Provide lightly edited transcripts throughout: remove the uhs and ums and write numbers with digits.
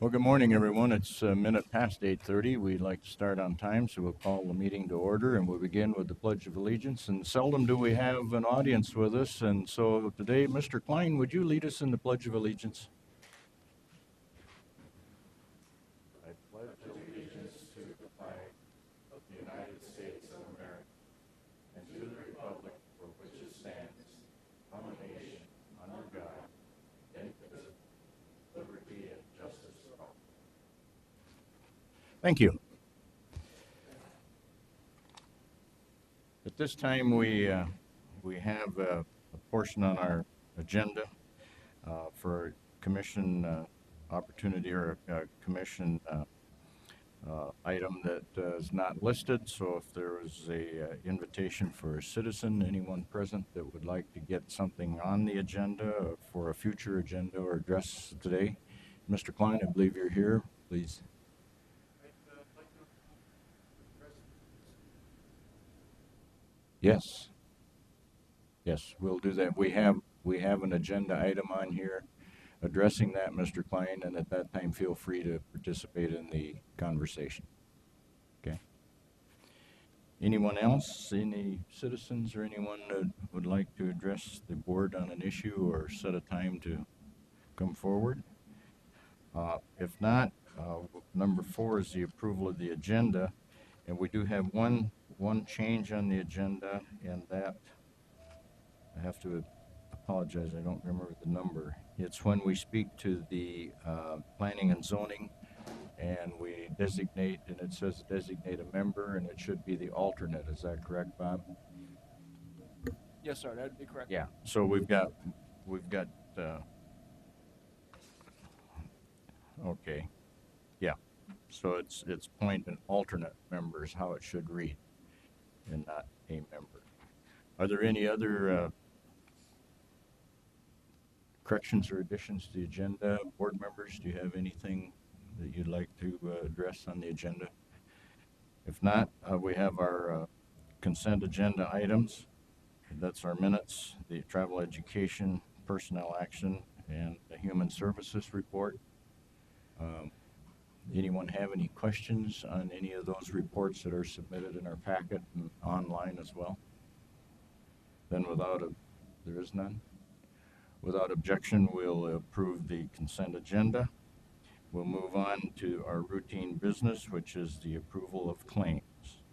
Well, good morning, everyone. It's a minute past 8:30. We'd like to start on time, so we'll call the meeting to order, and we'll begin with the Pledge of Allegiance. And seldom do we have an audience with us, and so today, Mr. Klein, would you lead us in the Pledge of Allegiance? I pledge allegiance to the flag of the United States of America and to the republic for which it stands, one nation, under God, indivisible, liberty and justice for all. Thank you. At this time, we have a portion on our agenda for commission opportunity or a commission item that is not listed. So if there is a invitation for a citizen, anyone present that would like to get something on the agenda for a future agenda or address today, Mr. Klein, I believe you're here. Please. Yes. Yes, we'll do that. We have an agenda item on here addressing that, Mr. Klein, and at that time, feel free to participate in the conversation. Okay. Anyone else, any citizens or anyone that would like to address the board on an issue or set a time to come forward? If not, number 4 is the approval of the agenda, and we do have one change on the agenda, and that I have to apologize, I don't remember the number. It's when we speak to the planning and zoning, and we designate, and it says designate a member, and it should be the alternate. Is that correct, Bob? Yes, sir, that'd be correct. Yeah. So we've got. Okay. Yeah. So it's point and alternate members, how it should read, and not a member. Are there any other corrections or additions to the agenda? Board members, do you have anything that you'd like to address on the agenda? If not, we have our consent agenda items. That's our minutes, the travel education, personnel action, and the human services report. Anyone have any questions on any of those reports that are submitted in our packet and online as well? Then there is none. Without objection, we'll approve the consent agenda. We'll move on to our routine business, which is the approval of claims.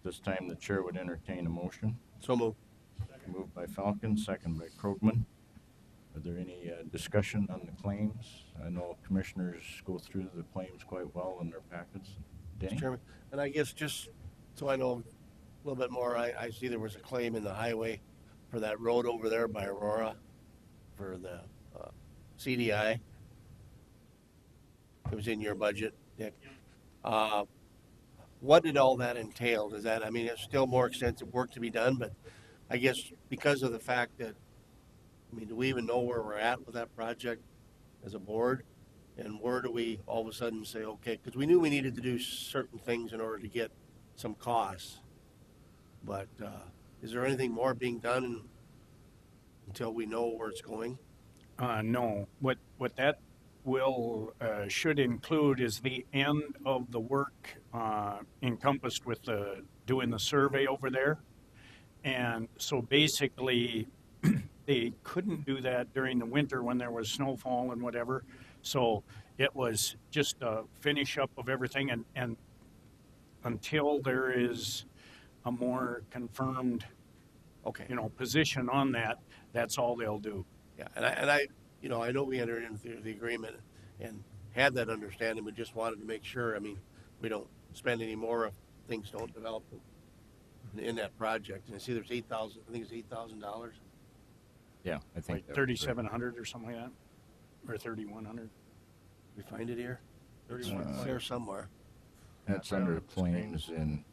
This time, the chair would entertain a motion. So moved. Moved by Falcon, second by Krogman. Are there any discussion on the claims? I know commissioners go through the claims quite well in their packets. Danny? Mr. Chairman, and I guess just so I know a little bit more, I see there was a claim in the highway for that road over there by Aurora for the CDI. It was in your budget, Dick. What did all that entail? I mean, it's still more extensive work to be done, but I guess because of the fact that, I mean, do we even know where we're at with that project as a board? And where do we all of a sudden say, okay, because we knew we needed to do certain things in order to get some costs. But is there anything more being done until we know where it's going? No. What that will should include is the end of the work encompassed with doing the survey over there. And so basically, they couldn't do that during the winter when there was snowfall and whatever. So it was just a finish up of everything, and until there is a more confirmed, position on that, that's all they'll do. Yeah, and I I know we entered into the agreement and had that understanding, but just wanted to make sure. I mean, we don't spend any more if things don't develop in that project. And I see there's $8,000. I think it's $8,000. Yeah, I think Like 3,700 or something like that, or 3,100. We find it here. It's there somewhere. That's under claims in.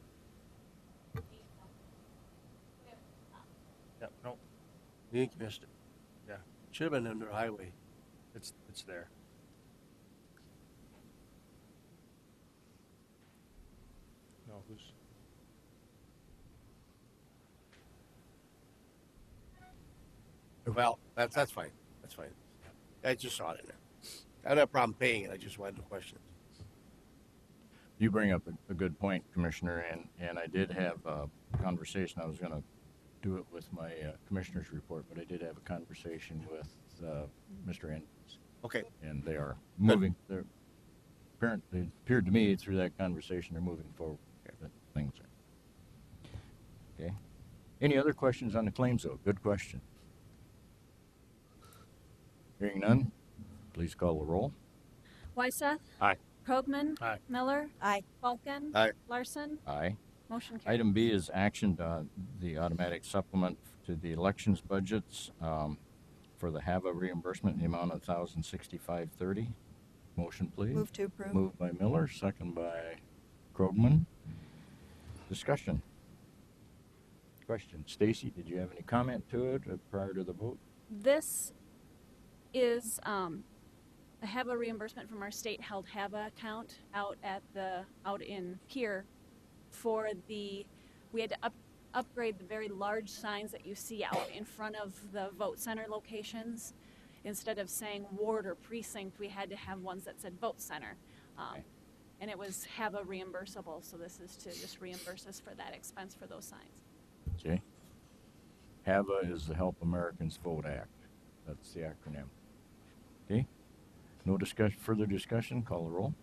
Yeah, no, You think you missed it. yeah, Should have been under highway. it's there. No, who's? Well, that's fine. That's fine. I just saw it in there. I don't have a problem paying it. I just wanted to question it. You bring up a good point, Commissioner, and I did have a conversation. I was going to do it with my commissioner's report, but I did have a conversation with Mr. Andrews, Okay. and they are moving. They're apparently, it appeared to me through that conversation, they're moving forward. That things are. Okay. Any other questions on the claims, though? Good question. Hearing none, please call the roll. Wyseth? Aye. Krogman? Aye. Miller? Aye. Falcon? Aye. Larson? Aye. Motion carried. Item B is action to the automatic supplement to the elections budgets for the HAVA reimbursement in the amount of $1,065.30. Motion, please. Move to approve. Moved by Miller, second by Krogman. Discussion. Question. Stacy, did you have any comment to it prior to the vote? This is a HAVA reimbursement from our state held HAVA account out in here for we had to upgrade the very large signs that you see out in front of the vote center locations. Instead of saying ward or precinct, we had to have ones that said vote center. Okay. And it was HAVA reimbursable, so this is to just reimburse us for that expense for those signs. Okay. HAVA is the Help Americans Vote Act. That's the acronym. Okay. No further discussion. Call the roll.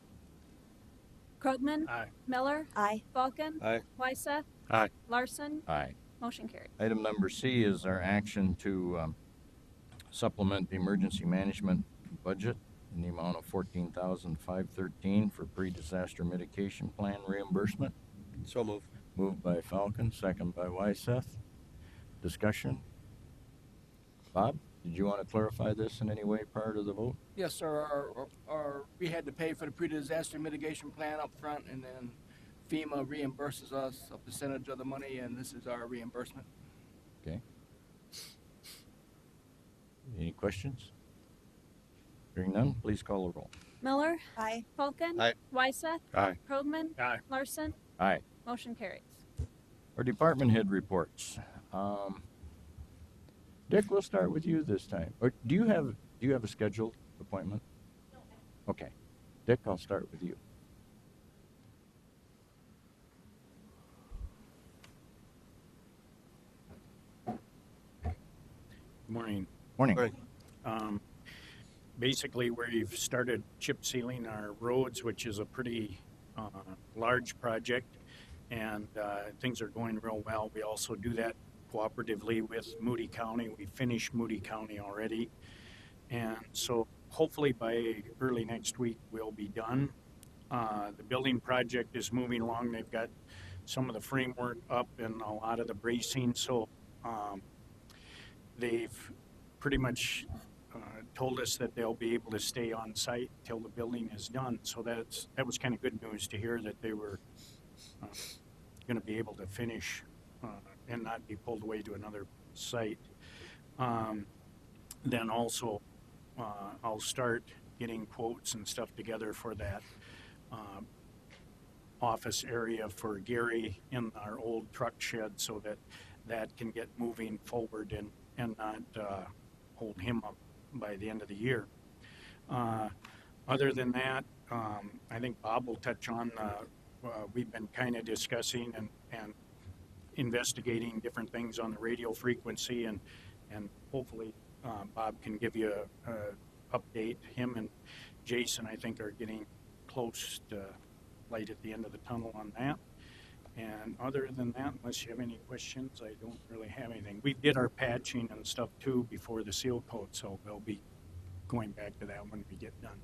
Krogman? Aye. Miller? Aye. Falcon? Aye. Wyseth? Aye. Larson? Aye. Motion carried. Item number C is our action to supplement the emergency management budget in the amount of $14,513 for pre-disaster mitigation plan reimbursement. So moved. Moved by Falcon, second by Wyseth. Discussion. Bob, did you want to clarify this in any way prior to the vote? Yes, sir. We had to pay for the pre-disaster mitigation plan up front, and then FEMA reimburses us a percentage of the money, and this is our reimbursement. Okay. Any questions? Hearing none, please call the roll. Miller? Aye. Falcon? Aye. Wyseth? Aye. Krogman? Aye. Larson? Aye. Motion carries. Our department head reports. Dick, we'll start with you this time. Or do you have a scheduled appointment? No. Okay. Dick, I'll start with you. Morning. Morning. Right. Basically, we've started chip sealing our roads, which is a pretty large project, and things are going real well. We also do that cooperatively with Moody County. We finished Moody County already, and so hopefully by early next week we'll be done. The building project is moving along. They've got some of the framework up and a lot of the bracing, so they've pretty much told us that they'll be able to stay on site till the building is done. So that was kind of good news to hear that they were going to be able to finish and not be pulled away to another site. Then also, I'll start getting quotes and stuff together for that office area for Gary in our old truck shed, so that can get moving forward and not hold him up by the end of the year. Other than that, I think Bob will touch on, we've been kind of discussing and investigating different things on the radio frequency, and hopefully Bob can give you a update. Him and Jason, I think, are getting close to light at the end of the tunnel on that. And other than that, unless you have any questions, I don't really have anything. We did our patching and stuff too before the seal coat, so we'll be going back to that when we get done.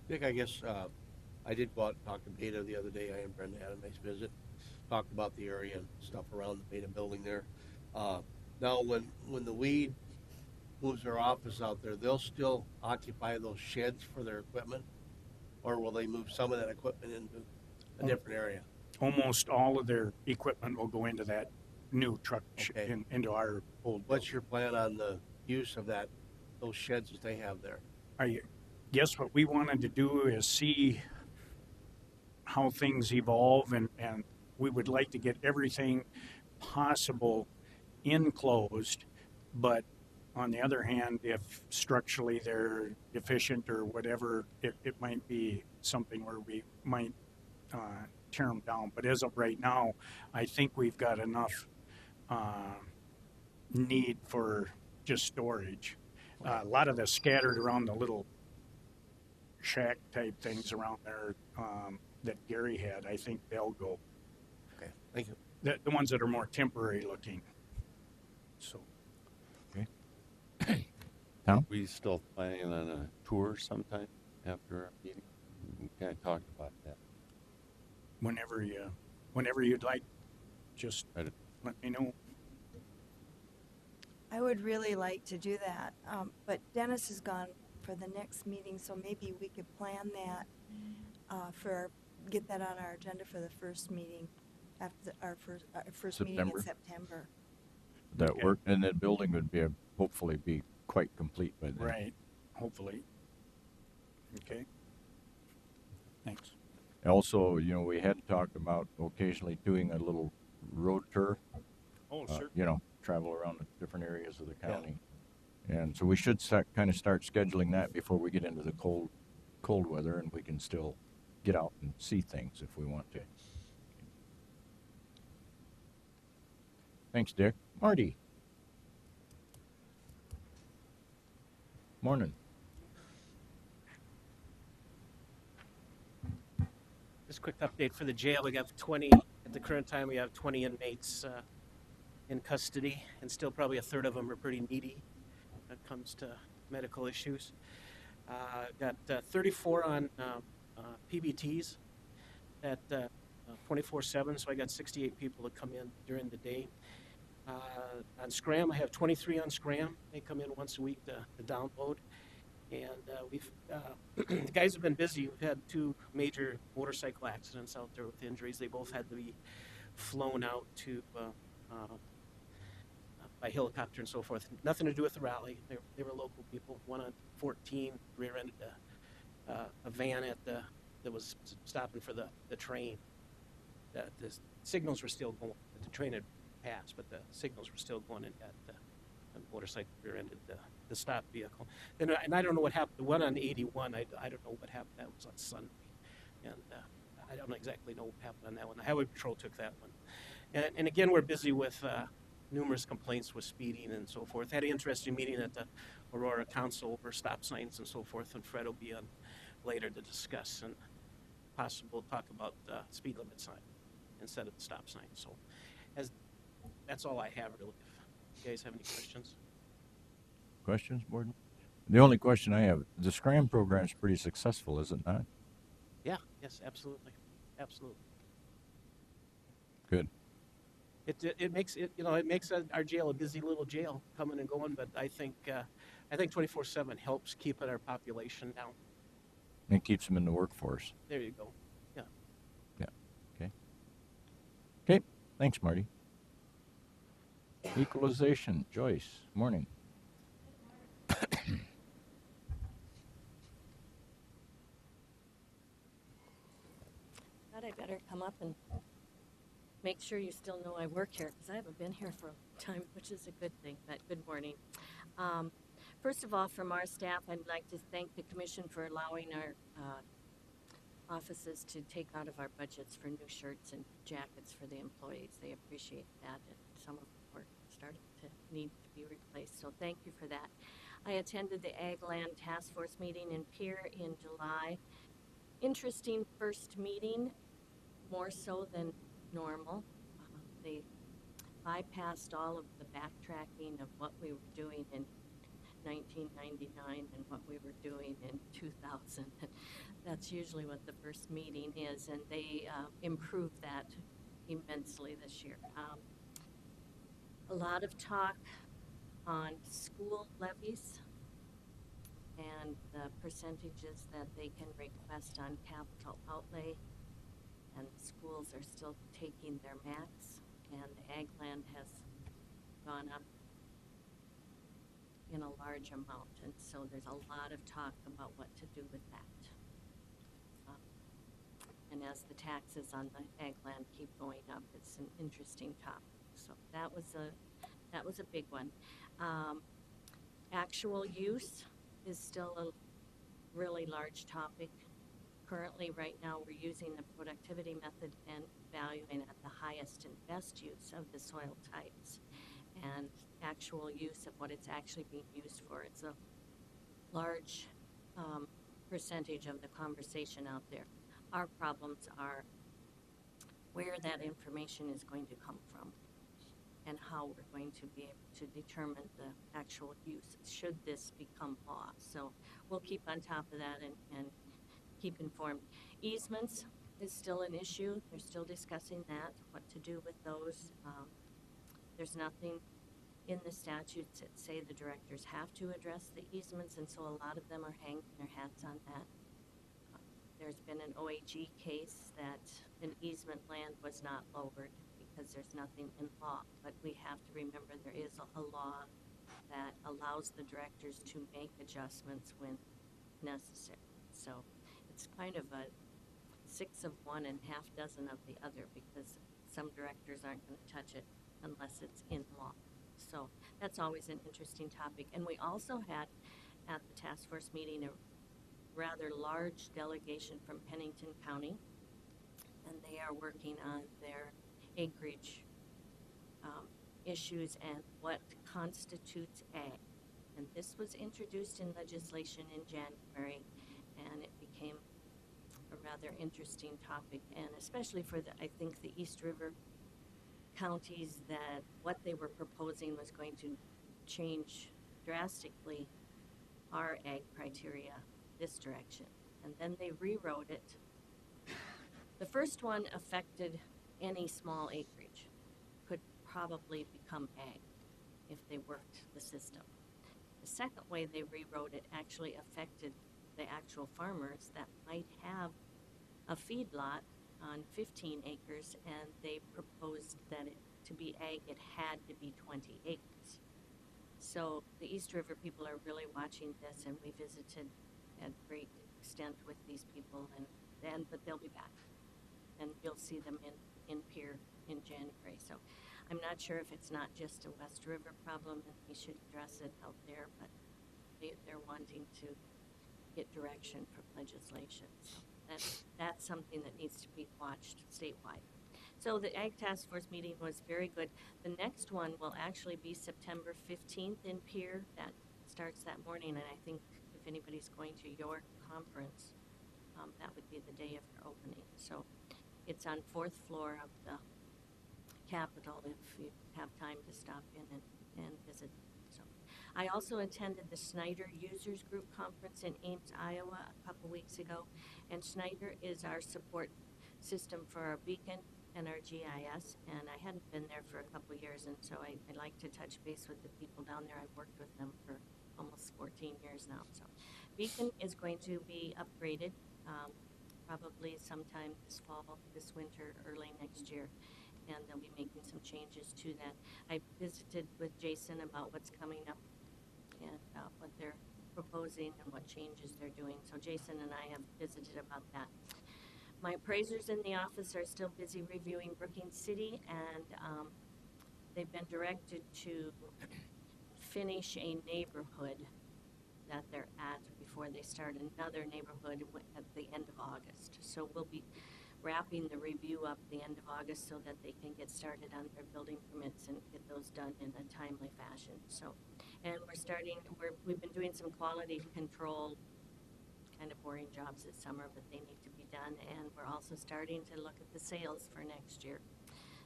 Dick, I guess I did go out and talk to Beta the other day. I and Brenda had a nice visit. Talked about the area and stuff around the Beta building there. Now, when the weed moves their office out there, they'll still occupy those sheds for their equipment? Or will they move some of that equipment into a different area? Almost all of their equipment will go into that new truck, Okay. into our old. What's your plan on the use of those sheds that they have there? Guess what we wanted to do is see how things evolve, and we would like to get everything possible enclosed, but on the other hand, if structurally they're deficient or whatever, it might be something where we might tear them down. But as of right now, I think we've got enough need for just storage. A lot of the scattered around the little shack type things around there that Gary had, I think they'll go. Okay, thank you. The ones that are more temporary looking. So. Tom? We still planning on a tour sometime after our meeting? We kind of talked about that. Whenever you'd like, just Right. let me know. I would really like to do that, but Dennis is gone for the next meeting, so maybe we could plan that get that on our agenda for the first meeting, after our first meeting in September? September. That Okay. work, and that building would be hopefully be quite complete by then. Right, hopefully. Okay. Thanks. Also, we had talked about occasionally doing a little road tour. Oh, sure. Travel around the different areas of the county. And so we should kind of start scheduling that before we get into the cold weather, and we can still get out and see things if we want to. Thanks, Dick. Marty. Morning. Just a quick update for the jail. We have 20, at the current time, we have 20 inmates in custody, and still probably a third of them are pretty needy when it comes to medical issues. Got 34 on PBTs at 24/7, so I got 68 people that come in during the day. On Scram, I have 23 on Scram. They come in once a week to download. And the guys have been busy. We've had 2 major motorcycle accidents out there with injuries. They both had to be flown out to by helicopter and so forth. Nothing to do with the rally. They were local people. One on 14 rear-ended a van that was stopping for the train. The signals were still going. The train had passed, but the signals were still going, and the motorcycle rear-ended the stopped vehicle. And I don't know what happened. The one on 81, I don't know what happened. That was on Sunday. And I don't exactly know what happened on that one. The Highway Patrol took that one. And again, we're busy with numerous complaints with speeding and so forth. Had an interesting meeting at the Aurora Council over stop signs and so forth, and Fred will be on later to discuss and possible talk about speed limit sign instead of the stop sign. So that's all I have, really. If you guys have any questions? Questions, Borden? The only question I have, the Scram program is pretty successful, is it not? Yeah, yes, absolutely. Absolutely. Good. It makes our jail a busy little jail, coming and going. But I think 24/7 helps keep our population down. It keeps them in the workforce. There you go. Yeah. Yeah. Okay. Okay. Thanks, Marty. Equalization, Joyce. Morning. Thought I better come up and make sure you still know I work here, because I haven't been here for a time, which is a good thing. But good morning. First of all, from our staff, I'd like to thank the commission for allowing our offices to take out of our budgets for new shirts and jackets for the employees. They appreciate that, and some of them were starting to need to be replaced. So thank you for that. I attended the Ag Land Task Force meeting in Pierre in July. Interesting first meeting, more so than normal. They bypassed all of the backtracking of what we were doing in 1999 and what we were doing in 2000. That's usually what the first meeting is, and they improved that immensely this year. A lot of talk on school levies and the percentages that they can request on capital outlay, and schools are still taking their max, and the ag land has gone up in a large amount, and so there's a lot of talk about what to do with that. And as the taxes on the ag land keep going up, it's an interesting topic. So that was a big one. Actual use is still a really large topic. Currently, right now, we're using the productivity method and valuing at the highest and best use of the soil types. And actual use of what it's actually being used for, it's a large percentage of the conversation out there. Our problems are where that information is going to come from and how we're going to be able to determine the actual use should this become law. So we'll keep on top of that and keep informed. Easements is still an issue. They're still discussing that, what to do with those. There's nothing in the statutes that say the directors have to address the easements, and so a lot of them are hanging their hats on that. There's been an OAG case that an easement land was not lowered because there's nothing in law, but we have to remember there is a law that allows the directors to make adjustments when necessary. So it's kind of a 6 of one and half dozen of the other, because some directors aren't going to touch it unless it's in law. So that's always an interesting topic. And we also had at the task force meeting a rather large delegation from Pennington County, and they are working on their acreage issues and what constitutes ag. And this was introduced in legislation in January, and it became a rather interesting topic, and especially for I think the East River counties, that what they were proposing was going to change drastically our ag criteria this direction. And then they rewrote it. The first one affected any small acreage, could probably become ag if they worked the system. The second way they rewrote it actually affected the actual farmers that might have a feedlot on 15 acres, and they proposed that to be ag, it had to be 20 acres. So the East River people are really watching this, and we visited at great extent with these people, but they'll be back, and you'll see them in Pier in January. So I'm not sure if it's not just a West River problem and we should address it out there, but they're wanting to get direction from legislation. So that's something that needs to be watched statewide. So the Ag Task Force meeting was very good. The next one will actually be September 15th in Pier. That starts that morning, and I think if anybody's going to your conference, that would be the day of your opening. So it's on 4th floor of the Capitol if you have time to stop in and visit. So I also attended the Schneider Users Group Conference in Ames, Iowa a couple weeks ago, and Schneider is our support system for our Beacon and our GIS, and I hadn't been there for a couple years, and so I like to touch base with the people down there. I've worked with them for almost 14 years now. So Beacon is going to be upgraded probably sometime this fall, this winter, early next year, and they'll be making some changes to that. I visited with Jason about what's coming up and what they're proposing and what changes they're doing. So Jason and I have visited about that. My appraisers in the office are still busy reviewing Brookings City, and they've been directed to finish a neighborhood that they're at before they start another neighborhood at the end of August. So we'll be wrapping the review up the end of August so that they can get started on their building permits and get those done in a timely fashion. So, and we've been doing some quality control, kind of boring jobs this summer, but they need to be done. And we're also starting to look at the sales for next year.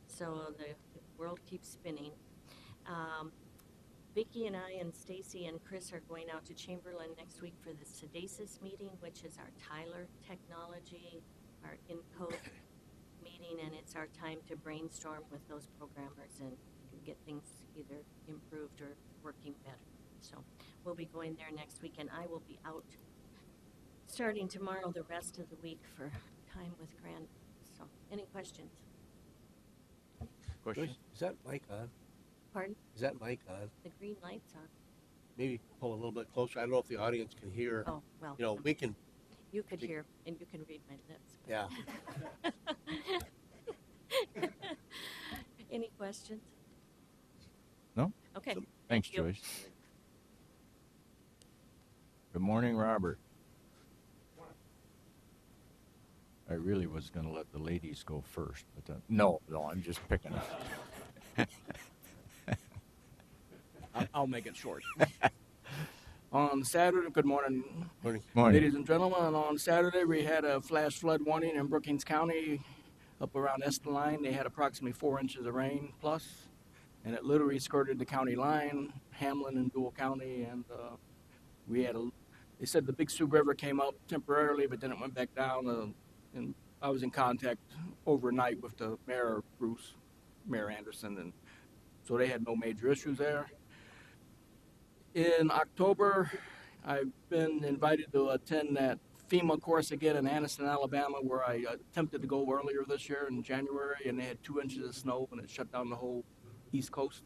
So the world keeps spinning. Vicki and I and Stacy and Chris are going out to Chamberlain next week for the SEDASIS meeting, which is our Tyler technology, our ENCODE meeting, and it's our time to brainstorm with those programmers and get things either improved or working better. So we'll be going there next week, and I will be out starting tomorrow the rest of the week for time with Grand. So any questions? Question? Is that mic on? Pardon? Is that mic on? The green light's on. Maybe pull a little bit closer. I don't know if the audience can hear. Oh, well. You know, we can. You could we- hear, and you can read my lips. Yeah. Any questions? No? Okay. Thanks, Thank you. Joyce. Good morning, Robert. I really was going to let the ladies go first, but no, I'm just picking on. I'll make it short. On Saturday, good morning, Morning. Morning. ladies and gentlemen. On Saturday, we had a flash flood warning in Brookings County up around Esteline. They had approximately 4 inches of rain plus, and it literally skirted the county line, Hamlin and Dual County, and we had they said the Big Sioux River came up temporarily, but then it went back down, and I was in contact overnight with the mayor, Mayor Anderson, and so they had no major issues there. In October, I've been invited to attend that FEMA course again in Anniston, Alabama, where I attempted to go earlier this year in January, and they had 2 inches of snow, and it shut down the whole East Coast.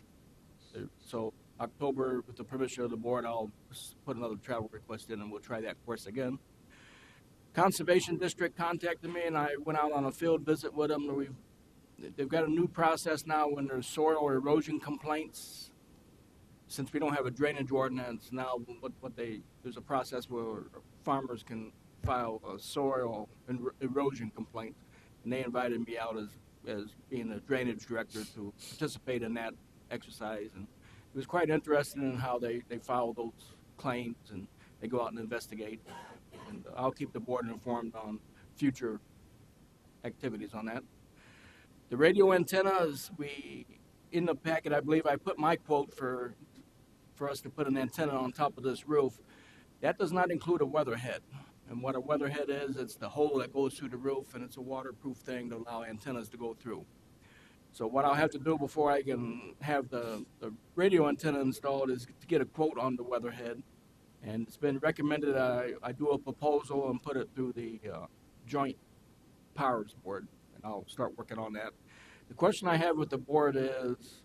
So October, with the permission of the board, I'll put another travel request in, and we'll try that course again. Conservation District contacted me, and I went out on a field visit with them. They've got a new process now when there's soil erosion complaints. Since we don't have a drainage ordinance now, there's a process where farmers can file a soil erosion complaint, and they invited me out as being a drainage director to participate in that exercise, and it was quite interesting in how they file those claims and they go out and investigate, and I'll keep the board informed on future activities on that. The radio antennas, in the packet, I believe I put my quote for us to put an antenna on top of this roof. That does not include a weatherhead. And what a weatherhead is, it's the hole that goes through the roof, and it's a waterproof thing to allow antennas to go through. So what I'll have to do before I can have the radio antenna installed is to get a quote on the weatherhead. And it's been recommended I do a proposal and put it through the Joint Powers Board, and I'll start working on that. The question I have with the board is,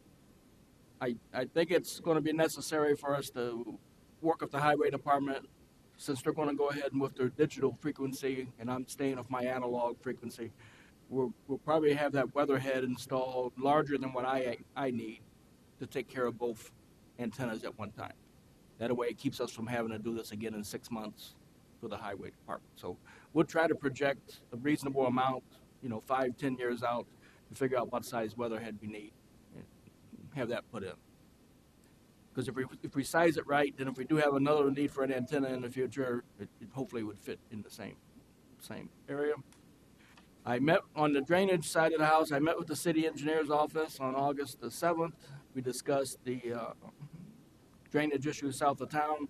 I think it's going to be necessary for us to work with the highway department, since they're going to go ahead and with their digital frequency, and I'm staying with my analog frequency. We'll probably have that weatherhead installed larger than what I need to take care of both antennas at one time. That way it keeps us from having to do this again in 6 months for the highway department. So we'll try to project a reasonable amount, 5-10 years out, to figure out what size weatherhead we need. Have that put in, because if we size it right, then if we do have another need for an antenna in the future, it hopefully would fit in the same area. I met on the drainage side of the house. I met with the city engineer's office on August the 7th. We discussed the drainage issues south of town,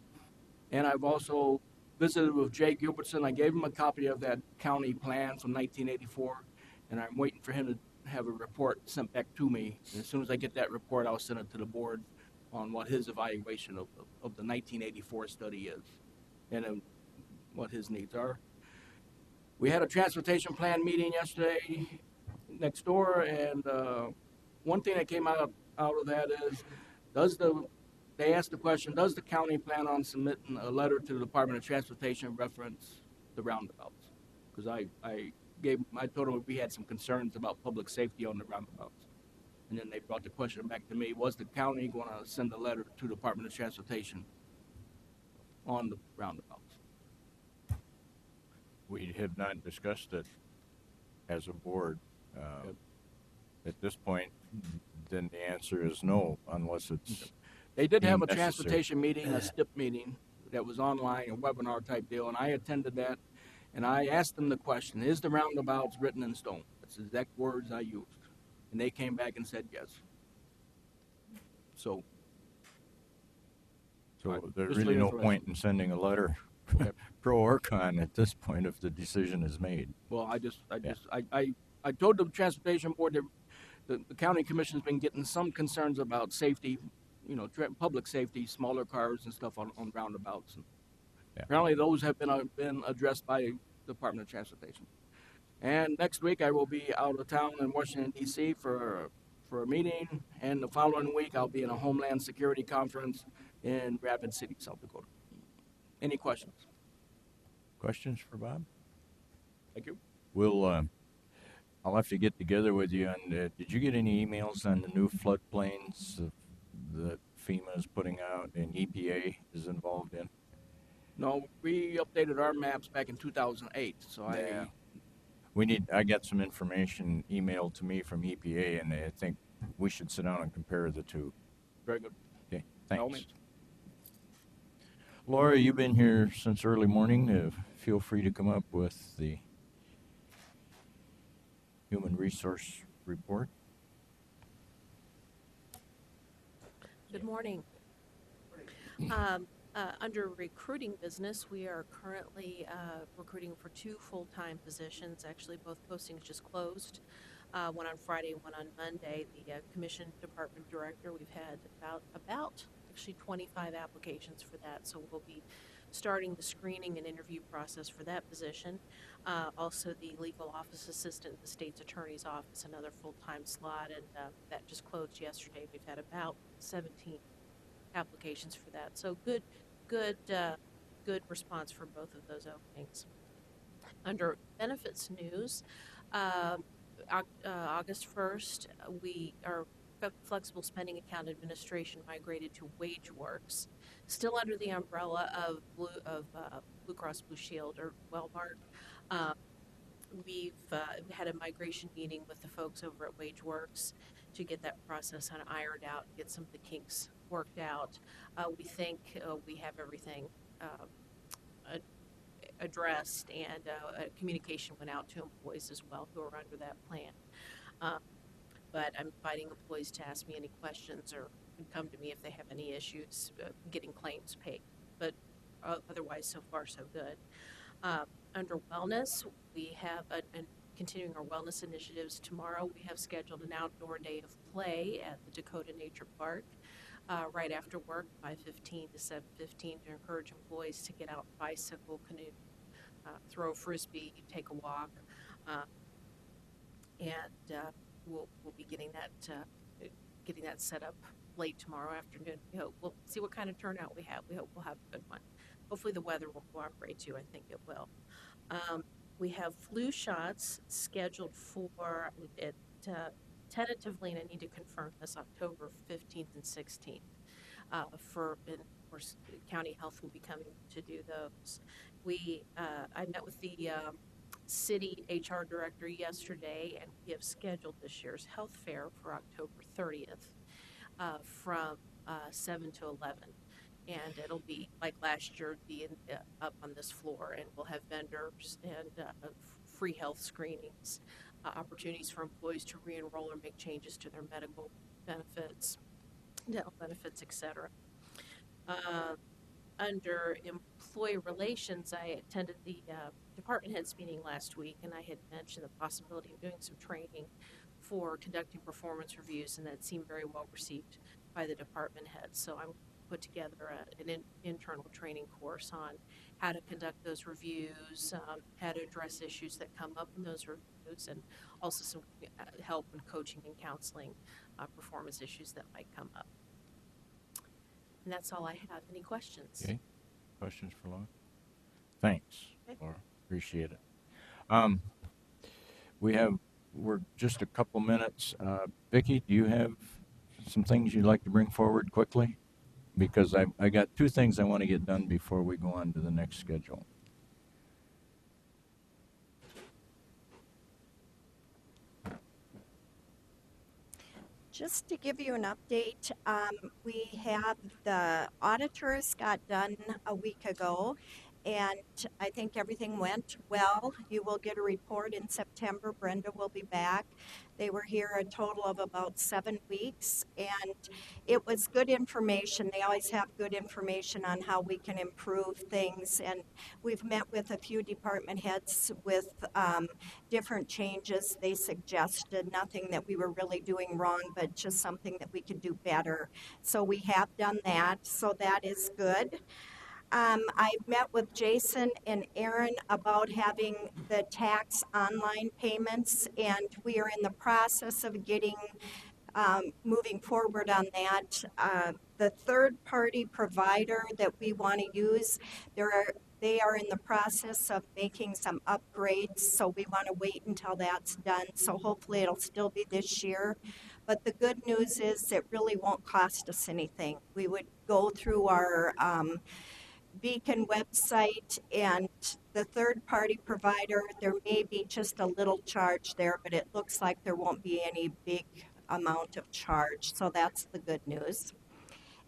and I've also visited with Jay Gilbertson. I gave him a copy of that county plan from 1984, and I'm waiting for him to have a report sent back to me. And as soon as I get that report, I'll send it to the board on what his evaluation of the 1984 study is and what his needs are. We had a transportation plan meeting yesterday next door, and one thing that came out of that is, they asked the question, does the county plan on submitting a letter to the Department of Transportation reference the roundabouts? Because I told them we had some concerns about public safety on the roundabouts. And then they brought the question back to me, was the county going to send a letter to the Department of Transportation on the roundabouts? We have not discussed it as a board. At this point, then the answer is no, unless it's They did have a necessary. transportation meeting, a STIP meeting that was online, a webinar type deal, and I attended that. And I asked them the question, is the roundabouts written in stone? That's the exact words I used. And they came back and said yes. So there's just really leave no it for us. point in sending a letter pro or con at this point if the decision is made. Well, I told the transportation board that the county commission's been getting some concerns about safety, public safety, smaller cars and stuff on roundabouts. And Yeah. apparently those have been addressed by the Department of Transportation. And next week I will be out of town in Washington, D.C. for a meeting, and the following week I'll be in a Homeland Security conference in Rapid City, South Dakota. Any questions? Questions for Bob? Thank you. I'll have to get together with you on, did you get any emails on the new floodplains that FEMA is putting out and EPA is involved in? No, we updated our maps back in 2008, so Yeah. I got some information emailed to me from EPA, and I think we should sit down and compare the two. very good. Okay, By all thanks. means. Laura, you've been here since early morning. Feel free to come up with the human resource report. Good morning. Under recruiting business, we are currently recruiting for 2 full-time positions. Actually, both postings just closed. One on Friday, one on Monday. The commission department director, we've had about actually 25 applications for that. So we'll be starting the screening and interview process for that position. Also, the legal office assistant in the state's attorney's office, another full-time slot, and that just closed yesterday. We've had about 17 applications for that. So good response for both of those openings. Under benefits news, August 1st, our flexible spending account administration migrated to WageWorks, still under the umbrella of Blue Cross Blue Shield or Wellmark. We've had a migration meeting with the folks over at WageWorks to get that process ironed out, get some of the kinks worked out. We think we have everything addressed, and communication went out to employees as well who are under that plan. But I'm inviting employees to ask me any questions or come to me if they have any issues getting claims paid. But otherwise, so far, so good. Under wellness, we have continuing our wellness initiatives. Tomorrow, we have scheduled an outdoor day of play at the Dakota Nature Park right after work, 5:15 to 7:15, to encourage employees to get out, bicycle, canoe, throw a frisbee, take a walk, and we'll be getting that set up late tomorrow afternoon. We'll see what kind of turnout we have. We hope we'll have a good one. Hopefully the weather will cooperate too. I think it will. We have flu shots scheduled for tentatively, and I need to confirm this, October 15th and 16th. And of course, county health will be coming to do those. I met with the city HR director yesterday, and we have scheduled this year's health fair for October 30th from 7 to 11. And it'll be like last year, up on this floor, and we'll have vendors and free health screenings, opportunities for employees to re-enroll or make changes to their medical benefits, dental benefits, etc. Under employee relations, I attended the department heads meeting last week, and I had mentioned the possibility of doing some training for conducting performance reviews, and that seemed very well received by the department heads. So I'm put together an internal training course on how to conduct those reviews, how to address issues that come up in those reviews, and also some help in coaching and counseling performance issues that might come up. And that's all I have. Any questions? Okay. Questions for Laura? Thanks, Okay. Laura. Appreciate it. We're just a couple minutes. Vicki, do you have some things you'd like to bring forward quickly? Because I got 2 things I want to get done before we go on to the next schedule. Just to give you an update, we have the auditors got done a week ago, and I think everything went well. You will get a report in September. Brenda will be back. They were here a total of about 7 weeks, and it was good information. They always have good information on how we can improve things, and we've met with a few department heads with different changes they suggested, nothing that we were really doing wrong, but just something that we could do better. So we have done that, so that is good. I've met with Jason and Aaron about having the tax online payments, and we are in the process of getting moving forward on that. The third-party provider that we want to use, they are in the process of making some upgrades, so we want to wait until that's done. So hopefully it'll still be this year. But the good news is it really won't cost us anything. We would go through our Beacon website and the third-party provider, there may be just a little charge there, but it looks like there won't be any big amount of charge. So that's the good news.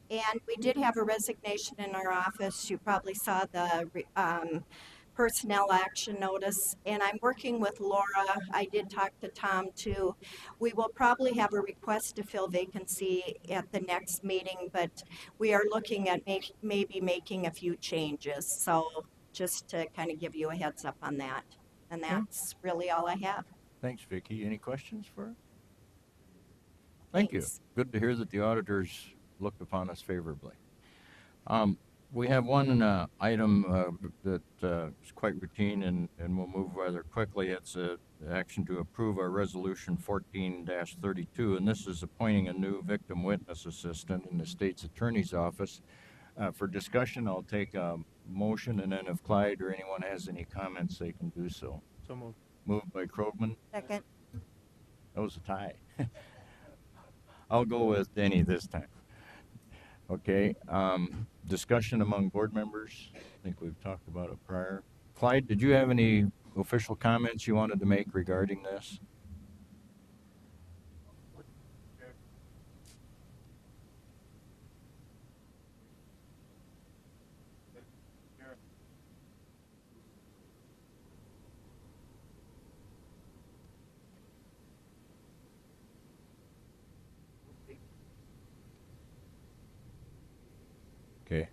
And we did have a resignation in our office. You probably saw the personnel action notice. And I'm working with Laura. I did talk to Tom too. We will probably have a request to fill vacancy at the next meeting, but we are looking at maybe making a few changes. So just to kind of give you a heads up on that. And that's really all I have. Thanks, Vicki. Any questions for her? Thank you. Thanks. Good to hear that the auditors looked upon us favorably. We have one item that is quite routine and we'll move rather quickly. It's an action to approve our resolution 14-32, and this is appointing a new victim witness assistant in the state's attorney's office. For discussion, I'll take a motion, and then if Clyde or anyone has any comments, they can do so. So moved. Moved by Krogman. Second. That was a tie. I'll go with Denny this time. Okay, discussion among board members. I think we've talked about it prior. Clyde, did you have any official comments you wanted to make regarding this? Okay.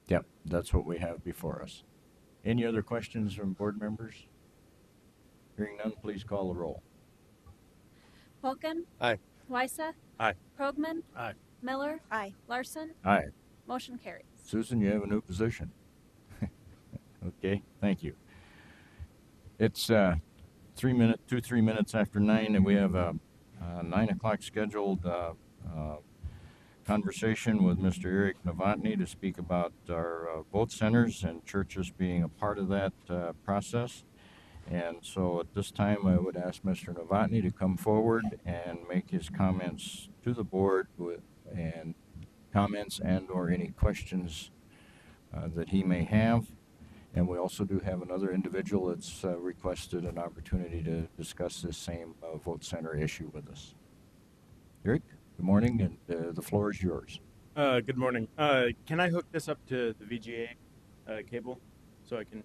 Yep, that's what we have before us. Any other questions from board members? Hearing none, please call the roll. Polkin. Aye. Wysa. Aye. Krogman. Aye. Miller. Aye. Larson. Aye. Motion carries. Susan, you have a new position. Okay, thank you. It's 3 minutes after 9, and we have a 9 o'clock scheduled conversation with Mr. Eric Novotny to speak about our vote centers and churches being a part of that process. And so at this time, I would ask Mr. Novotny to come forward and make his comments to the board and comments and or any questions that he may have. And we also do have another individual that's requested an opportunity to discuss this same vote center issue with us. Eric, good morning, and the floor is yours. Good morning. Can I hook this up to the VGA cable so I can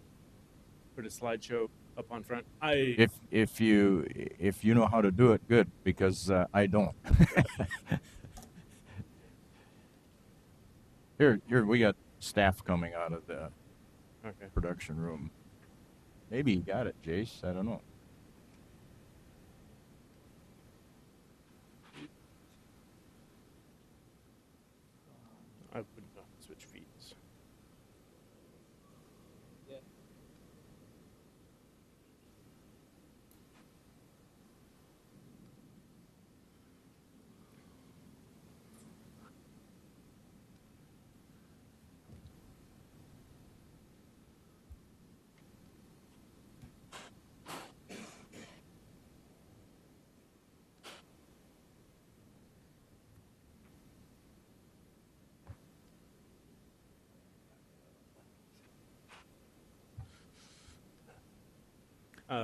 put a slideshow up on front? If you know how to do it, good, because I don't. Here, we got staff coming out of the production room. Maybe you got it, Jace. I don't know. I wouldn't know how to switch feeds.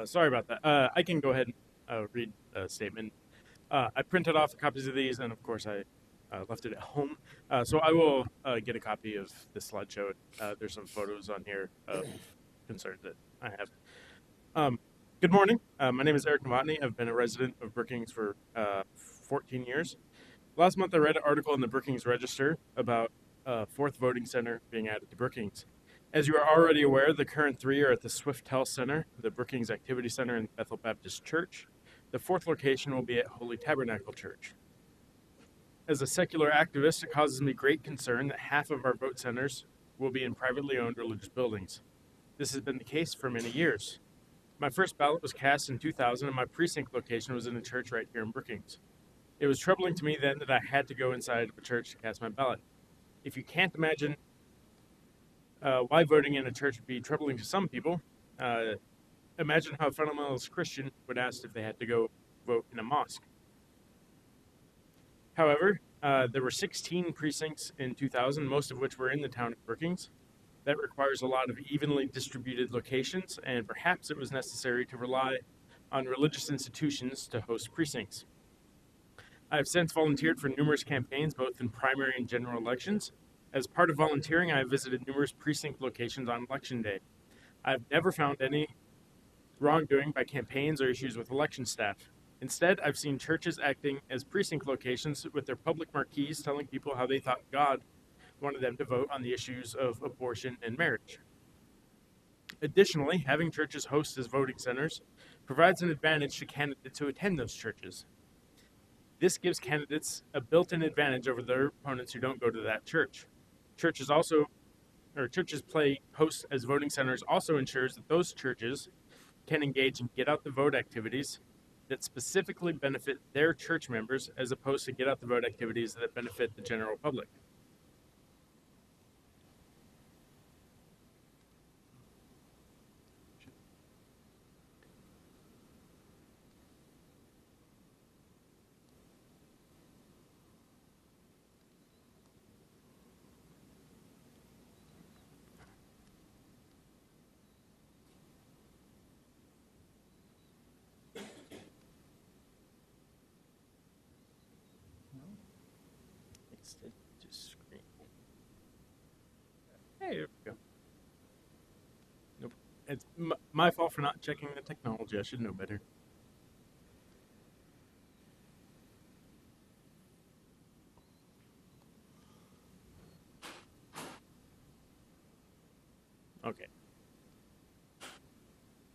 Sorry about that. I can go ahead and read a statement. I printed off copies of these, and of course I left it at home. So I will get a copy of this slideshow. There's some photos on here of concerns that I have. Good morning. My name is Eric Novotny. I've been a resident of Brookings for 14 years. Last month I read an article in the Brookings Register about a fourth voting center being added to Brookings. As you are already aware, the current 3 are at the Swift Health Center, the Brookings Activity Center, and Bethel Baptist Church. The fourth location will be at Holy Tabernacle Church. As a secular activist, it causes me great concern that half of our vote centers will be in privately owned religious buildings. This has been the case for many years. My first ballot was cast in 2000, and my precinct location was in a church right here in Brookings. It was troubling to me then that I had to go inside of a church to cast my ballot. If you can't imagine Why voting in a church would be troubling to some people. Imagine how a fundamentalist Christian would ask if they had to go vote in a mosque. However, there were 16 precincts in 2000, most of which were in the town of Brookings. That requires a lot of evenly distributed locations, and perhaps it was necessary to rely on religious institutions to host precincts. I have since volunteered for numerous campaigns, both in primary and general elections. As part of volunteering, I have visited numerous precinct locations on election day. I've never found any wrongdoing by campaigns or issues with election staff. Instead, I've seen churches acting as precinct locations with their public marquees telling people how they thought God wanted them to vote on the issues of abortion and marriage. Additionally, having churches host as voting centers provides an advantage to candidates who attend those churches. This gives candidates a built-in advantage over their opponents who don't go to that church. Churches play hosts as voting centers also ensures that those churches can engage in get out the vote activities that specifically benefit their church members as opposed to get out the vote activities that benefit the general public. Hey, there we go. Nope. It's my fault for not checking the technology. I should know better. Okay.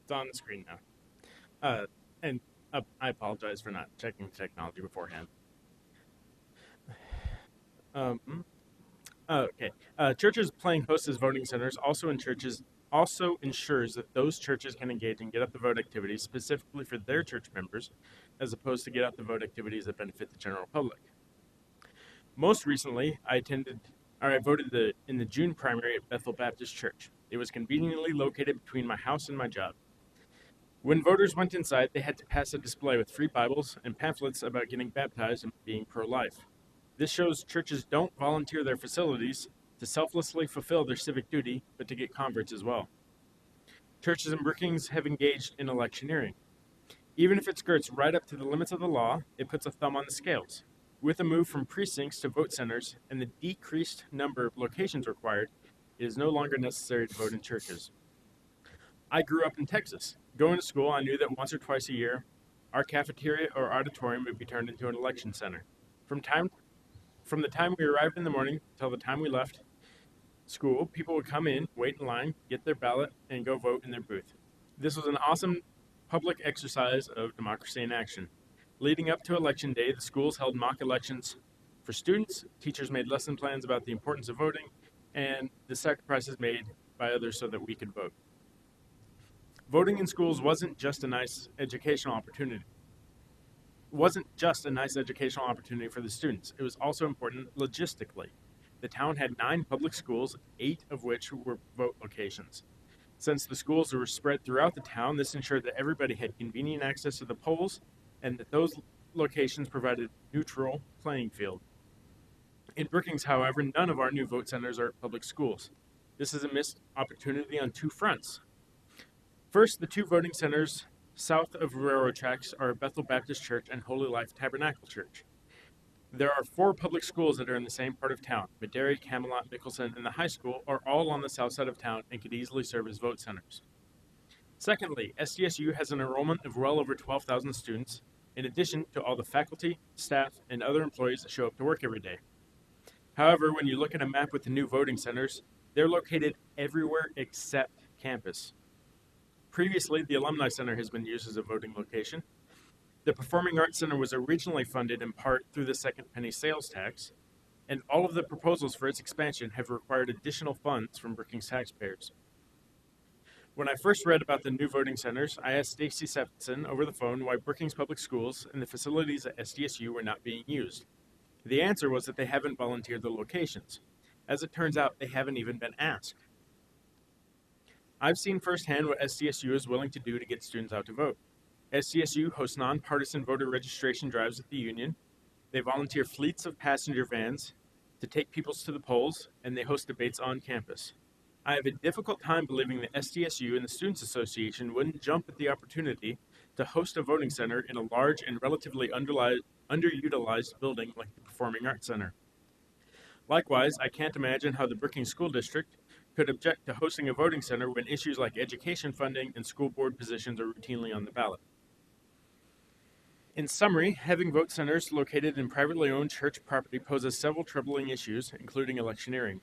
It's on the screen now. And I apologize for not checking the technology beforehand. Okay. Churches playing host as voting centers also ensures that those churches can engage in get out the vote activities specifically for their church members, as opposed to get out the vote activities that benefit the general public. Most recently, I voted in the June primary at Bethel Baptist Church. It was conveniently located between my house and my job. When voters went inside, they had to pass a display with free Bibles and pamphlets about getting baptized and being pro-life. This shows churches don't volunteer their facilities to selflessly fulfill their civic duty, but to get converts as well. Churches in Brookings have engaged in electioneering. Even if it skirts right up to the limits of the law, it puts a thumb on the scales. With a move from precincts to vote centers and the decreased number of locations required, it is no longer necessary to vote in churches. I grew up in Texas. Going to school, I knew that once or twice a year, our cafeteria or auditorium would be turned into an election center. From the time we arrived in the morning till the time we left school, people would come in, wait in line, get their ballot, and go vote in their booth. This was an awesome public exercise of democracy in action. Leading up to Election Day, the schools held mock elections for students, teachers made lesson plans about the importance of voting, and the sacrifices made by others so that we could vote. Voting in schools wasn't just a nice educational opportunity. For the students. It was also important logistically. The town had 9 public schools, 8 of which were vote locations. Since the schools were spread throughout the town, this ensured that everybody had convenient access to the polls and that those locations provided a neutral playing field. In Brookings, however, none of our new vote centers are public schools. This is a missed opportunity on 2 fronts. First, the 2 voting centers south of railroad tracks are Bethel Baptist Church and Holy Life Tabernacle Church. There are 4 public schools that are in the same part of town. Madera, Camelot, Mickelson, and the high school are all on the south side of town and could easily serve as vote centers. Secondly, SDSU has an enrollment of well over 12,000 students, in addition to all the faculty, staff, and other employees that show up to work every day. However, when you look at a map with the new voting centers, they're located everywhere except campus. Previously, the Alumni Center has been used as a voting location. The Performing Arts Center was originally funded in part through the second penny sales tax, and all of the proposals for its expansion have required additional funds from Brookings taxpayers. When I first read about the new voting centers, I asked Stacy Stephenson over the phone why Brookings Public Schools and the facilities at SDSU were not being used. The answer was that they haven't volunteered the locations. As it turns out, they haven't even been asked. I've seen firsthand what SDSU is willing to do to get students out to vote. SDSU hosts nonpartisan voter registration drives at the Union. They volunteer fleets of passenger vans to take people to the polls, and they host debates on campus. I have a difficult time believing that SDSU and the Students Association wouldn't jump at the opportunity to host a voting center in a large and relatively underutilized building like the Performing Arts Center. Likewise, I can't imagine how the Brookings School District could object to hosting a voting center when issues like education funding and school board positions are routinely on the ballot. In summary, having vote centers located in privately owned church property poses several troubling issues, including electioneering.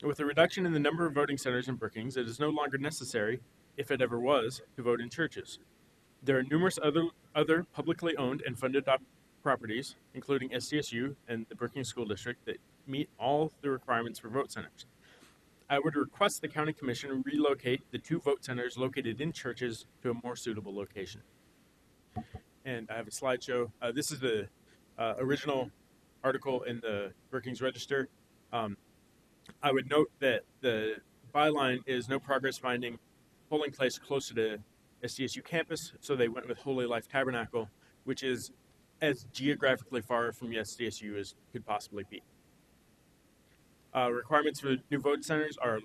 With a reduction in the number of voting centers in Brookings, it is no longer necessary, if it ever was, to vote in churches. There are numerous other publicly owned and funded properties, including SDSU and the Brookings School District, that meet all the requirements for vote centers. I would request the County Commission relocate the 2 vote centers located in churches to a more suitable location. And I have a slideshow. This is the original article in the Brookings Register. I would note that the byline is no progress finding polling place closer to SDSU campus, so they went with Holy Life Tabernacle, which is as geographically far from SDSU as could possibly be. Requirements for new vote centers are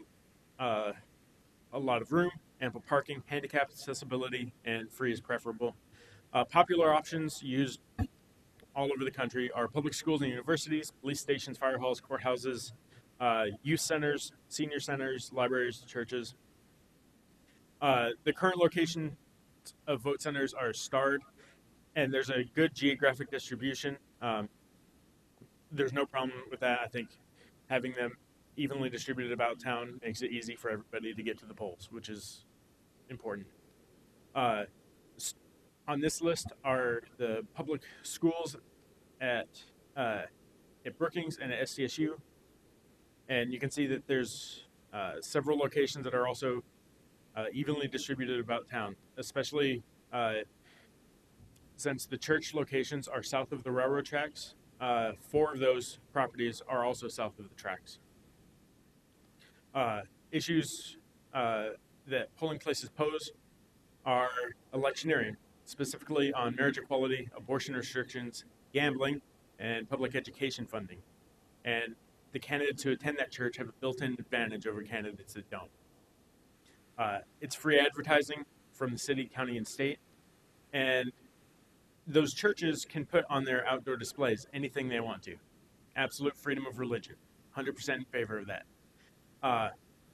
a lot of room, ample parking, handicap accessibility, and free is preferable. Popular options used all over the country are public schools and universities, police stations, fire halls, courthouses, youth centers, senior centers, libraries, churches. The current location of vote centers are starred, and there's a good geographic distribution. There's no problem with that. I think having them evenly distributed about town makes it easy for everybody to get to the polls, which is important. On this list are the public schools at Brookings and at SDSU, and you can see that there's several locations that are also evenly distributed about town, especially since the church locations are south of the railroad tracks. 4 of those properties are also south of the tracks. Issues that polling places pose are electioneering, specifically on marriage equality, abortion restrictions, gambling, and public education funding. And the candidates who attend that church have a built-in advantage over candidates that don't. It's free advertising from the city, county, and state, and those churches can put on their outdoor displays anything they want to. Absolute freedom of religion, 100% in favor of that.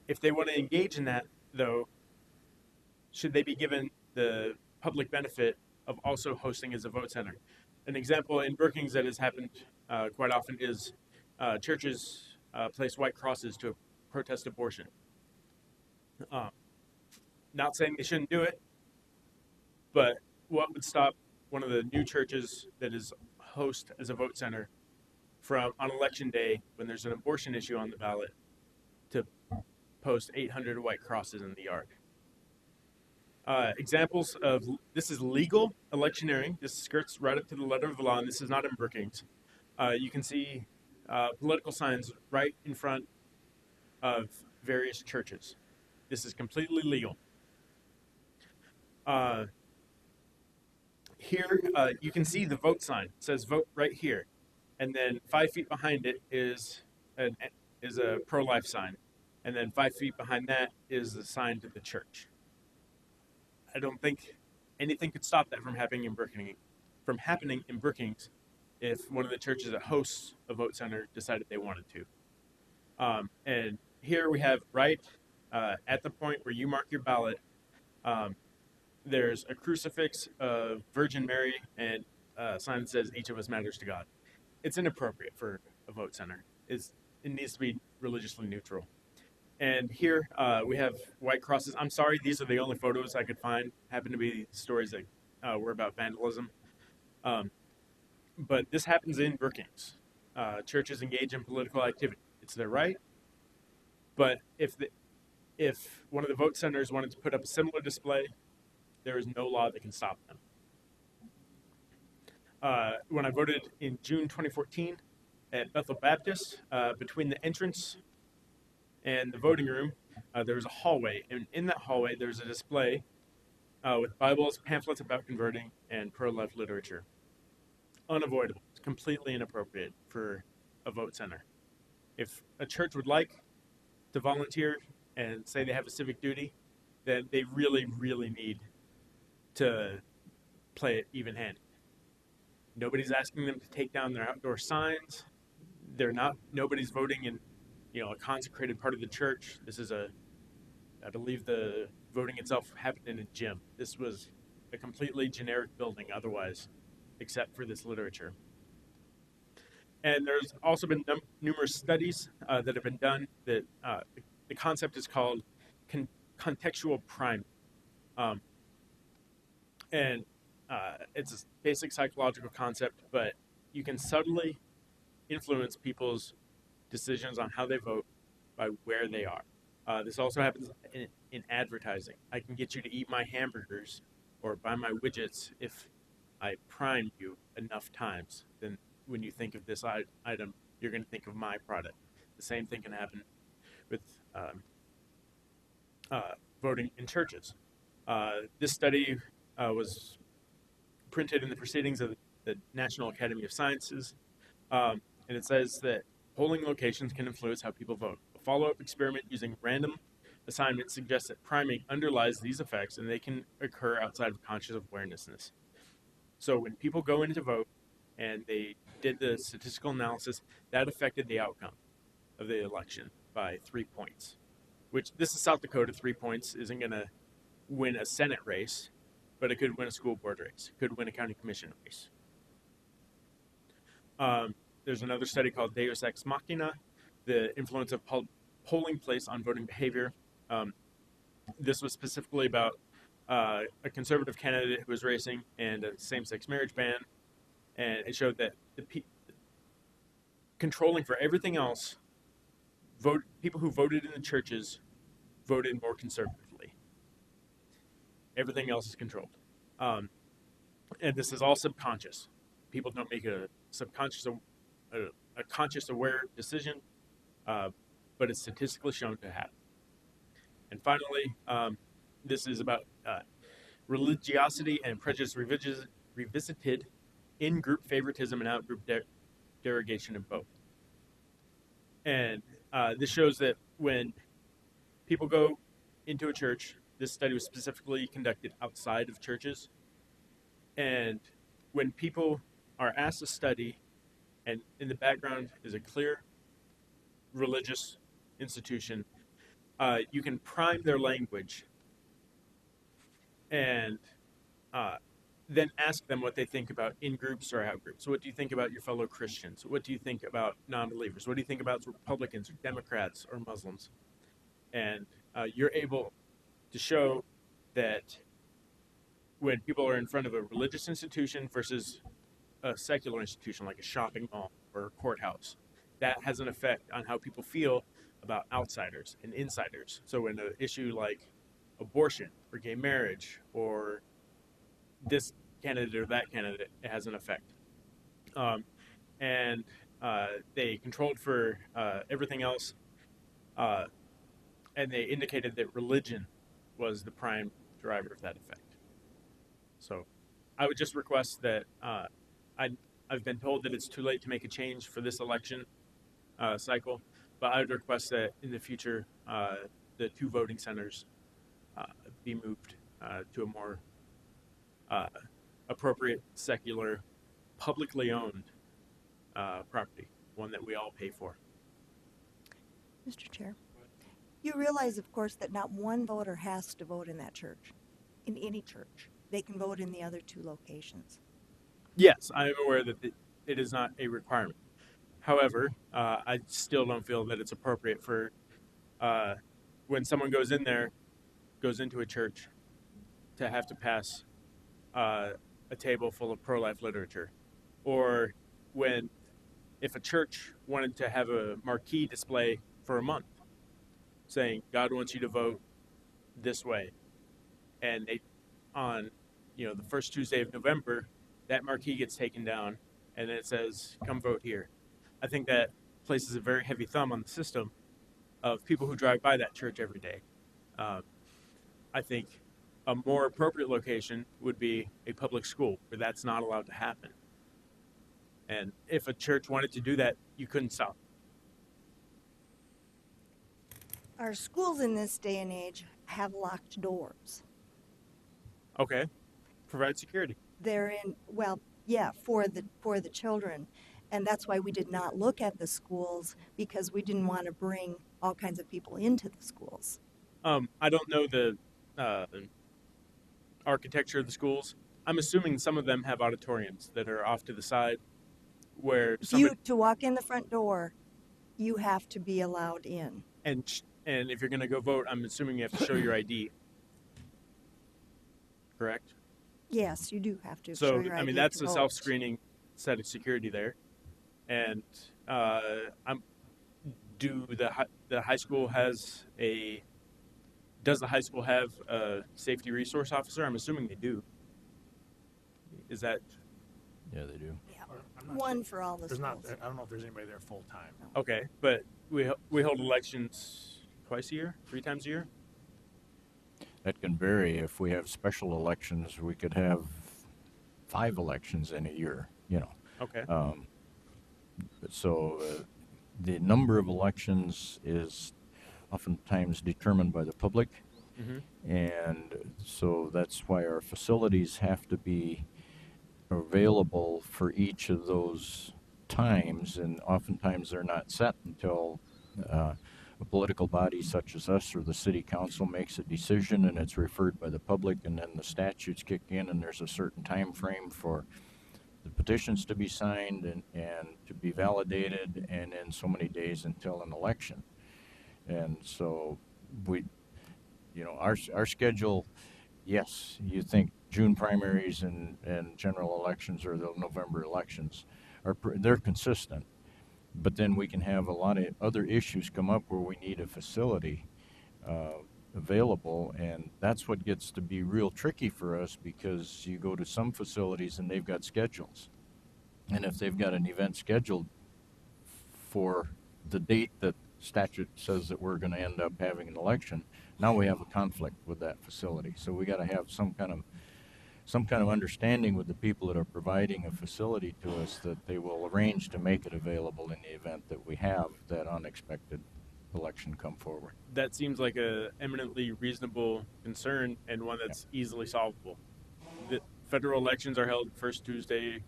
If they want to engage in that, though, should they be given the public benefit of also hosting as a vote center? An example in Brookings that has happened quite often is churches place white crosses to protest abortion. Not saying they shouldn't do it, but what would stop one of the new churches that is host as a vote center from, on election day, when there's an abortion issue on the ballot, to post 800 white crosses in the yard? Examples of this is legal electioneering. This skirts right up to the letter of the law, and this is not in Brookings. You can see political signs right in front of various churches. This is completely legal. Here, you can see the vote sign. It says vote right here. And then 5 feet behind it is a pro-life sign. And then 5 feet behind that is the sign to the church. I don't think anything could stop that from happening in Brookings if one of the churches that hosts a vote center decided they wanted to. And here we have right at the point where you mark your ballot, there's a crucifix of Virgin Mary and a sign that says each of us matters to God. It's inappropriate for a vote center. It needs to be religiously neutral. And here we have white crosses. I'm sorry, these are the only photos I could find. Happen to be stories that were about vandalism. But this happens in Brookings. Churches engage in political activity. It's their right. But if one of the vote centers wanted to put up a similar display, there is no law that can stop them. When I voted in June 2014 at Bethel Baptist, between the entrance and the voting room, there was a hallway, and in that hallway there was a display with Bibles, pamphlets about converting, and pro-life literature. Unavoidable. It's completely inappropriate for a vote center. If a church would like to volunteer and say they have a civic duty, then they really, really need to play it even-handed. Nobody's asking them to take down their outdoor signs. Nobody's voting in, a consecrated part of the church. I believe the voting itself happened in a gym. This was a completely generic building otherwise, except for this literature. And there's also been numerous studies that have been done that the concept is called contextual priming. And it's a basic psychological concept, but you can subtly influence people's decisions on how they vote by where they are. This also happens in advertising. I can get you to eat my hamburgers or buy my widgets if I prime you enough times. Then when you think of this item, you're going to think of my product. The same thing can happen with voting in churches. This study was printed in the Proceedings of the National Academy of Sciences, and it says that polling locations can influence how people vote. A follow-up experiment using random assignment suggests that priming underlies these effects, and they can occur outside of conscious awarenessness. So when people go in to vote and they did the statistical analysis, that affected the outcome of the election by 3 points, which this is South Dakota. 3 points isn't going to win a Senate race, but it could win a school board race, it could win a county commission race. There's another study called Deus Ex Machina, the influence of polling place on voting behavior. This was specifically about a conservative candidate who was racing and a same-sex marriage ban, and it showed that controlling for everything else, people who voted in the churches voted more conservatively. Everything else is controlled. And this is all subconscious. People don't make a conscious aware decision, but it's statistically shown to happen. And finally, this is about religiosity and prejudice revisited, in-group favoritism and out-group derogation in both. And this shows that when people go into a church, this study was specifically conducted outside of churches, and when people are asked to study, and in the background is a clear religious institution, you can prime their language and then ask them what they think about in-groups or out-groups. So what do you think about your fellow Christians? What do you think about non-believers? What do you think about Republicans or Democrats or Muslims? And you're able to show that when people are in front of a religious institution versus a secular institution like a shopping mall or a courthouse, that has an effect on how people feel about outsiders and insiders. So when an issue like abortion or gay marriage or this candidate or that candidate, it has an effect. And they controlled for everything else, and they indicated that religion was the prime driver of that effect. So I would just request that I've been told that it's too late to make a change for this election cycle, but I would request that in the future the 2 voting centers be moved to a more appropriate, secular, publicly owned property, one that we all pay for. Mr. Chair, you realize, of course, that not one voter has to vote in that church, in any church. They can vote in the other 2 locations. Yes, I am aware that it is not a requirement. However, I still don't feel that it's appropriate for when someone goes into a church, to have to pass a table full of pro-life literature. Or if a church wanted to have a marquee display for a month saying, God wants you to vote this way, and on the first Tuesday of November, that marquee gets taken down, and it says, come vote here. I think that places a very heavy thumb on the system of people who drive by that church every day. I think a more appropriate location would be a public school where that's not allowed to happen. And if a church wanted to do that, you couldn't stop. Our schools in this day and age have locked doors. Okay, provide security. They're in, well, yeah, for the children. And that's why we did not look at the schools, because we didn't want to bring all kinds of people into the schools. I don't know the architecture of the schools. I'm assuming some of them have auditoriums that are off to the side where To walk in the front door, you have to be allowed in. and if you're going to go vote, I'm assuming you have to show your ID. Correct? Yes, you do have to show So, your I ID mean, that's to a vote. self-screening set of security there. And the high school has does the high school have a safety resource officer? I'm assuming they do. Is that Yeah, they do. Yeah, I'm not one sure. for all the There's schools. not. I don't know if there's anybody there full time. okay? But we hold elections twice a year, 3 times a year. That can vary. If we have special elections, we could have 5 elections in a year, you know. Okay. So the number of elections is oftentimes determined by the public. Mm-hmm. And so that's why our facilities have to be available for each of those times, and oftentimes they're not set until a political body such as us or the city council makes a decision, and it's referred by the public, and then the statutes kick in, and there's a certain time frame for the petitions to be signed and to be validated, and then so many days until an election. And so our schedule, yes, you think June primaries and general elections or the November elections they're consistent, but then we can have a lot of other issues come up where we need a facility available, and that's what gets to be real tricky for us, because you go to some facilities and they've got schedules, and if they've got an event scheduled for the date that statute says that we're going to end up having an election, now we have a conflict with that facility. So we got to have some kind of understanding with the people that are providing a facility to us that they will arrange to make it available in the event that we have that unexpected election come forward. That seems like a eminently reasonable concern and one that's easily solvable. The federal elections are held first Tuesday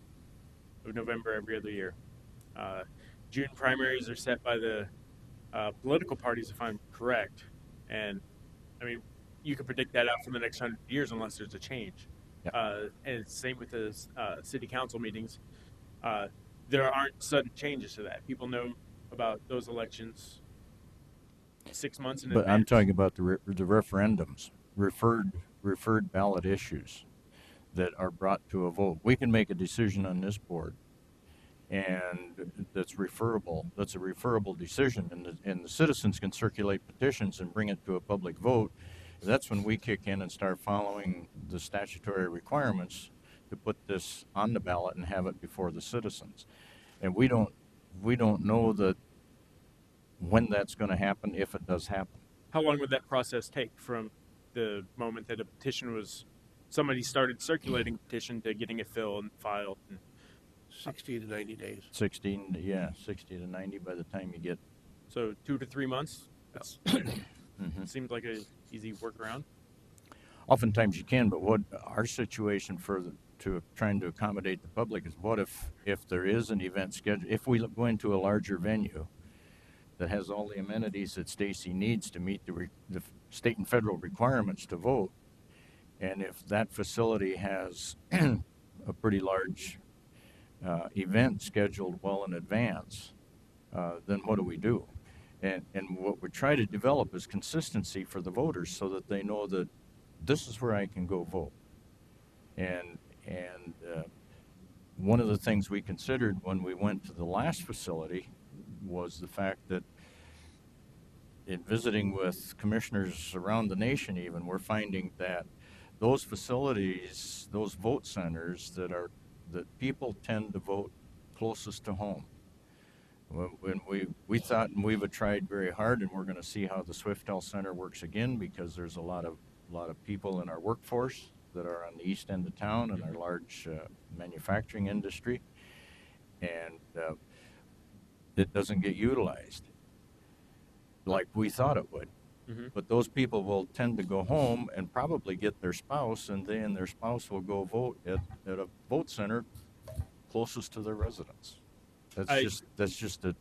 of November every other year. June primaries are set by the political parties, if I'm correct. And, I mean, you can predict that out for the next 100 years unless there's a change. Yep. And it's the same with the city council meetings. There aren't sudden changes to that. People know about those elections 6 months in advance. But I'm talking about the referendums, referred ballot issues that are brought to a vote. We can make a decision on this board, and that's referable. That's a referable decision, and the citizens can circulate petitions and bring it to a public vote. That's when we kick in and start following the statutory requirements to put this on the ballot and have it before the citizens. And we don't know that when that's going to happen, if it does happen. How long would that process take from the moment that a petition somebody started circulating a petition to getting it filled and filed? 60 to 90 days. 60 to 90 by the time you get. So 2 to 3 months? That's seems like a easy workaround. Oftentimes you can, but what our situation to trying to accommodate the public is, what if there is an event scheduled, if we go into a larger venue that has all the amenities that Stacy needs to meet the state and federal requirements to vote, and if that facility has a pretty large event scheduled well in advance, then what do we do? And what we try to develop is consistency for the voters so that they know that this is where I can go vote. And one of the things we considered when we went to the last facility was the fact that in visiting with commissioners around the nation even, we're finding that those facilities, those vote centers that people tend to vote closest to home, When we thought, and we've tried very hard, and we're going to see how the Swift Health Center works again, because there's a lot of people in our workforce that are on the east end of town and our large manufacturing industry, and it doesn't get utilized like we thought it would. Mm-hmm. But those people will tend to go home and probably get their spouse, and they and their spouse will go vote at a vote center closest to their residence. That's just a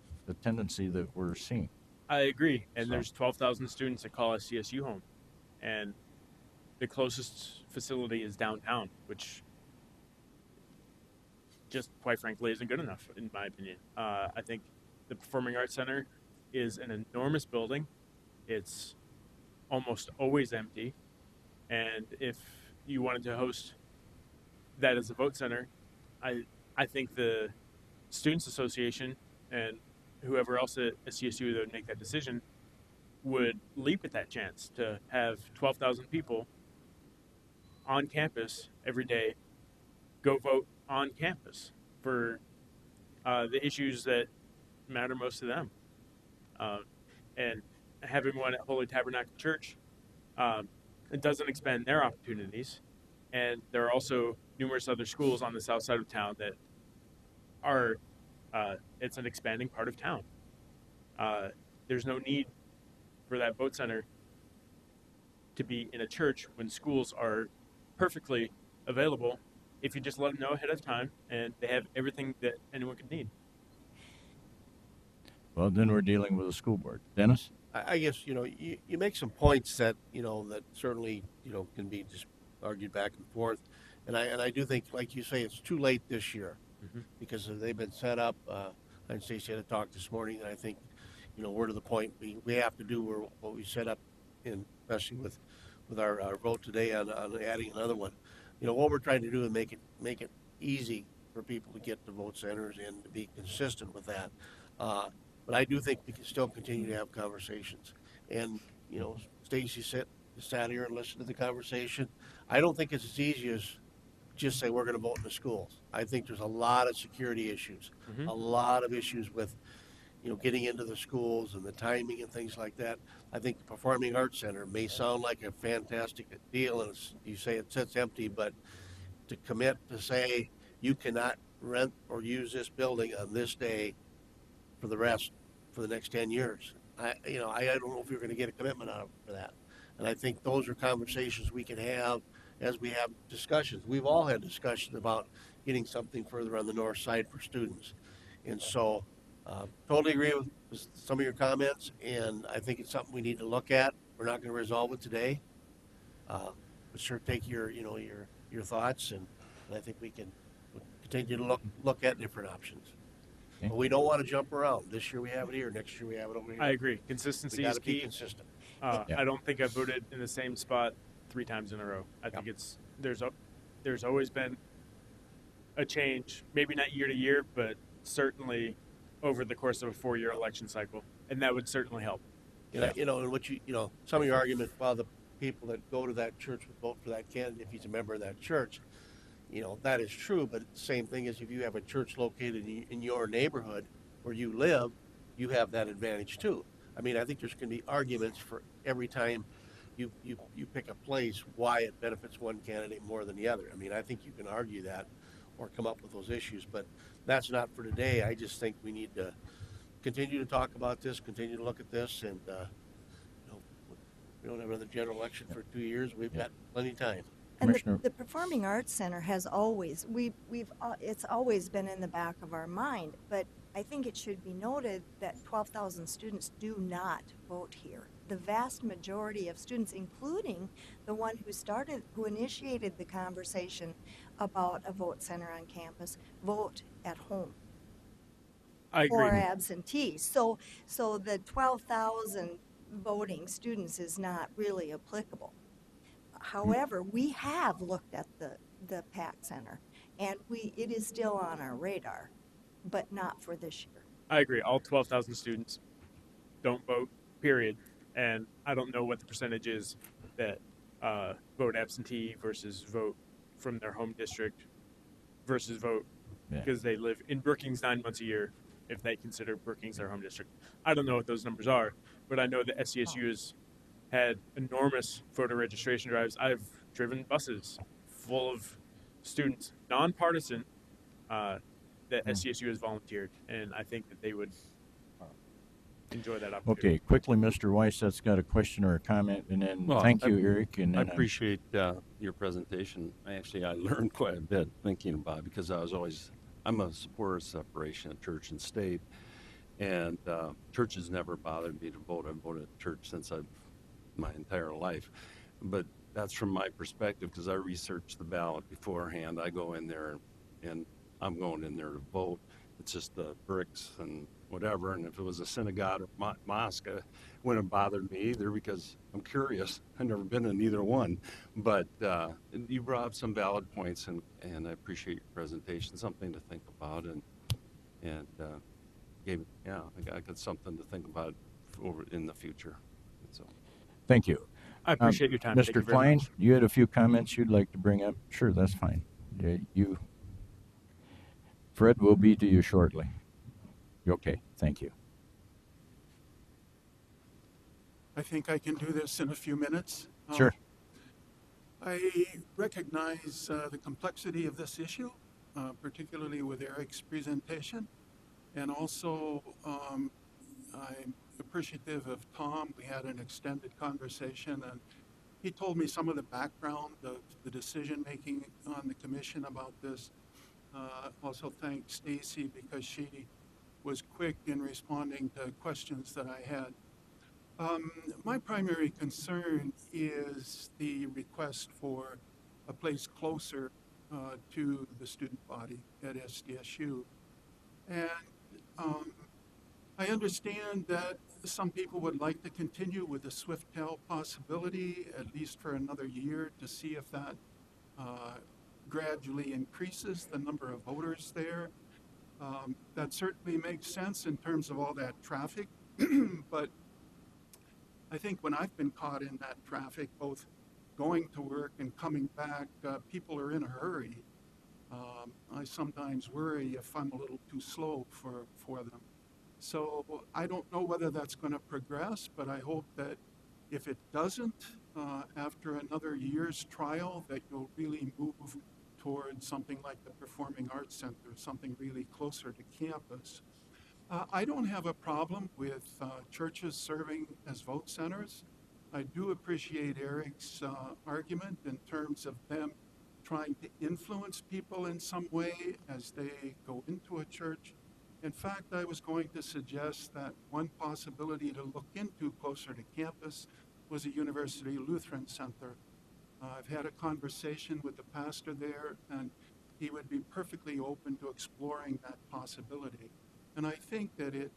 tendency that we're seeing. I agree. And So- there's 12,000 students that call SCSU home, and the closest facility is downtown, which just quite frankly isn't good enough, in my opinion. I think the Performing Arts Center is an enormous building. It's almost always empty, and if you wanted to host that as a vote center, I think the Students Association and whoever else at CSU that would make that decision would leap at that chance to have 12,000 people on campus every day go vote on campus for the issues that matter most to them. And having one at Holy Tabernacle Church, it doesn't expand their opportunities. And there are also numerous other schools on the south side of town that are, it's an expanding part of town. There's no need for that vote center to be in a church when schools are perfectly available if you just let them know ahead of time and they have everything that anyone could need. Well, then we're dealing with a school board. Dennis? I guess, you make some points that, that certainly, can be just argued back and forth. And I do think, like you say, it's too late this year because they've been set up. And Stacey had a talk this morning, and I think, we're to the point we have to do what we set up in, especially with our vote today on adding another one. What we're trying to do is make it easy for people to get to vote centers and to be consistent with that. But I do think we can still continue to have conversations. And, Stacy sat here and listened to the conversation. I don't think it's as easy as just say we're going to vote in the schools. I think there's a lot of security issues, a lot of issues with, getting into the schools and the timing and things like that. I think the Performing Arts Center may sound like a fantastic deal, and you say it sits empty, but to commit to say you cannot rent or use this building on this day for the next 10 years. I don't know if you're going to get a commitment out of for that. And I think those are conversations we can have as we have discussions. We've all had discussions about getting something further on the north side for students. And so totally agree with some of your comments, and I think it's something we need to look at. We're not going to resolve it today. But sure, take your thoughts, and I think we can continue to look at different options. But we don't want to jump around. This year we have it here. Next year we have it over here. I agree. Consistency is be key. consistent. I don't think I voted in the same spot 3 times in a row. I think there's always been a change, maybe not year to year, but certainly over the course of a 4-year election cycle, and that would certainly help. And what some of your argument, well, the people that go to that church would vote for that candidate if he's a member of that church. That is true, but the same thing is if you have a church located in your neighborhood where you live, you have that advantage too. I mean, I think there's going to be arguments for every time you pick a place why it benefits one candidate more than the other. I mean, I think you can argue that or come up with those issues, but that's not for today. I just think we need to continue to talk about this, continue to look at this, and we don't have another general election for 2 years. We've got plenty of time. And the Performing Arts Center has always, it's always been in the back of our mind, but I think it should be noted that 12,000 students do not vote here. The vast majority of students, including the one who initiated the conversation about a vote center on campus, vote at home. I agree. Or absentee. So the 12,000 voting students is not really applicable. However, we have looked at the PAC Center, and it is still on our radar, but not for this year. I agree. All 12,000 students don't vote, period. And I don't know what the percentage is that vote absentee versus vote from their home district versus vote because they live in Brookings 9 months a year if they consider Brookings their home district. I don't know what those numbers are, but I know that SCSU has had enormous voter registration drives. I've driven buses full of students, nonpartisan, that SCSU has volunteered, and I think that they would enjoy that opportunity. Okay, quickly, Mr. Weiss, that's got a question or a comment, and then Well, thank you, Eric. And I then appreciate your presentation. I learned quite a bit thinking about it because I'm a supporter of separation of church and state, and church has never bothered me to vote. I've voted church since my entire life, but that's from my perspective because I research the ballot beforehand. I go in there and I'm going in there to vote. It's just the bricks and whatever. And if it was a synagogue or mosque, it wouldn't have bothered me either because I'm curious. I've never been in either one. But you brought up some valid points, and I appreciate your presentation. Something to think about, and I got something to think about over in the future. So, thank you. I appreciate your time. Thank you Mr. very Klein, much. you had a few comments you'd like to bring up? Sure, that's fine. Fred will be to you shortly. Okay, thank you. I think I can do this in a few minutes. Sure. I recognize the complexity of this issue, particularly with Eric's presentation. And also, I'm appreciative of Tom. We had an extended conversation, and he told me some of the background of the decision-making on the commission about this. Also thank Stacy because she was quick in responding to questions that I had. My primary concern is the request for a place closer to the student body at SDSU. And I understand that some people would like to continue with the Swiftel possibility, at least for another year, to see if that gradually increases the number of voters there. That certainly makes sense in terms of all that traffic, but I think when I've been caught in that traffic, both going to work and coming back, people are in a hurry. I sometimes worry if I'm a little too slow for them. So I don't know whether that's going to progress, but I hope that if it doesn't, after another year's trial, that you'll really move towards something like the Performing Arts Center, something really closer to campus. I don't have a problem with churches serving as vote centers. I do appreciate Eric's argument in terms of them trying to influence people in some way as they go into a church. In fact, I was going to suggest that one possibility to look into closer to campus was a University Lutheran Center. I've had a conversation with the pastor there, and he would be perfectly open to exploring that possibility. And I think that it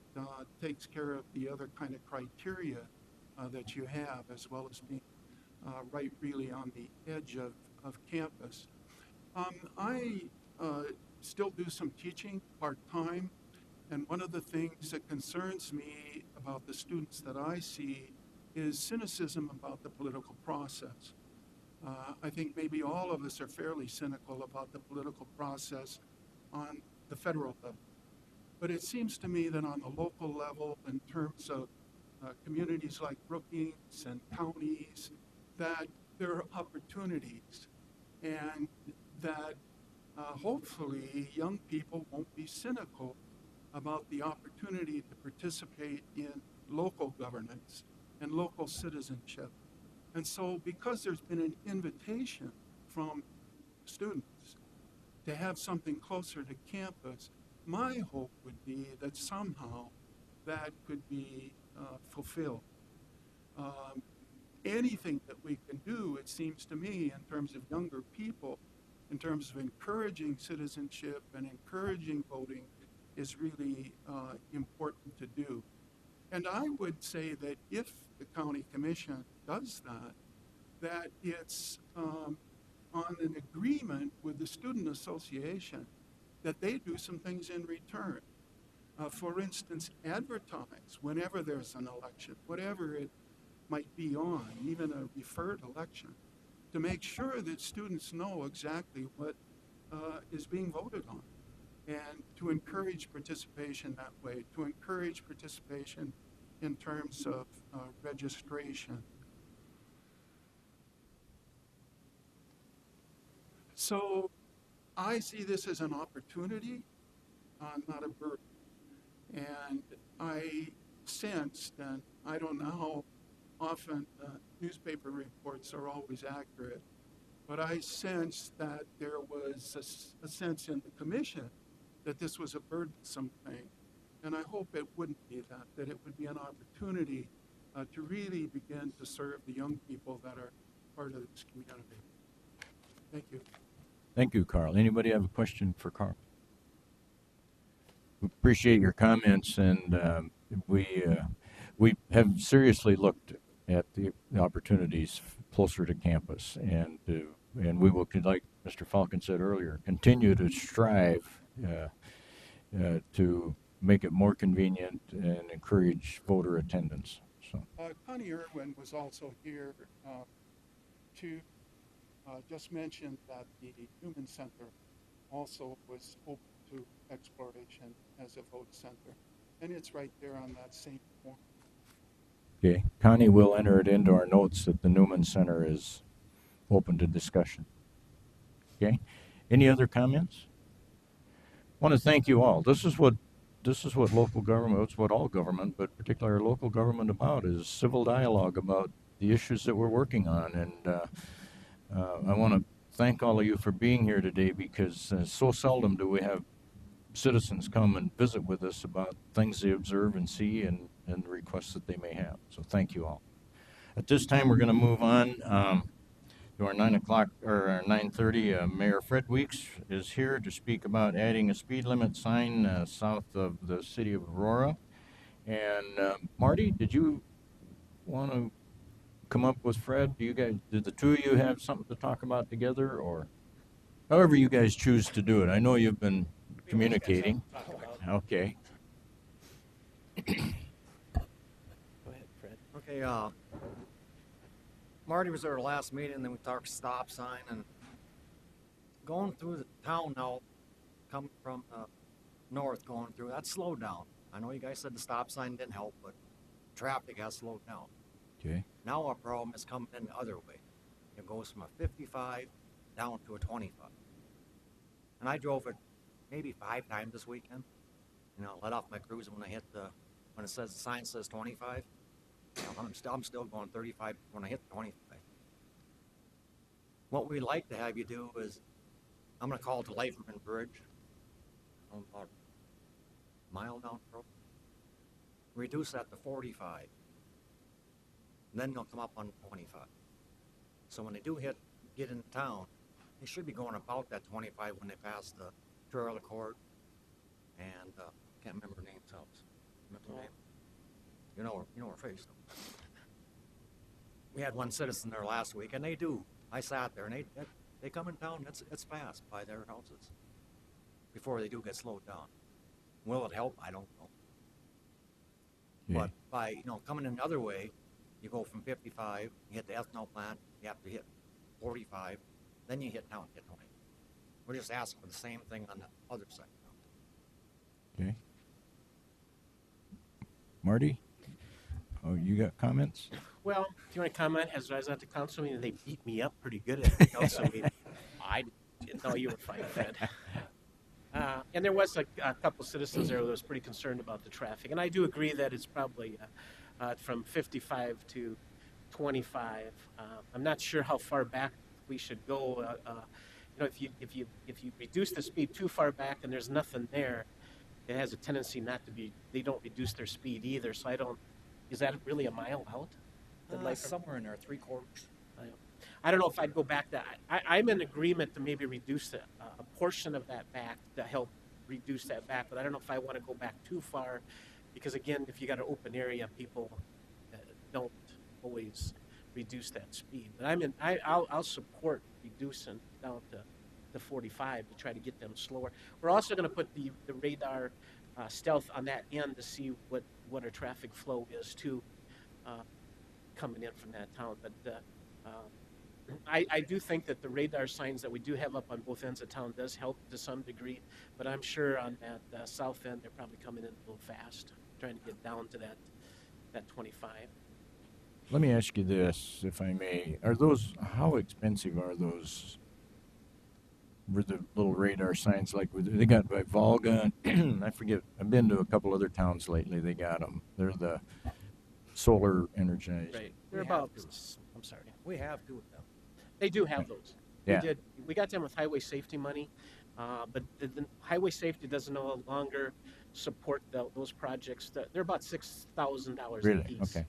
takes care of the other kind of criteria that you have, as well as being right really on the edge of campus. I still do some teaching part-time, and one of the things that concerns me about the students that I see is cynicism about the political process. I think maybe all of us are fairly cynical about the political process on the federal level. But it seems to me that on the local level, in terms of communities like Brookings and counties, that there are opportunities, and that hopefully young people won't be cynical about the opportunity to participate in local governance and local citizenship. And so because there's been an invitation from students to have something closer to campus, my hope would be that somehow that could be fulfilled. Anything that we can do, it seems to me, in terms of younger people, in terms of encouraging citizenship and encouraging voting, is really important to do. And I would say that if the county commission does that, that it's on an agreement with the student association that they do some things in return. For instance, advertise whenever there's an election, whatever it might be on, even a referred election, to make sure that students know exactly what is being voted on. and to encourage participation that way, to encourage participation in terms of registration. So I see this as an opportunity, not a burden. And I sensed, and I don't know how often newspaper reports are always accurate, but I sensed that there was a sense in the commission that this was a burdensome thing. And I hope it wouldn't be that it would be an opportunity to really begin to serve the young people that are part of this community. Thank you. Thank you, Carl. Anybody have a question for Carl? We appreciate your comments, and we have seriously looked at the opportunities closer to campus, and we will, like Mr. Falcon said earlier, continue to strive to make it more convenient and encourage voter attendance. So, Connie Irwin was also here to just mention that the Newman Center also was open to exploration as a vote center, and it's right there on that same corner. okay, Connie will enter it into our notes that the Newman Center is open to discussion. Okay, any other comments? I want to thank you all. This is what local government, it's what all government, but particularly local government about, is civil dialogue about the issues that we're working on. And I want to thank all of you for being here today, because so seldom do we have citizens come and visit with us about things they observe and see and requests that they may have. So thank you all. At this time, we're going to move on to our 9 o'clock or our 9:30. Mayor Fred Weeks is here to speak about adding a speed limit sign south of the city of Aurora. And Marty, did you want to come up with Fred? Did the two of you have something to talk about together, or however you guys choose to do it? I know you've been communicating. Okay. Go ahead, Fred. Okay, Marty was there last meeting, then we talked stop sign, and going through the town now, coming from north going through, that slowed down. I know you guys said the stop sign didn't help, but traffic has slowed down. Okay. Now our problem is coming in the other way. It goes from a 55 down to a 25. And I drove it maybe 5 times this weekend. You know, let off my cruiser when when it says the sign says 25. You know, I'm still going 35 when I hit 25. What we'd like to have you do is, I'm going to call it the Liferman Bridge, about a mile down the road. Reduce that to 45. And then they'll come up on 25. So when they do get into town, they should be going about that 25 when they pass the trailer court and can't remember her name's house. Remember her name? You know her face. We had one citizen there last week, and they do. I sat there, and they come in town. It's fast by their houses before they do get slowed down. Will it help? I don't know. Okay. But by coming in the other way, you go from 55, you hit the ethanol plant, you have to hit 45, then you hit town, hit 20. We're just asking for the same thing on the other side. Okay. Marty? Oh, you got comments? Well, if you want to comment, as I was at the council meeting, they beat me up pretty good at the council meeting. I didn't know you were fine, Fred. And there was a couple citizens there that was pretty concerned about the traffic. And I do agree that it's probably from 55 to 25. I'm not sure how far back we should go. If you reduce the speed too far back and there's nothing there, it has a tendency not to be. They don't reduce their speed either. So I don't. Is that really a mile out? Somewhere in there, 3/4. I don't know if I'd go back that. I'm in agreement to maybe reduce a portion of that back to help reduce that back, but I don't know if I want to go back too far, because again, if you got an open area, people don't always reduce that speed. But I'll support reducing down to 45 to try to get them slower. We're also going to put the radar stealth on that end to see what our traffic flow is too, coming in from that town. But I do think that the radar signs that we do have up on both ends of town does help to some degree, but I'm sure on that south end, they're probably coming in a little fast, trying to get down to that 25. Let me ask you this, if I may. How expensive are those, were the little radar signs like they got by Volga? I forget. I've been to a couple other towns lately. They got them. They're the solar energized. Right. They're We about, have to. I'm sorry. We have two of them. They do have those. Yeah. We did. We got them with highway safety money, but the highway safety does no longer support those projects. They're about $6,000 Really? a piece. Okay.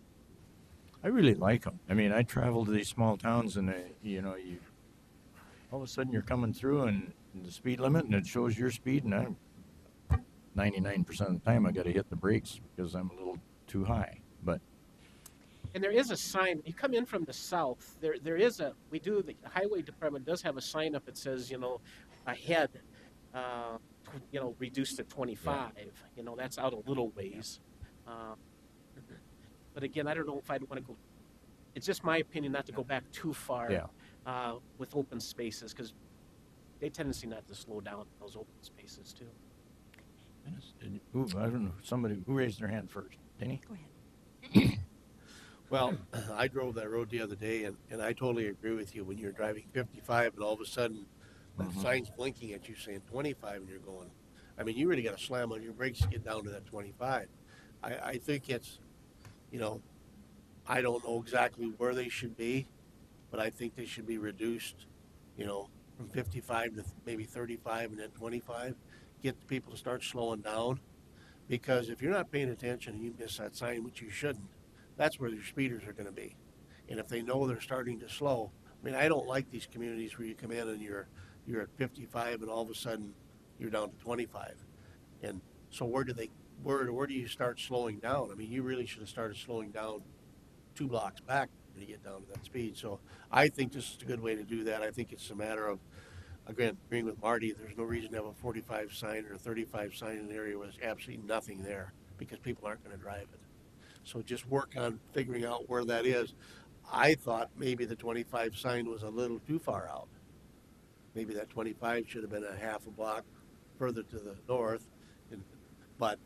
I really like them. I mean, I travel to these small towns, and you all of a sudden you're coming through and the speed limit, and it shows your speed, and I'm 99% of the time I got to hit the brakes because I'm a little too high. But And there is a sign. You come in from the south. The highway department does have a sign up that says, ahead, reduced to 25. That's out a little ways. But again, I don't know if I'd want to go. It's just my opinion not to go back too far with open spaces because they tendency not to slow down in those open spaces too. I don't know. Somebody who raised their hand first. Denny? Go ahead. Well, I drove that road the other day, and I totally agree with you. When you're driving 55 and all of a sudden that sign's blinking at you saying 25 and you're going, I mean, you really got to slam on your brakes to get down to that 25. I think it's, I don't know exactly where they should be, but I think they should be reduced, from 55 to maybe 35 and then 25. Get the people to start slowing down, because if you're not paying attention and you miss that sign, which you shouldn't, that's where your speeders are going to be. And if they know they're starting to slow, I mean, I don't like these communities where you come in and you're at 55 and all of a sudden you're down to 25. And so where do you start slowing down? I mean, you really should have started slowing down 2 blocks back to get down to that speed. So I think this is a good way to do that. I think it's a matter of, again, agreeing with Marty, there's no reason to have a 45 sign or a 35 sign in an area where there's absolutely nothing there because people aren't going to drive it. So just work on figuring out where that is. I thought maybe the 25 sign was a little too far out. Maybe that 25 should have been a half a block further to the north. But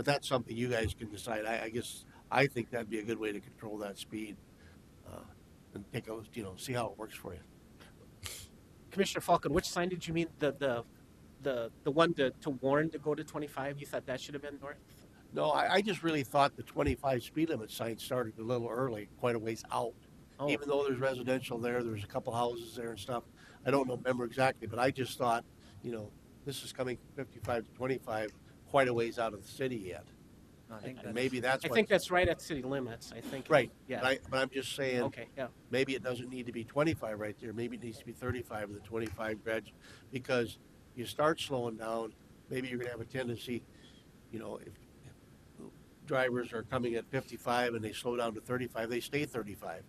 that's something you guys can decide. I think that'd be a good way to control that speed, and take a, see how it works for you. Commissioner Falcon, which sign did you mean? The one to warn to go to 25? You thought that should have been north? No, I just really thought the 25 speed limit sign started a little early, quite a ways out. Oh. Even though there's residential there's a couple houses there and stuff. I don't remember exactly, but I just thought, this is coming from 55 to 25, quite a ways out of the city yet. I think that's right at city limits. I think. Right. Yeah. But I'm just saying. Okay. Yeah. Maybe it doesn't need to be 25 right there. Maybe it needs to be 35 with the 25 grudge, because you start slowing down. Maybe you're going to have a tendency, if drivers are coming at 55 and they slow down to 35, they stay 35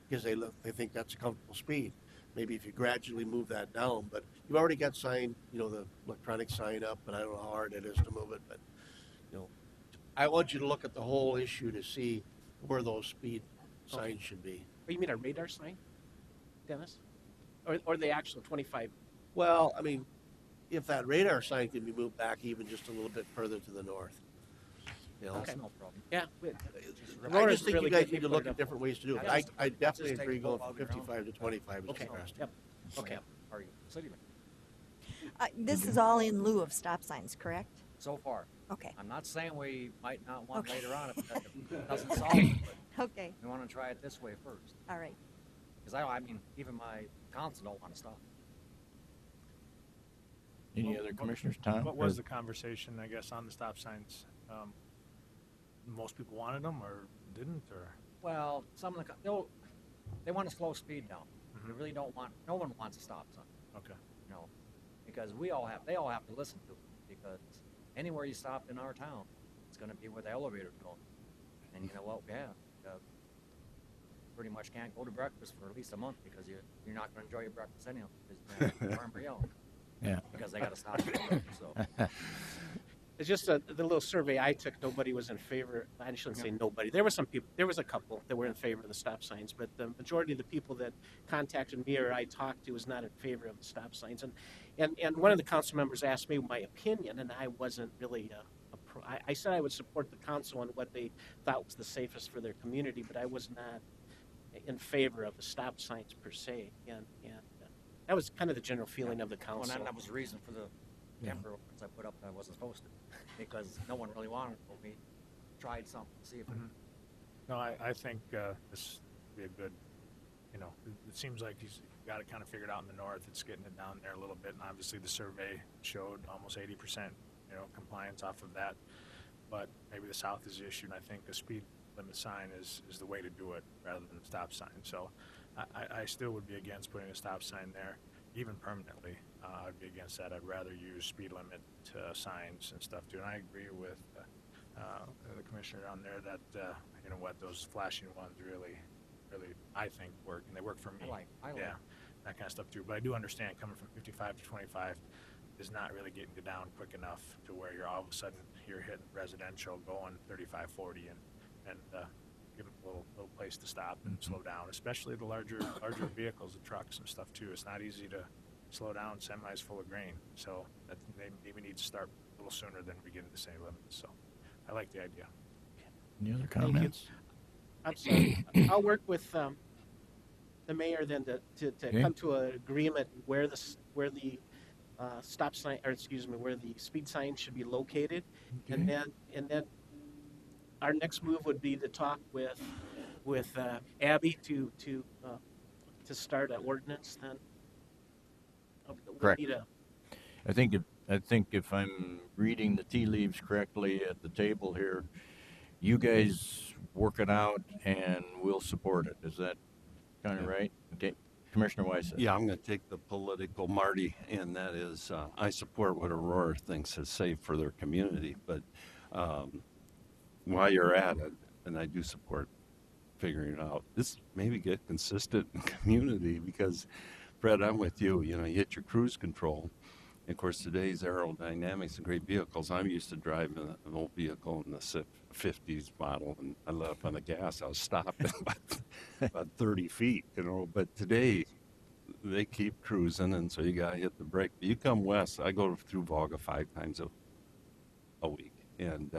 because they think that's a comfortable speed. Maybe if you gradually move that down, but you've already got sign, the electronic sign up, and I don't know how hard it is to move it, but I want you to look at the whole issue to see where those speed signs should be. Oh, you mean a radar sign, Dennis? Or the actual 25? Well, I mean, if that radar sign can be moved back even just a little bit further to the north. That's no problem. Yeah. I just think you guys need to look at different ways to do it. I definitely agree going from 55 to 25 is okay. Yep. Okay. Are you city? This is all in lieu of stop signs, correct? So far. Okay. I'm not saying we might not want later on if it doesn't solve it, but okay. we want to try it this way first. All right. Because I mean, even my council don't want to stop. Any other commissioners? Tom? What was the conversation, I guess, on the stop signs? Most people wanted them or didn't, or? Well, some of they want to slow speed down. They really don't want. No one wants a stop sign. Okay. Because they all have to listen to it, because anywhere you stop in our town, it's going to be where the elevator's going. And you know what we have? Pretty much can't go to breakfast for at least a month because you're not going to enjoy your breakfast anyhow because you're going to yelling. Yeah. Because they got to stop. So. It's just the little survey I took. Nobody was in favor. I shouldn't say nobody. There were some people. There was a couple that were in favor of the stop signs, but the majority of the people that contacted me or I talked to was not in favor of the stop signs. And one of the council members asked me my opinion, and I wasn't really. I said I would support the council on what they thought was the safest for their community, but I was not in favor of the stop signs per se. And that was kind of the general feeling of the council. Well, that was the reason for the temporary ordinance I put up that I wasn't supposed to, because no one really wanted it for me. Tried something to see if it. No, I think this would be a good, it seems like he's got it kind of figured out in the north. It's getting it down there a little bit, and obviously the survey showed almost 80%, compliance off of that. But maybe the south is the issue, and I think a speed limit sign is the way to do it rather than a stop sign. So I still would be against putting a stop sign there, even permanently. I'd be against that. I'd rather use speed limit signs and stuff too. And I agree with the commissioner on there that those flashing ones really, I think work, and they work for me. I like that kind of stuff too. But I do understand coming from 55 to 25 is not really getting you down quick enough to where you're all of a sudden you're hitting residential going 35, 40 and give them a little place to stop and slow down, especially the larger vehicles, the trucks and stuff too. It's not easy to slow down semis full of grain. So that they maybe need to start a little sooner than we get into city limits. So I like the idea. Any other comments? I'm sorry. I'll work with the mayor then to come to an agreement where the stop sign, or excuse me, where the speed sign should be located, and then our next move would be to talk with Abby to start an ordinance. Then Correct. I think if I'm reading the tea leaves correctly at the table here, you guys work it out and we'll support it. Is that kind of right? Okay. Commissioner Weiss. Yeah, I'm going to take the political Marty, and that is I support what Aurora thinks is safe for their community. But while you're at it, and I do support figuring it out, this maybe get consistent in community because, Fred, I'm with you. You hit your cruise control. And of course, today's aerodynamics and great vehicles. I'm used to driving an old vehicle in the 50s model, and I let up on the gas. I was stopping about 30 feet, But today, they keep cruising, and so you got to hit the brake. You come west. I go through Volga 5 times a week. And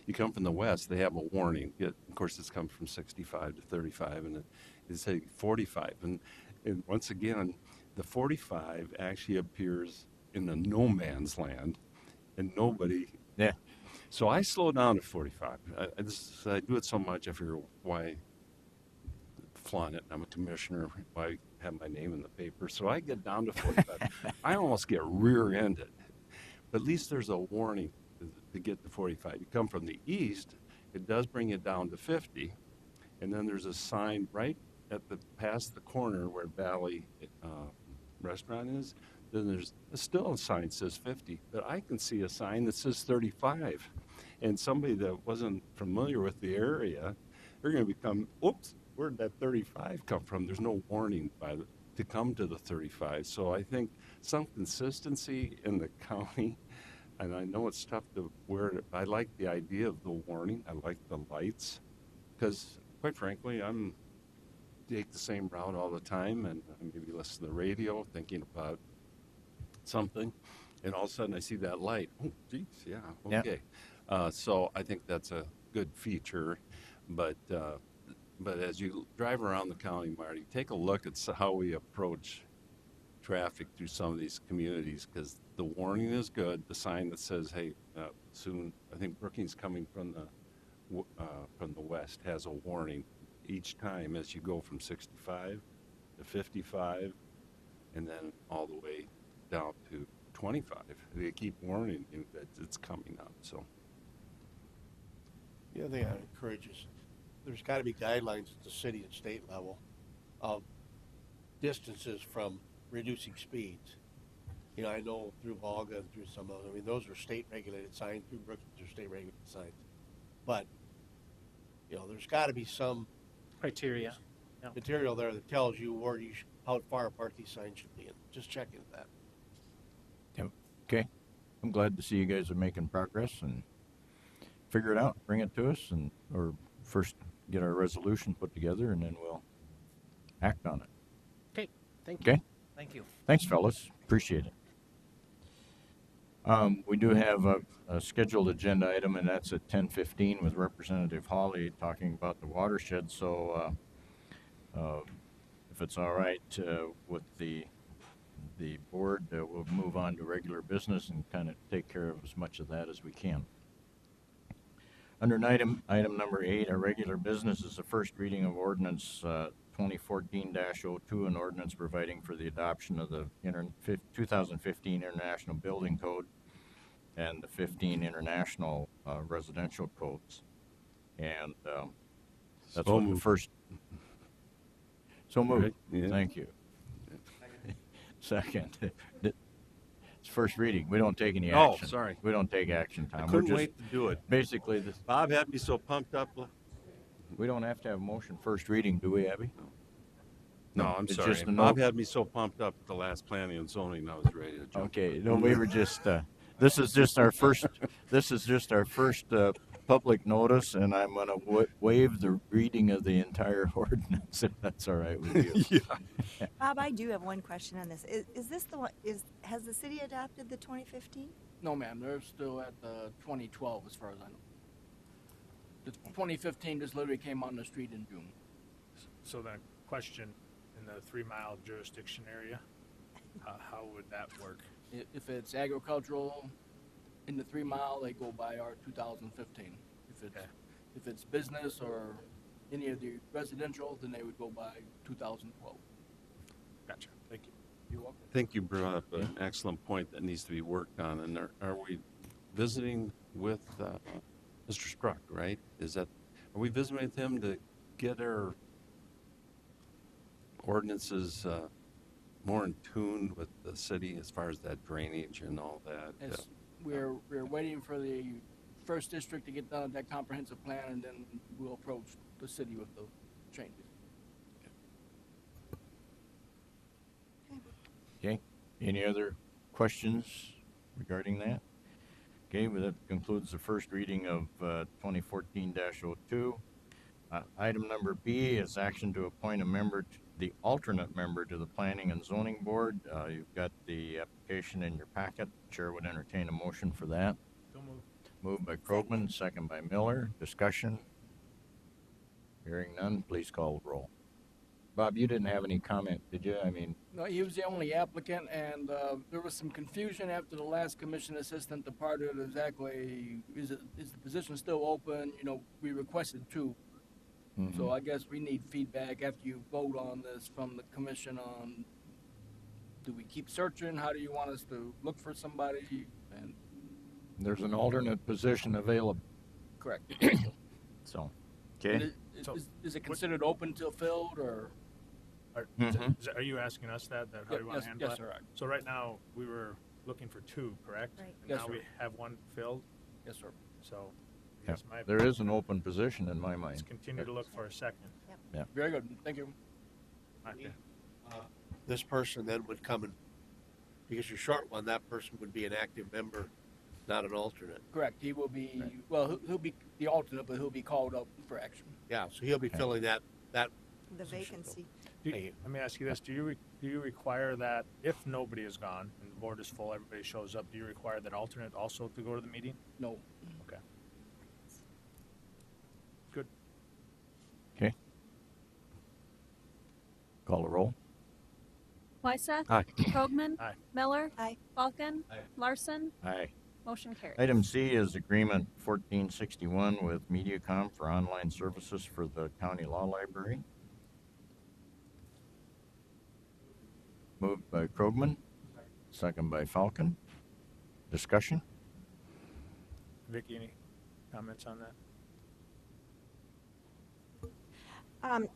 you come from the west, they have a warning. Of course, it's come from 65 to 35, and it's a 45. And once again, the 45 actually appears in the no man's land, and nobody. Yeah. So I slow down to 45. I do it so much. I figure why flaunt it. I'm a commissioner. Why have my name in the paper? So I get down to 45. I almost get rear-ended, but at least there's a warning to get to 45. You come from the east, it does bring you down to 50, and then there's a sign right at past the corner where Valley Restaurant is. Then there's still a sign that says 50, but I can see a sign that says 35. And somebody that wasn't familiar with the area, they're going to become, oops, where'd that 35 come from? There's no warning to come to the 35. So I think some consistency in the county, and I know it's tough to wear it. I like the idea of the warning. I like the lights because, quite frankly, I'm take the same route all the time and maybe listen to the radio thinking about something, and all of a sudden I see that light. Oh, geez, yeah, okay. So I think that's a good feature, but as you drive around the county, Marty, take a look at how we approach traffic through some of these communities, because the warning is good. The sign that says, "Hey, soon," I think Brookings coming from the west has a warning each time as you go from 65 to 55, and then all the way down to 25. They keep warning you that it's coming up. So the other thing I encourage is there's got to be guidelines at the city and state level of distances from reducing speeds. I know through Volga and through some other, those are state regulated signs. Through Brookings are state regulated signs. But, there's got to be some criteria, material there that tells you how far apart these signs should be. And just check into that. Okay. I'm glad to see you guys are making progress and figure it out, bring it to us, and or first get our resolution put together, and then we'll act on it. Okay, thank you. Okay? Thank you. Thanks, fellas. Appreciate it. We do have a scheduled agenda item, and that's at 10:15 with Representative Hawley talking about the watershed. So, if it's all right with the board, we'll move on to regular business and kind of take care of as much of that as we can. Under item number 8, our regular business is the first reading of ordinance 2014-02, an ordinance providing for the adoption of the 2015 International Building Code and the 15 International Residential Codes. And that's So what the moved. first. So moved. Right, yeah. Thank you. Second. It's first reading. We don't take any Oh, action. sorry. We don't take action, Tom. I We're couldn't just wait to do it. basically this. Bob had me so pumped up. We don't have to have a motion first reading, do we, Abby? No, I'm it's sorry. just a Bob note. had me so pumped up at the last planning and zoning, I was ready to jump. Okay. No, we were just. This is just our first. This is just our first public notice, and I'm going to waive the reading of the entire ordinance, if that's all right with you. Yeah. Bob, I do have one question on this. Is this the one, has the city adopted the 2015? No, ma'am, they're still at the 2012 as far as I know. The 2015 just literally came on the street in June. So the question, in the 3-mile jurisdiction area, how would that work? If it's agricultural in the 3 mile, they go by our 2015. If it's business or any of the residential, then they would go by 2012. Gotcha. Thank you. You're welcome. I think you brought up an excellent point that needs to be worked on. And are we visiting with Mr. Struck, right? Are we visiting with him to get our ordinances more in tune with the city as far as that drainage and all that? Yes, we're waiting for the first district to get done with that comprehensive plan, and then we'll approach the city with the changes. Okay. Any other questions regarding that? Okay, well, that concludes the first reading of 2014-02. Item number B is action to appoint the alternate member to the Planning and Zoning Board. You've got the application in your packet. Chair would entertain a motion for that. So moved. Moved by Krogman, second by Miller. Discussion? Hearing none, please call the roll. Bob, you didn't have any comment, did you? I mean, No, he was the only applicant, and there was some confusion after the last commission assistant departed. Exactly, is the position still open? You know, we requested 2. So I guess we need feedback after you vote on this from the commission on, do we keep searching? How do you want us to look for somebody? And there's an alternate position available. correct. So, okay. Is it considered open till filled, or? Are you asking us that how you want Yes, to handle yes, that? sir. So right now, we were looking for 2, correct? Right. And Yes, now sir. we have 1 filled, Yes, sir. so I Yeah, guess my there is an open position in my let's mind. continue to look for a second. Very good. Thank you. Okay. This person then would come and, because you're short one, that person would be an active member, not an alternate. Correct. He will be, well, he'll be the alternate, but he'll be called up for action. Yeah, so he'll be filling that The position. vacancy. Let me ask you this: Do you require that if nobody is gone and the board is full, everybody shows up? Do you require that alternate also to go to the meeting? No. Okay. Good. Okay. Call the roll. Wyseth? Aye. Krogman? Aye. Miller? Aye. Falcon? Aye. Larson? Aye. Motion carries. Item C is agreement 1461 with MediaCom for online services for the county law library. Moved by Krogman, second by Falcon. Discussion? Vicky, any comments on that?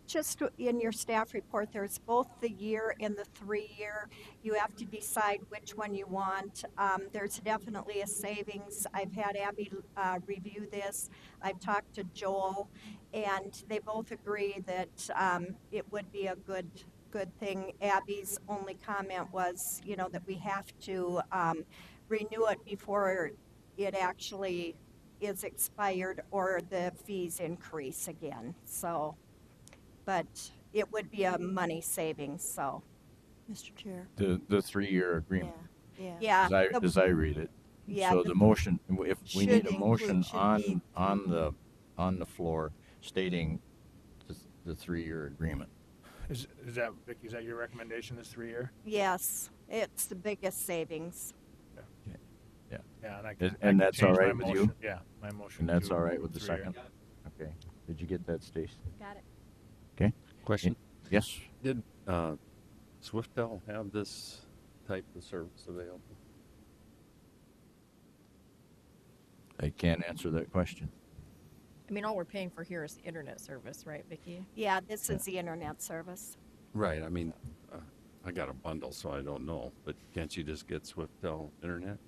Just in your staff report, there's both the year and the 3-year. You have to decide which one you want. There's definitely a savings. I've had Abby review this. I've talked to Joel, and they both agree that it would be a good thing. Abby's only comment was, that we have to renew it before it actually is expired or the fees increase again. So, but it would be a money savings, so. Mr. Chair. The 3-year Yeah, agreement, yeah. Yeah, as I read it. yeah, So the motion, if we need Should a motion include- should be on the floor stating the 3-year agreement. Is that, Vicky, is that your recommendation, this 3-year? yes, it's the biggest savings. Yeah, and I And can that's all change my right with you? motion. Yeah, my motion. And that's to all right with the 3-year. second? Okay. Did you get that, Stacy? Got it. Okay. Question. Yes. Did Swiftel have this type of service available? I can't answer that question. I mean, all we're paying for here is the internet service, right, Vicki? Yeah, this is the internet service. Right. I mean, I got a bundle, so I don't know. But can't you just get Swiftel internet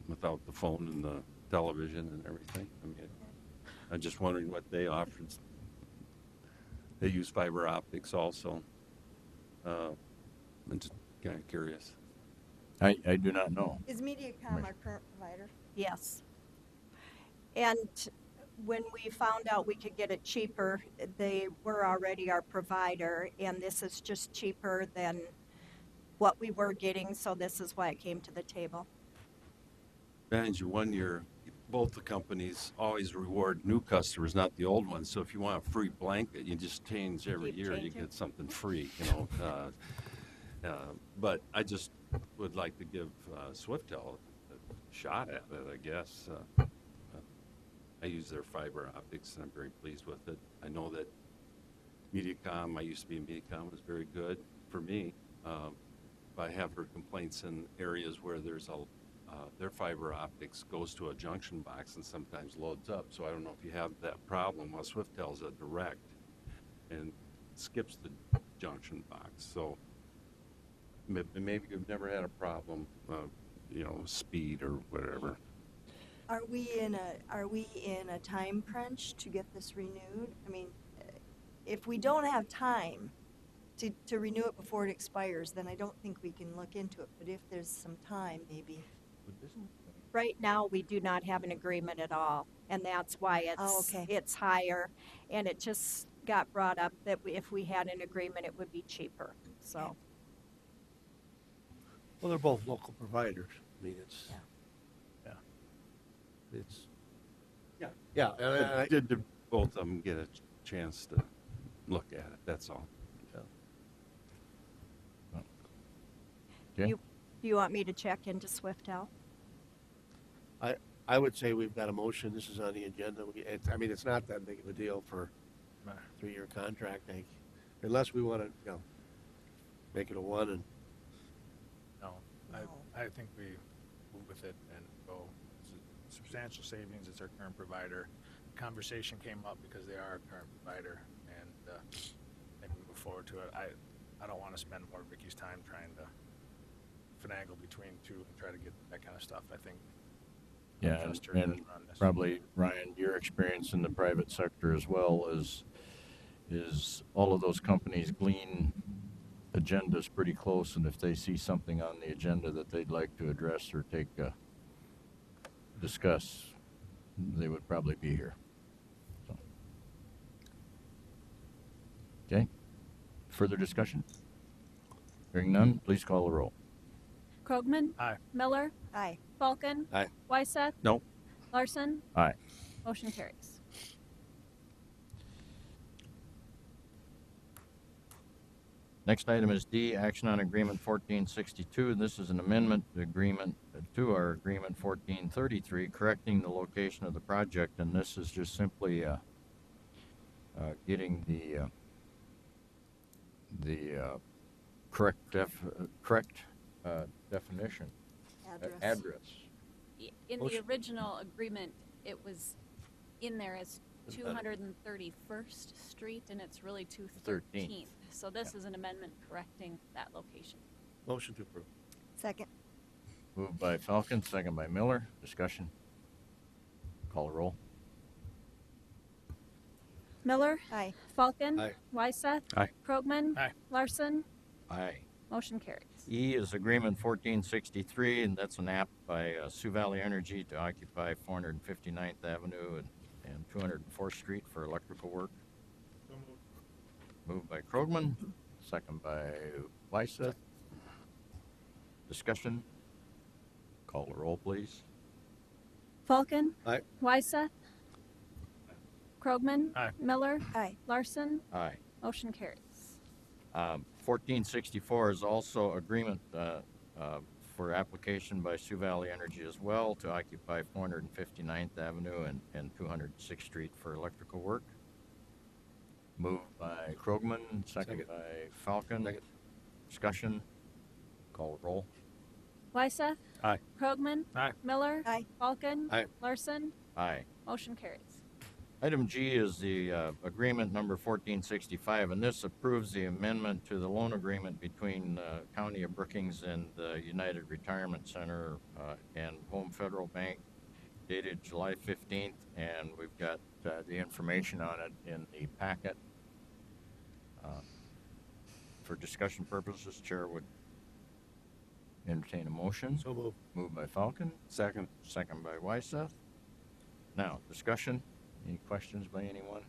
without the phone and the television and everything? I mean, I'm just wondering what they offered. They use fiber optics also. I'm just kind of curious. I do not know. Is MediaCom our current provider? Yes. And when we found out we could get it cheaper, they were already our provider, and this is just cheaper than what we were getting, so this is why it came to the table. Advantage of 1 year, both the companies always reward new customers, not the old ones. So if you want a free blanket, you just change every Keep year, you changing. get something free, you know. But I just would like to give Swiftel a shot at it, I guess. I use their fiber optics, and I'm very pleased with it. I know that MediaCom, I used to be in MediaCom, was very good for me. I have heard complaints in areas where there's their fiber optics goes to a junction box and sometimes loads up. So I don't know if you have that problem. Well, Swiftel's a direct and skips the junction box. So maybe you've never had a problem, speed or whatever. Are we in a time crunch to get this renewed? I mean, if we don't have time to renew it before it expires, then I don't think we can look into it. But if there's some time, maybe. Right now, we do not have an agreement at all, and that's why it's higher. And it just got brought up that if we had an agreement, it would be cheaper. So, Well, they're both local providers. I mean, it's, it's, yeah. And Did both of them get a chance to look at it? That's all. Okay. do you want me to check into Swiftel? I would say we've got a motion. This is on the agenda. I mean, it's not that big of a deal for a 3-year contract, unless we want to, make it a 1 and. No, I think we move with it and go. It's a substantial savings. It's our current provider. Conversation came up because they are our current provider, and I think we move forward to it. I don't want to spend more of Vicky's time trying to finagle between two and try to get that kind of stuff. I think. Yeah, and probably, Ryan, your experience in the private sector as well is all of those companies glean agendas pretty close, and if they see something on the agenda that they'd like to address or discuss, they would probably be here. So. Okay. Further discussion? Hearing none, please call the roll. Krogman? Aye. Miller? Aye. Falcon? Aye. Wyseth? No. Larson? Aye. Motion carries. Next item is D, action on agreement 1462. This is an amendment agreement to our agreement 1433, correcting the location of the project, and this is just simply getting the correct definition address. In the original agreement, it was in there as 231st Street, and it's really 213th. So this is an amendment correcting that location. Motion to approve. Second. Moved by Falcon, second by Miller. Discussion. Call the roll. Miller? Aye. Falcon? Aye. Wyseth? Aye. Krogman? Aye. Larson? Aye. Motion carries. E is Agreement 1463, and that's an app by Sioux Valley Energy to occupy 459th Avenue and 204th Street for electrical work. Moved by Krogman, second by Wyseth. Discussion. Call the roll, please. Falcon. Aye. Wyseth. Krogman. Aye. Miller. Aye. Larson. Aye. Motion carries. 1464 is also agreement for application by Sioux Valley Energy as well to occupy 459th Avenue and 206th Street for electrical work. Moved by Krogman, second by Falcon. Second. Discussion. Call the roll. Wyseth. Aye. Krogman. Aye. Miller. Aye. Falcon. Aye. Larson. Aye. Motion carries. Item G is the agreement number 1465, and this approves the amendment to the loan agreement between County of Brookings and the United Retirement Center and Home Federal Bank, dated July 15th, and we've got the information on it in the packet. For discussion purposes, Chair would entertain a motion. So moved. Moved by Falcon, Second. second by Wyseth. Now, discussion. Any questions by anyone?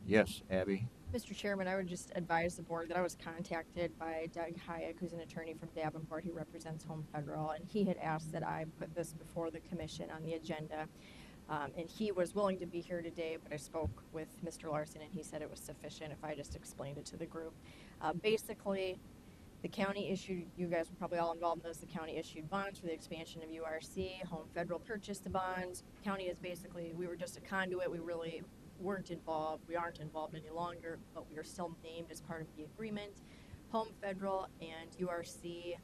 Yes, Abby. Mr. Chairman, I would just advise the board that I was contacted by Doug Hayek, who's an attorney from Davenport. He represents Home Federal, and he had asked that I put this before the commission on the agenda. And he was willing to be here today, but I spoke with Mr. Larson, and he said it was sufficient if I just explained it to the group. Basically, the county issued, you guys were probably all involved in this, the county issued bonds for the expansion of URC. Home Federal purchased the bonds. County is basically, we were just a conduit. We really weren't involved. We aren't involved any longer, but we are still named as part of the agreement. Home Federal and URC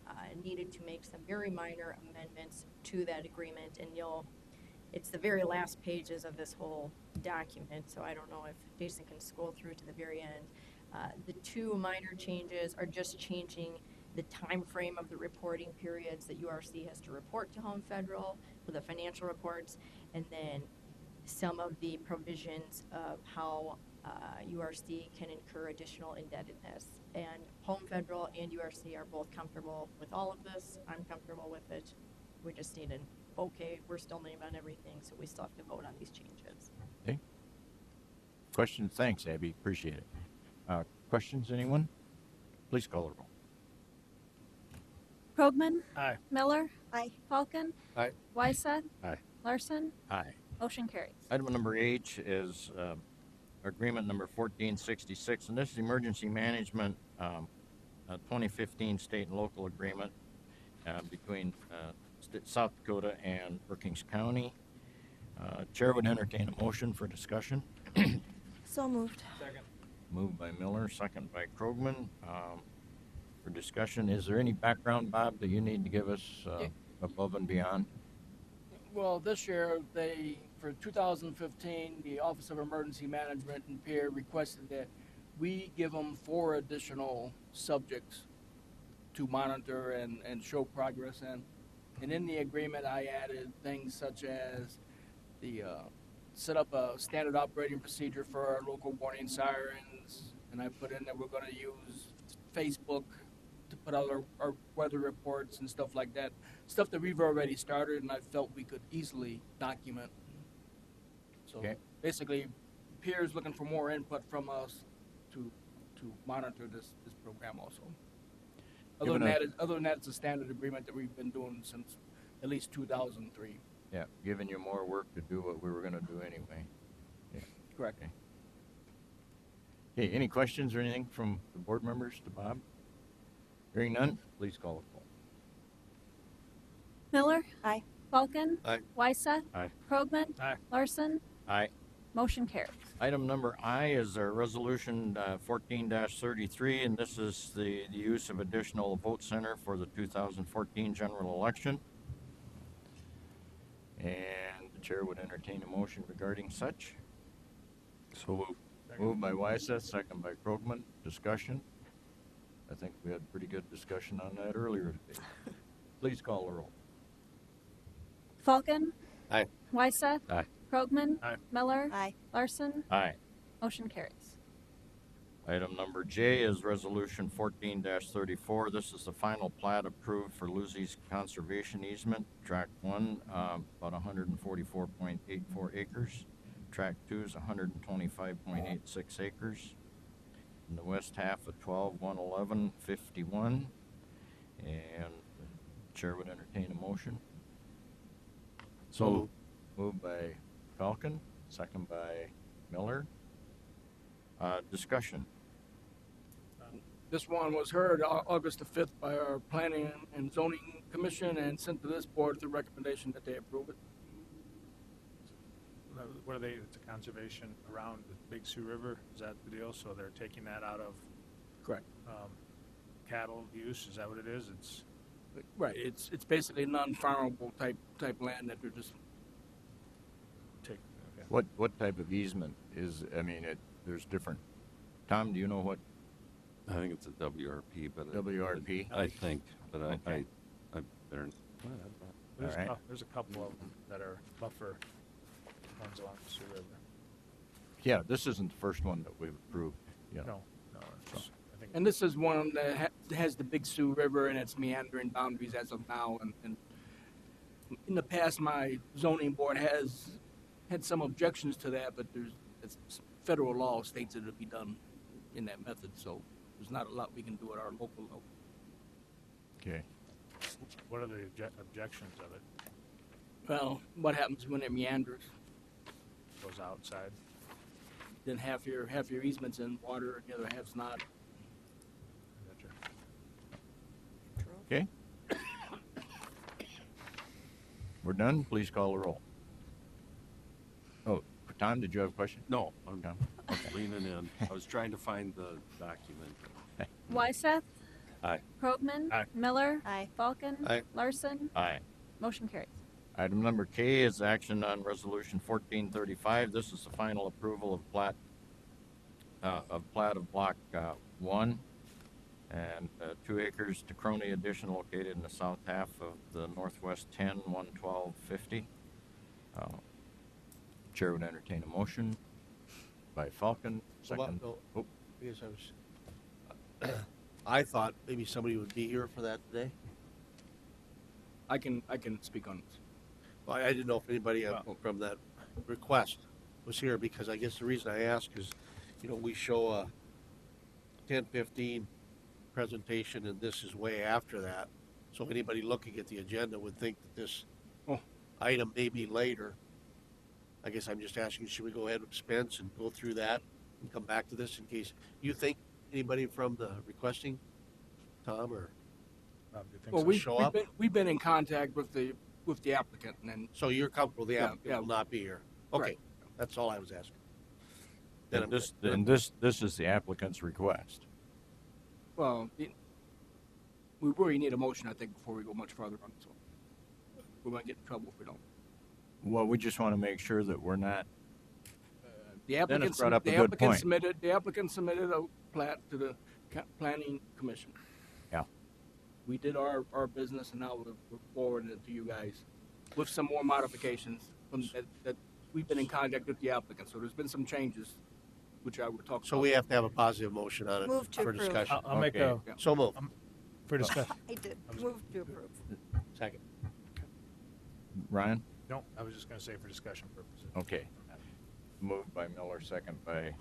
needed to make some very minor amendments to that agreement, and it's the very last pages of this whole document, so I don't know if Jason can scroll through to the very end. The two minor changes are just changing the time frame of the reporting periods that URC has to report to Home Federal for the financial reports, and then some of the provisions of how URC can incur additional indebtedness. And Home Federal and URC are both comfortable with all of this. I'm comfortable with it. We just need an okay. We're still named on everything, so we still have to vote on these changes. Okay. Questions? Thanks, Abby. Appreciate it. Questions, anyone? Please call the roll. Krogman. Aye. Miller. Aye. Falcon. Aye. Wyseth. Aye. Larson. Aye. Motion carries. Item number H is agreement number 1466, and this is emergency management 2015 state and local agreement between South Dakota and Brookings County. Chair would entertain a motion for discussion. So moved. Second. Moved by Miller, second by Krogman. For discussion, is there any background, Bob, that you need to give us above and beyond? Well, this year, for 2015, the Office of Emergency Management and Peer requested that we give them 4 additional subjects to monitor and show progress in. And in the agreement, I added things such as set up a standard operating procedure for our local warning sirens, and I put in that we're going to use Facebook to put out our weather reports and stuff like that. Stuff that we've already started and I felt we could easily document. So basically, peers looking for more input from us to monitor this program also. Other than that, it's a standard agreement that we've been doing since at least 2003. Yeah, giving you more work to do what we were going to do anyway. Yeah. Correct. Okay, any questions or anything from the board members to Bob? Hearing none, please call the roll. Miller. Aye. Falcon. Aye. Wyseth. Aye. Krogman. Aye. Larson. Aye. Motion carries. Item number I is our resolution 14-33, and this is the use of additional vote center for the 2014 general election. And the chair would entertain a motion regarding such. So moved. Moved by Wyseth, second by Krogman. Discussion. I think we had pretty good discussion on that earlier today. Please call the roll. Falcon. Aye. Wyseth. Aye. Krogman. Aye. Miller. Aye. Larson. Aye. Motion carries. Item number J is Resolution 14-34. This is the final plat approved for Lucy's Conservation Easement, Tract 1, about 144.84 acres. Tract 2 is 125.86 acres. In the west half of 12-111-51. And the chair would entertain a motion. So moved by Falcon, second by Miller. Discussion. This one was heard August the 5th by our Planning and Zoning Commission and sent to this board with the recommendation that they approve it. What are they? It's a conservation around the Big Sioux River. Is that the deal? So they're taking that out of Correct. Cattle use. Is that what it is? It's Right. It's basically non-farmable type land that they're just take. Okay. What type of easement is? I mean, there's different. Tom, do you know what? I think it's a WRP, but WRP? I think, but Okay. I better. There's, All right. there's a couple of them that are buffer ones along the Sioux River. Yeah, this isn't the first one that we've approved. Yeah. No, it's just, I think. And this is one that has the Big Sioux River and its meandering boundaries as of now. And in the past, my zoning board has had some objections to that, but it's federal law states that it'll be done in that method. So there's not a lot we can do at our local level. Okay. What are the objections of it? Well, what happens when it meanders? Goes outside. Then half your easement's in water, the other half's not. Gotcha. Okay. We're done. Please call the roll. Oh, Tom, did you have a question? No, I'm Tom? leaning in. I was trying to find the document. Wyseth? Aye. Krogman? Aye. Miller? Aye. Falcon? Aye. Larson? Aye. Motion carries. Item number K is action on Resolution 1435. This is the final approval of plat of Block 1 and 2 acres to Crony addition located in the south half of the Northwest 10, 11250. Chair would entertain a motion by Falcon. Second. Oh, I guess I thought maybe somebody would be here for that today. I can speak on this. Well, I didn't know if anybody from that request was here, because I guess the reason I ask is, we show a 10:15 presentation, and this is way after that. So anybody looking at the agenda would think that this item may be later. I guess I'm just asking, should we go ahead with Spence and go through that and come back to this in case you think anybody from the requesting, Tom, or Well, show up? we've been in contact with the applicant, and So you're comfortable the Yeah, applicant yeah. will not be here? Okay, Right. that's all I was asking. Then I'm good. this is the applicant's request. well, we really need a motion, I think, before we go much farther on this one. We might get in trouble if we don't. Well, we just want to make sure that we're not. The applicant, brought up a the good applicant point. submitted a plat to the planning commission. Yeah. We did our business, and now we're forwarding it to you guys with some more modifications that we've been in contact with the applicant. So there's been some changes, which I would talk about. So we have to have a positive motion on it Move to for approve. discussion. I'll make Okay. a So move. for discussion. I did. Move to approve. Second. Ryan? No, I was just going to say for discussion purposes. Okay. Moved by Miller, second by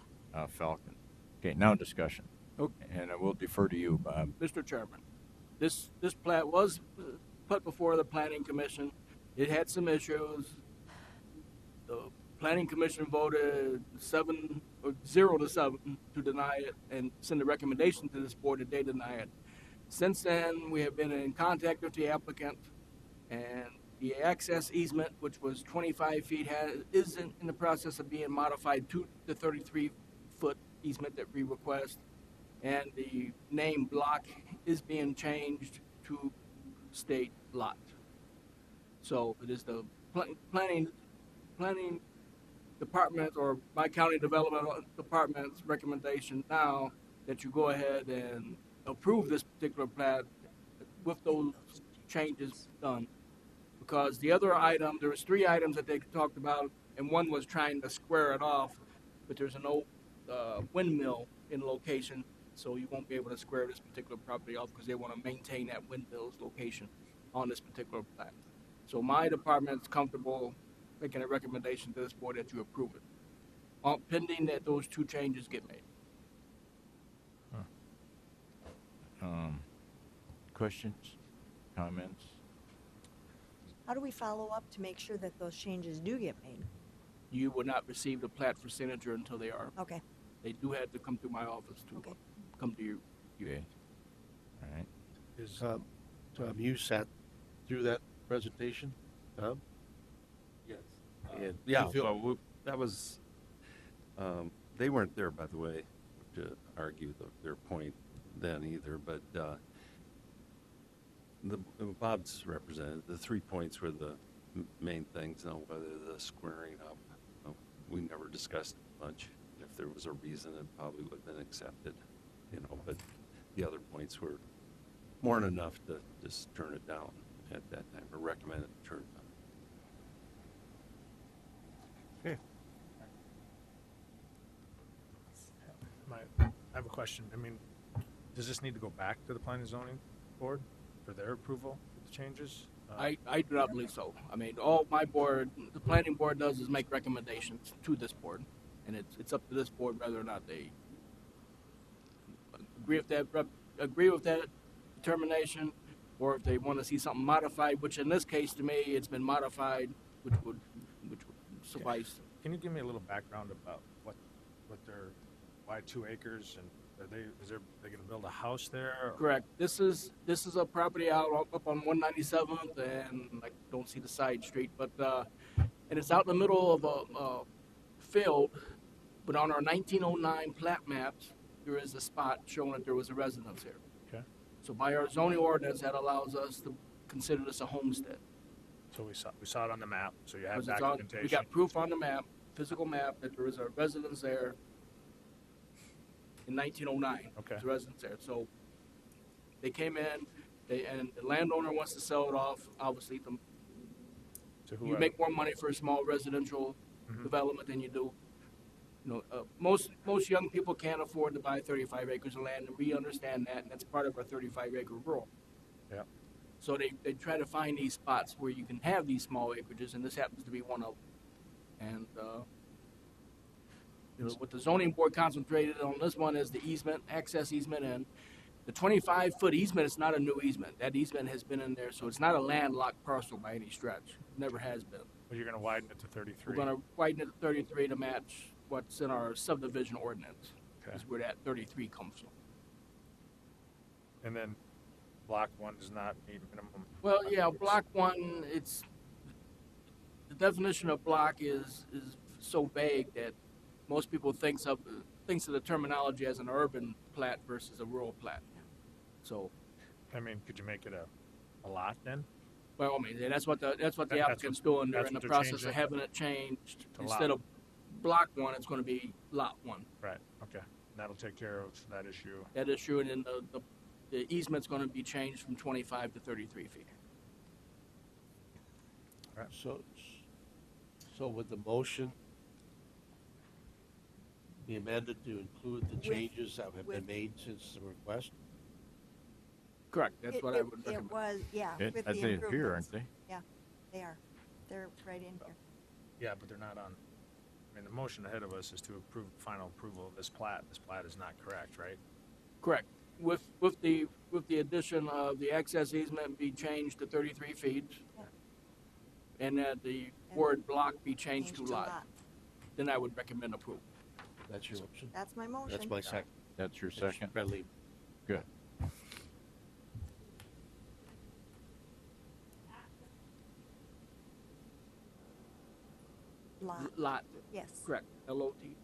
Falcon. Okay, now discussion. Okay. And I will defer to you, Bob. Mr. Chairman, this plat was put before the planning commission. It had some issues. The planning commission voted 0 to 7 to deny it and send a recommendation to this board that they deny it. Since then, we have been in contact with the applicant, and the access easement, which was 25 feet, is in the process of being modified to the 33-foot easement that we request. And the name block is being changed to state lot. So it is the planning department, or my county development department's recommendation now that you go ahead and approve this particular plat with those changes done. Because the other item, there was 3 items that they talked about, and one was trying to square it off, but there's an old windmill in location, so you won't be able to square this particular property off because they want to maintain that windmill's location on this particular plat. So my department's comfortable making a recommendation to this board that you approve it, pending that those two changes get made. Questions, comments? How do we follow up to make sure that those changes do get made? You will not receive the plat for signature until they are. Okay. They do have to come through my office to come to you. Okay. All right. Tom, you sat through that presentation, Tom? Yes. And Yeah, you feel- well, that was, they weren't there, by the way, to argue their point then either, but Bob's represented. The 3 points were the main things. Now, whether the squaring up, we never discussed it much. If there was a reason, it probably would have been accepted, but the other points were more than enough to just turn it down at that time, or recommend it turn it down. Okay. I have a question. I mean, does this need to go back to the planning and zoning board for their approval of the changes? I do not believe so. I mean, all my board, the planning board does is make recommendations to this board, and it's up to this board whether or not they agree with that determination, or if they want to see something modified. Which in this case, to me, it's been modified, which would suffice. Can you give me a little background about why 2 acres, and they going to build a house there? Or? Correct. This is a property out up on 197th, and I don't see the side street, but and it's out in the middle of a field. But on our 1909 plat maps, there is a spot showing that there was a residence here. Okay. So by our zoning ordinance, that allows us to consider this a homestead. So we saw it on the map. So you have Because documentation. we got proof on the map, physical map, that there is a residence there in 1909. Okay. There's a residence there. So they came in, and the landowner wants to sell it off. Obviously, you make more money for a small residential development than you do. Most young people can't afford to buy 35 acres of land, and we understand that, and that's part of our 35-acre rule. Yeah. So they try to find these spots where you can have these small acreages, and this happens to be one of them. And what the zoning board concentrated on this one is the easement, access easement, and the 25-foot easement is not a new easement. That easement has been in there, so it's not a landlocked parcel by any stretch. Never has been. But you're going to widen it to 33. We're going to widen it to 33 to match what's in our subdivision ordinance. Okay. Is where that 33 comes from. And then block 1 does not meet minimum. Well, yeah, block 1, the definition of block is so vague that most people thinks of the terminology as an urban plat versus a rural plat. So, I mean, could you make it a lot then? by all means, that's what the applicant's doing. They're in the process of having it changed. Instead of block 1, it's going to be lot 1. Right. Okay. And that'll take care of that issue. That issue, and then the easement's going to be changed from 25 to 33 feet. Right. So would the motion be amended to include the changes that have been made since the request? Correct. That's what I would recommend. It was, yeah. With I the think here, improvements. aren't they? Yeah, they are. They're right in here. Yeah, but they're not on. I mean, the motion ahead of us is to approve final approval of this plat. This plat is not correct, right? Correct. With the addition of the access easement be changed to 33 feet, and that the word block be changed to lot, then I would recommend approval. That's your motion? That's my motion. That's my second. That's your second? Bradley. Good. Lot. Lot. Yes. Correct. L-O-T.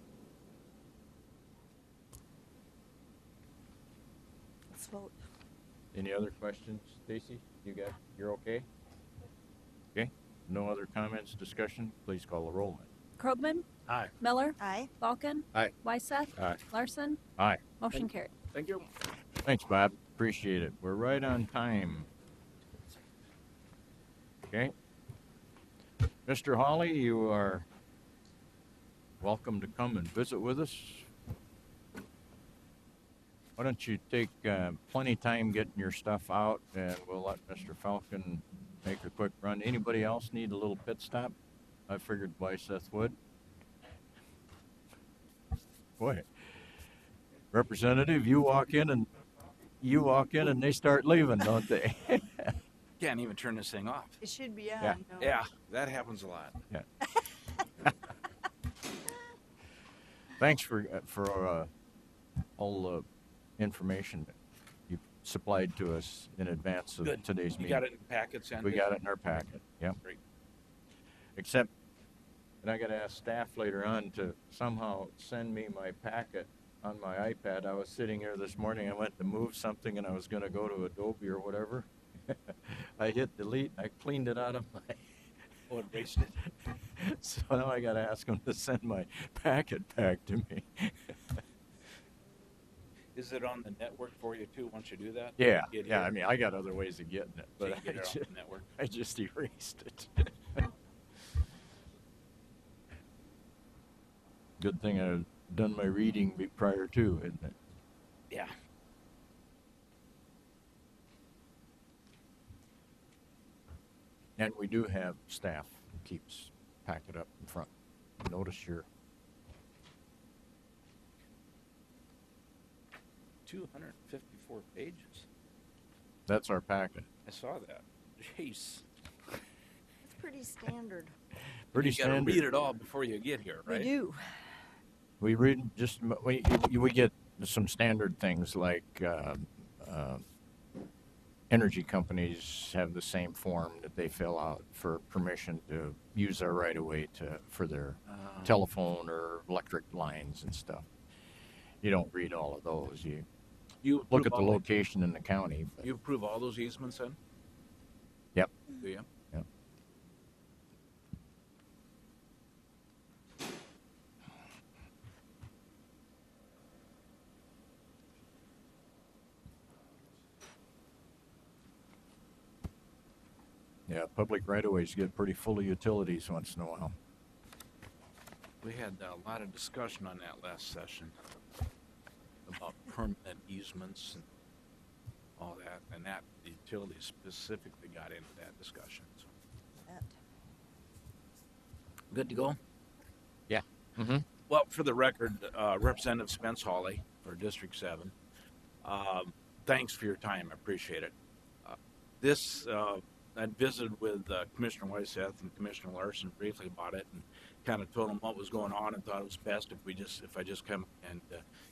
Let's vote. Any other questions, Stacy? You're okay? Okay. No other comments, discussion? Please call the roll. Krogman? Aye. Miller? Aye. Balkin? Aye. Wyseth? Aye. Larson? Aye. Motion carried. Thank you. Thanks, Bob. Appreciate it. We're right on time. Okay. Mr. Hawley, you are welcome to come and visit with us. Why don't you take plenty time getting your stuff out, and we'll let Mr. Falcon make a quick run. Anybody else need a little pit stop? I figured Wyseth would. Boy, Representative, you walk in and they start leaving, don't they? Can't even turn this thing off. It should be on. Yeah. No? Yeah, that happens a lot. Yeah. Thanks for all the information that you supplied to us in advance of Good. today's You meeting. got it in the packets, and We got it in our packet. Yep. Great. Except, and I got to ask staff later on to somehow send me my packet on my iPad. I was sitting here this morning. I went to move something, and I was going to go to Adobe or whatever. I hit delete. I cleaned it out of my. Oh, it erased it. So now I got to ask them to send my packet back to me. Is it on the network for you too? Once you do that, Yeah, Get yeah. here. I mean, I got other ways of getting it, So but you can get it off just, the network. I just erased it. Good thing I've done my reading prior to, isn't it? Yeah. And we do have staff who keeps packet up in front. Notice your 254 pages. that's our packet. I saw that. Jeez. It's pretty standard. Pretty You gotta standard. read it all before you get here, right? We do. We read just we get some standard things like energy companies have the same form that they fill out for permission to use our right of way for their telephone or electric lines and stuff. You don't read all of those. You look at the location in the county. But, You approve all those easements then? yep. Do you? Yep. Yeah, public right-of-ways get pretty full of utilities once in a while. We had a lot of discussion on that last session about permanent easements and all that, and that the utilities specifically got into that discussion. So. Good to go? Yeah. Mm-hmm. Well, for the record, Representative Spence Hawley for District 7, thanks for your time. I appreciate it. I visited with Commissioner Wyseth and Commissioner Larson briefly about it and kind of told them what was going on and thought it was best if I just come and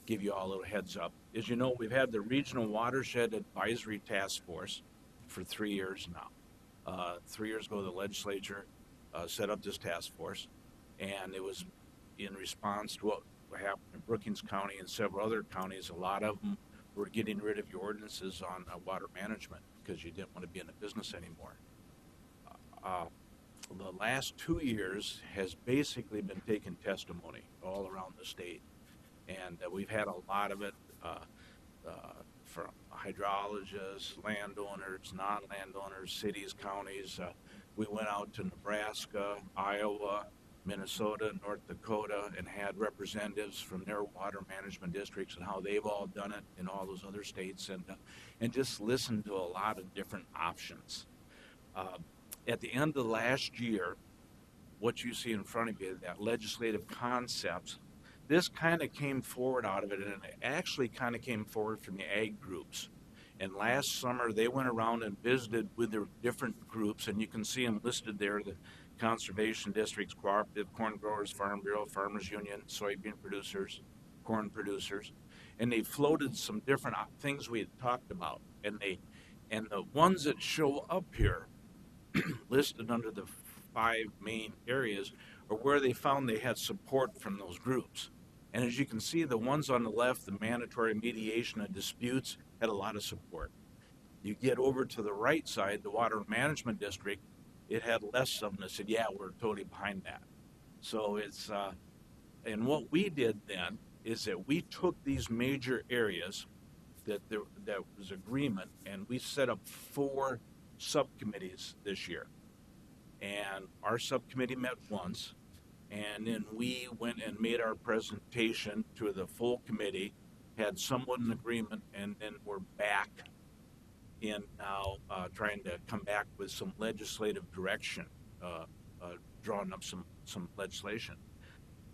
give you all a little heads up. As you know, we've had the Regional Watershed Advisory Task Force for 3 years now. 3 years ago, the legislature set up this task force, and it was in response to what happened in Brookings County and several other counties. A lot of them were getting rid of your ordinances on water management because you didn't want to be in the business anymore. The last 2 years has basically been taking testimony all around the state, and we've had a lot of it from hydrologists, landowners, non-landowners, cities, counties. We went out to Nebraska, Iowa, Minnesota, North Dakota, and had representatives from their water management districts and how they've all done it in all those other states, and just listened to a lot of different options. At the end of last year, what you see in front of you, that legislative concepts, this kind of came forward out of it, and it actually kind of came forward from the ag groups. And last summer, they went around and visited with their different groups, and you can see them listed there, the conservation districts, cooperative, corn growers, farm bureau, farmers union, soybean producers, corn producers. And they floated some different things we had talked about. And the ones that show up here, listed under the 5 main areas, are where they found they had support from those groups. And as you can see, the ones on the left, the mandatory mediation of disputes, had a lot of support. You get over to the right side, the water management district, it had less of them that said, yeah, we're totally behind that. So it's, and what we did then is that we took these major areas that was agreement, and we set up 4 subcommittees this year. And our subcommittee met once, and then we went and made our presentation to the full committee, had somewhat an agreement, and then we're back in now trying to come back with some legislative direction, drawing up some legislation.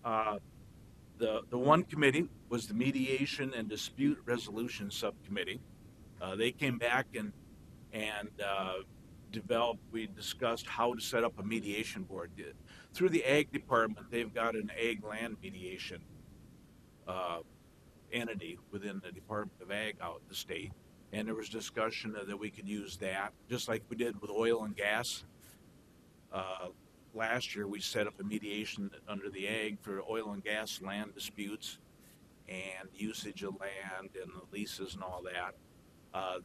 The one committee was the Mediation and Dispute Resolution Subcommittee. They came back and we discussed how to set up a mediation board. Through the Ag Department, they've got an ag land mediation entity within the Department of Ag out in the state. And there was discussion that we could use that, just like we did with oil and gas. Last year, we set up a mediation under the Ag for oil and gas land disputes and usage of land and the leases and all that.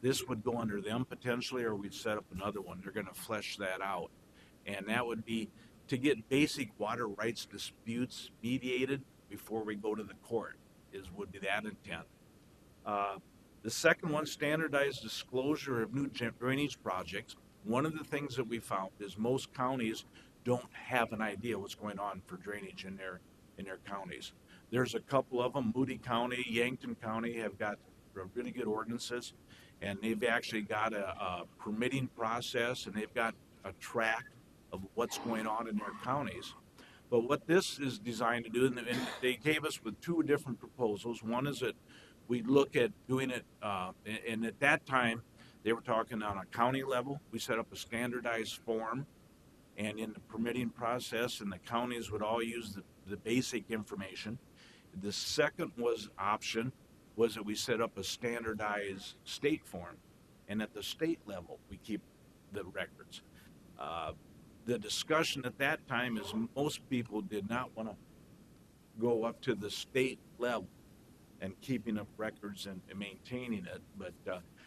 This would go under them potentially, or we'd set up another one. They're going to flesh that out. And that would be to get basic water rights disputes mediated before we go to the court, would be that intent. The second one, standardized disclosure of new drainage projects. One of the things that we found is most counties don't have an idea what's going on for drainage in their counties. There's a couple of them. Moody County, Yankton County have got really good ordinances, and they've actually got a permitting process, and they've got a track of what's going on in their counties. But what this is designed to do, and they gave us with two different proposals. One is that we look at doing it, and at that time, they were talking on a county level. We set up a standardized form, and in the permitting process, and the counties would all use the basic information. The second option was that we set up a standardized state form, and at the state level, we keep the records. The discussion at that time is most people did not want to go up to the state level and keeping up records and maintaining it. But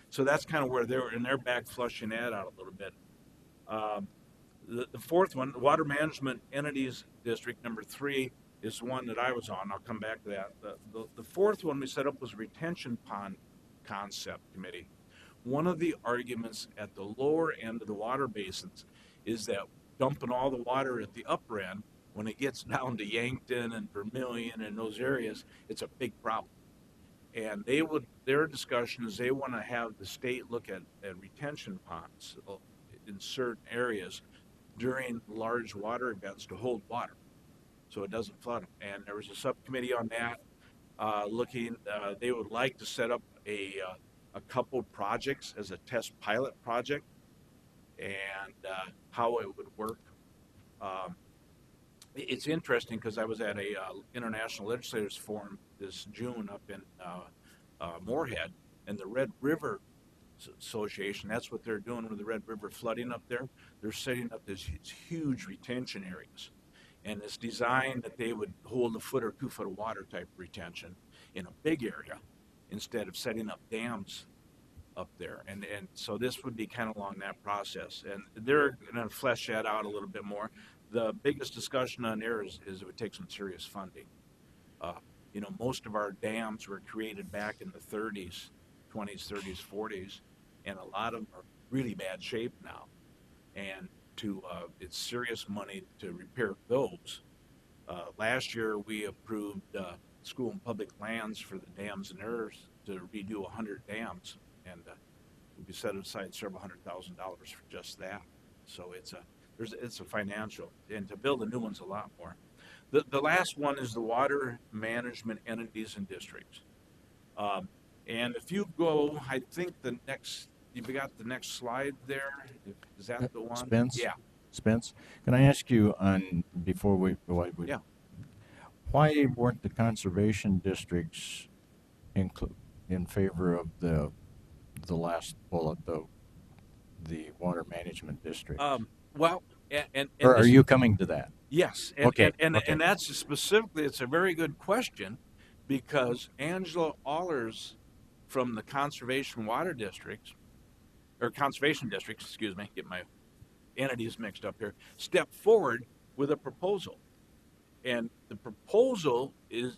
so that's kind of where they're back flushing that out a little bit. The fourth one, the Water Management Entities District, number 3, is the one that I was on. I'll come back to that. The fourth one we set up was Retention Pond Concept Committee. One of the arguments at the lower end of the water basins is that dumping all the water at the upper end, when it gets down to Yankton and Vermilion and those areas, it's a big problem. And their discussion is they want to have the state look at retention ponds in certain areas during large water events to hold water so it doesn't flood them. And there was a subcommittee on that they would like to set up a couple projects as a test pilot project and how it would work. It's interesting because I was at a International Legislators Forum this June up in Moorhead, and the Red River Association, that's what they're doing with the Red River flooding up there. They're setting up these huge retention areas. And it's designed that they would hold a foot or 2 foot of water type retention in a big area instead of setting up dams up there. And so this would be kind of along that process. And they're going to flesh that out a little bit more. The biggest discussion on there is it would take some serious funding. Most of our dams were created back in the 30s, 20s, 30s, 40s, and a lot of them are really bad shape now. And it's serious money to repair those. Last year, we approved school and public lands for the dams and errors to redo 100 dams, and we set aside several $100,000 for just that. So it's a financial, and to build the new one's a lot more. The last one is the Water Management Entities and Districts. And if you go, I think you've got the next slide there. Is that the one? Spence? Yeah. Spence, can I ask you Yeah. Why weren't the conservation districts in favor of the last bullet, the water management district? Well, and or are you coming to that? Yes. Okay. And that's specifically, it's a very good question, because Angela Allers from the Conservation District, get my entities mixed up here, stepped forward with a proposal. And the proposal is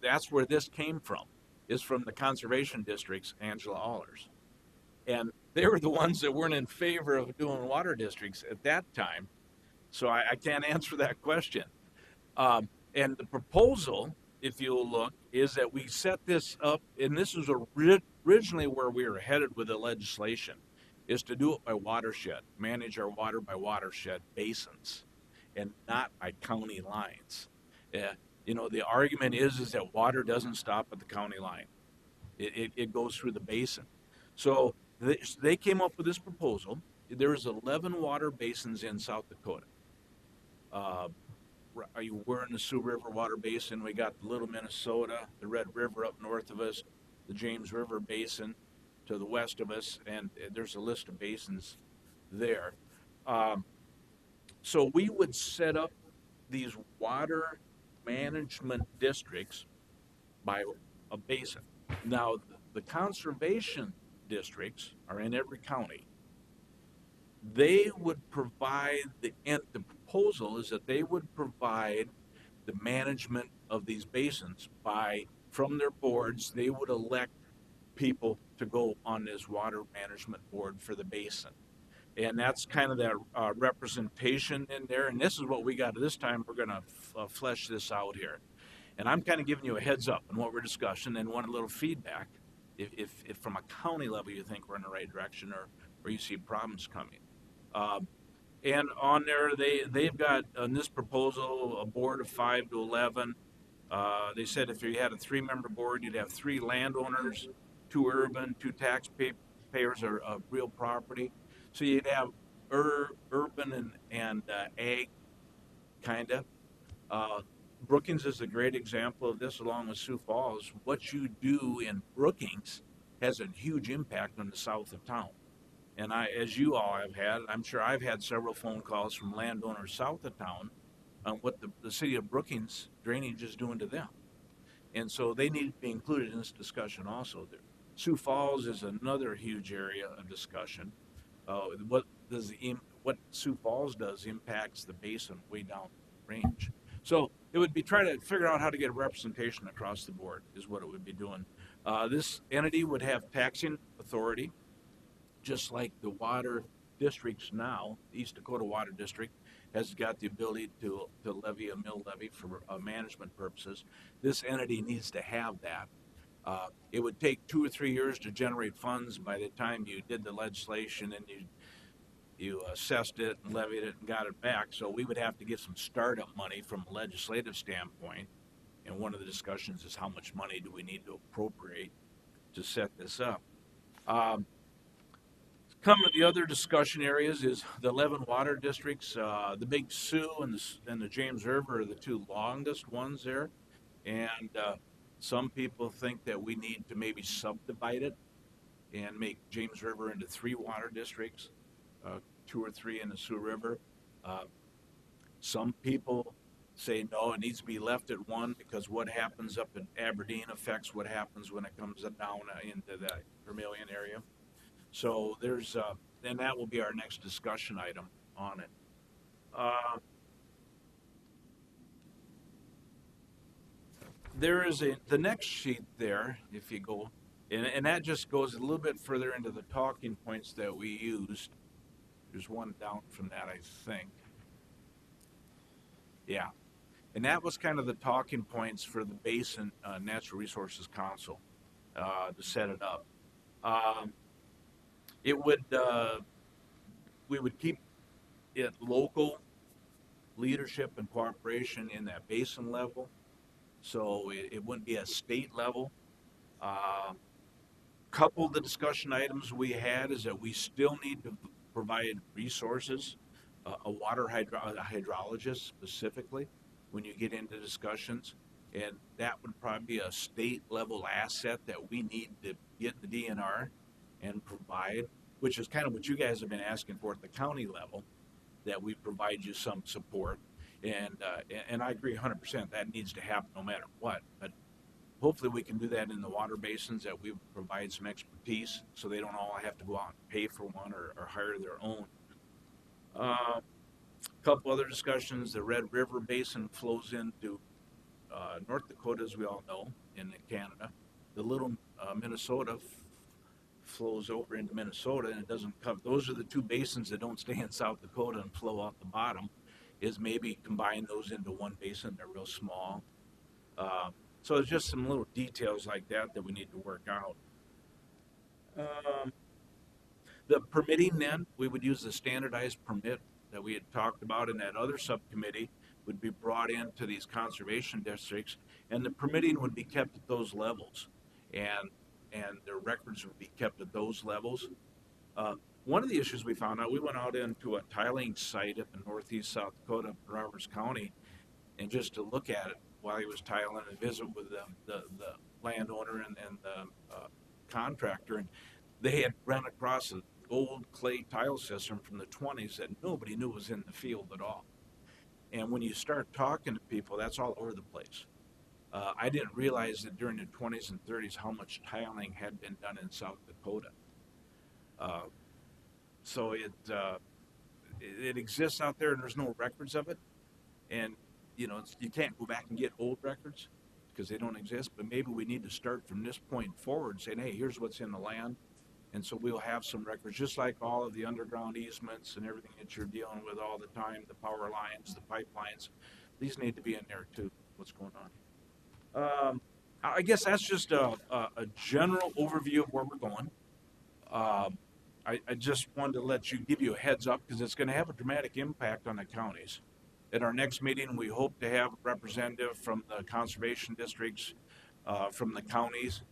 that's where this came from, is from the Conservation District's Angela Allers. And they were the ones that weren't in favor of doing water districts at that time. So I can't answer that question. And the proposal if you'll look, is that we set this up, and this is originally where we were headed with the legislation, is to do it by watershed, manage our water by watershed basins, and not by county lines. Yeah, the argument is that water doesn't stop at the county line; it goes through the basin. So they came up with this proposal. There's 11 water basins in South Dakota. Uh, we're in the Sioux River Water Basin. We got the Little Minnesota, the Red River up north of us, the James River Basin to the west of us, and there's a list of basins there. Um, so we would set up these water management districts by a basin. Now, the conservation districts are in every county. They would provide the proposal is that they would provide the management of these basins from their boards. They would elect people to go on this water management board for the basin, and that's kind of that representation in there. And this is what we got this time. We're going to flesh this out here, and I'm kind of giving you a heads up on what we're discussing and want a little feedback if from a county level you think we're in the right direction or you see problems coming. And on there, they've got on this proposal a board of 5 to 11. They said if you had a 3-member board, you'd have 3 landowners, 2 urban, 2 taxpayers of real property. So you'd have urban and ag, kind of. Brookings is a great example of this, along with Sioux Falls. What you do in Brookings has a huge impact on the south of town. And as you all have had, I'm sure I've had several phone calls from landowners south of town on what the city of Brookings drainage is doing to them. And so they need to be included in this discussion also. There. Sioux Falls is another huge area of discussion. What Sioux Falls does impacts the basin way down range. So it would be trying to figure out how to get representation across the board is what it would be doing. This entity would have taxing authority, just like the water districts now. The East Dakota Water District has got the ability to levy a mill levy for management purposes. This entity needs to have that. It would take 2 or 3 years to generate funds. By the time you did the legislation and you assessed it and levied it and got it back, so we would have to get some startup money from a legislative standpoint. And one of the discussions is how much money do we need to appropriate to set this up. Some of the other discussion areas is the 11 water districts. The Big Sioux and the James River are the 2 longest ones there. And some people think that we need to maybe subdivide it and make James River into 3 water districts, 2 or 3 in the Sioux River. Some people say no, it needs to be left at 1 because what happens up in Aberdeen affects what happens when it comes down into the Vermilion area. So then that will be our next discussion item on it. There is the next sheet there, if you go, and that just goes a little bit further into the talking points that we used. There's one down from that, I think. Yeah. And that was kind of the talking points for the Basin Natural Resources Council to set it up. We would keep it local leadership and cooperation in that basin level, so it wouldn't be a state level. Couple of the discussion items we had is that we still need to provide resources, a water hydrologist specifically when you get into discussions, and that would probably be a state level asset that we need to get the DNR and provide, which is kind of what you guys have been asking for at the county level, that we provide you some support. And I agree 100% that needs to happen no matter what. But hopefully we can do that in the water basins, that we provide some expertise so they don't all have to go out and pay for one or hire their own. A couple other discussions. The Red River Basin flows into North Dakota, as we all know, in Canada. The Little Minnesota flows over into Minnesota, and it doesn't cover. Those are the 2 basins that don't stay in South Dakota and flow out the bottom. Is maybe combine those into one basin. They're real small. So it's just some little details like that that we need to work out. The permitting, then we would use the standardized permit that we had talked about in that other subcommittee, would be brought into these conservation districts, and the permitting would be kept at those levels, and their records would be kept at those levels. One of the issues we found out, we went out into a tiling site up in northeast South Dakota, Roberts County, and just to look at it while he was tiling and visit with the landowner and the contractor, and they had run across an old clay tile system from the 20s that nobody knew was in the field at all. And when you start talking to people, that's all over the place. I didn't realize that during the 20s and 30s how much tiling had been done in South Dakota. So it exists out there, and there's no records of it. And you know, you can't go back and get old records because they don't exist. But maybe we need to start from this point forward, saying, "Hey, here's what's in the land," and so we'll have some records, just like all of the underground easements and everything that you're dealing with all the time, the power lines, the pipelines. These need to be in there too. What's going on? I guess that's just a general overview of where we're going. I just wanted to give you a heads up because it's going to have a dramatic impact on the counties. At our next meeting, we hope to have a representative from the conservation districts, from the counties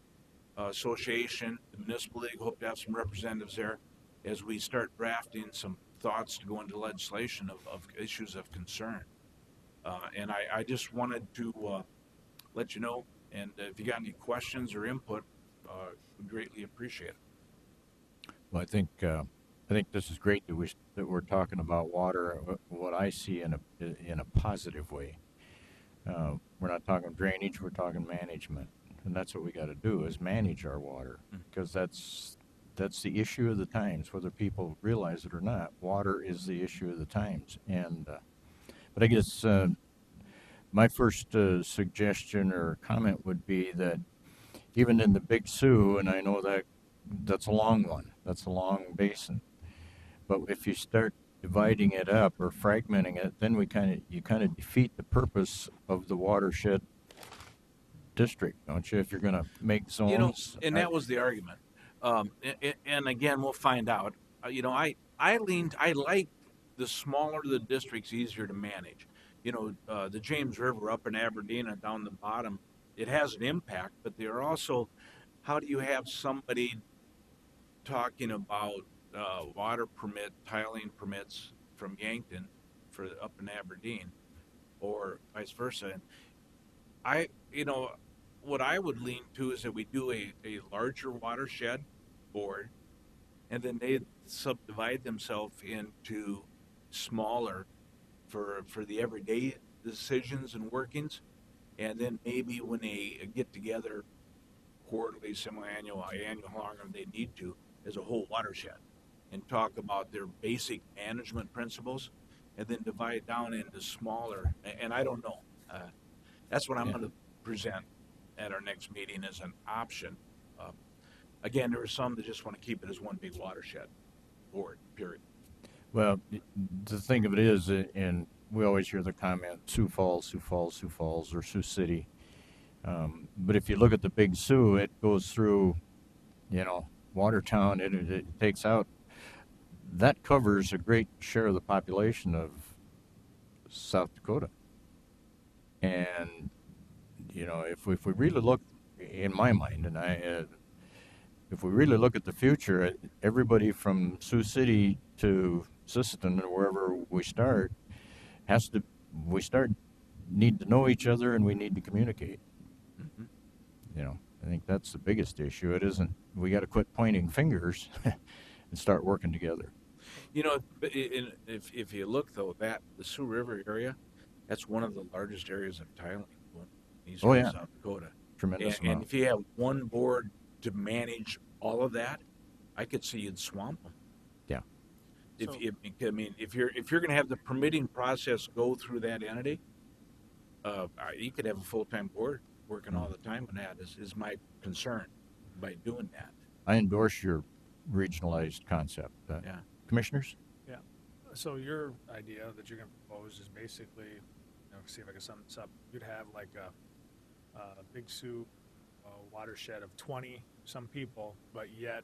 association, the municipal league. Hope to have some representatives there as we start drafting some thoughts to go into legislation of issues of concern. And I just wanted to let you know, and if you got any questions or input, we greatly appreciate it. Well, I think this is great that we're talking about water. What I see in a positive way. We're not talking drainage. We're talking management, and that's what we got to do is manage our water because that's the issue of the times, whether people realize it or not. Water is the issue of the times, and but I guess my first suggestion or comment would be that even in the Big Sioux, and I know that's a long one. That's a long basin. But if you start dividing it up or fragmenting it, then you kind of defeat the purpose of the watershed district, don't you? If you're going to make zones, you know, and that was the argument. And again, we'll find out. You know, I like the smaller the districts, easier to manage. You know, the James River up in Aberdeen and down the bottom, it has an impact, but there are also, how do you have somebody talking about water permit, tiling permits from Yankton for up in Aberdeen, or vice versa? And what I would lean to is that we do a larger watershed board, and then they subdivide themselves into smaller for the everyday decisions and workings, and then maybe when they get together quarterly, semi-annual, annual, however they need to, as a whole watershed, and talk about their basic management principles, and then divide down into smaller. And I don't know. That's what I'm going to present at our next meeting as an option. Again, there are some that just want to keep it as one big watershed board, period. Well, the thing of it is, and we always hear the comment, Sioux Falls, Sioux Falls, Sioux Falls, or Sioux City. But if you look at the Big Sioux, it goes through, Watertown. It takes out, that covers a great share of the population of South Dakota. And, if we really look, in my mind, and if we really look at the future, everybody from Sioux City to Sisseton or wherever we start need to know each other, and we need to communicate. Mm-hmm. I think that's the biggest issue. It isn't, we got to quit pointing fingers and start working together. If you look though, the Sioux River area, that's one of the largest areas of tiling in eastern South Dakota. Tremendous and amount. If you have one board to manage all of that, I could see you'd swamp them. Yeah. If you're going to have the permitting process go through that entity, you could have a full-time board working all the time on that. Is my concern by doing that. I endorse your regionalized concept. Yeah. Commissioners? Yeah. So your idea that you're going to propose is basically, see if I can sum this up. You'd have like Big Sioux watershed of 20 some people, but yet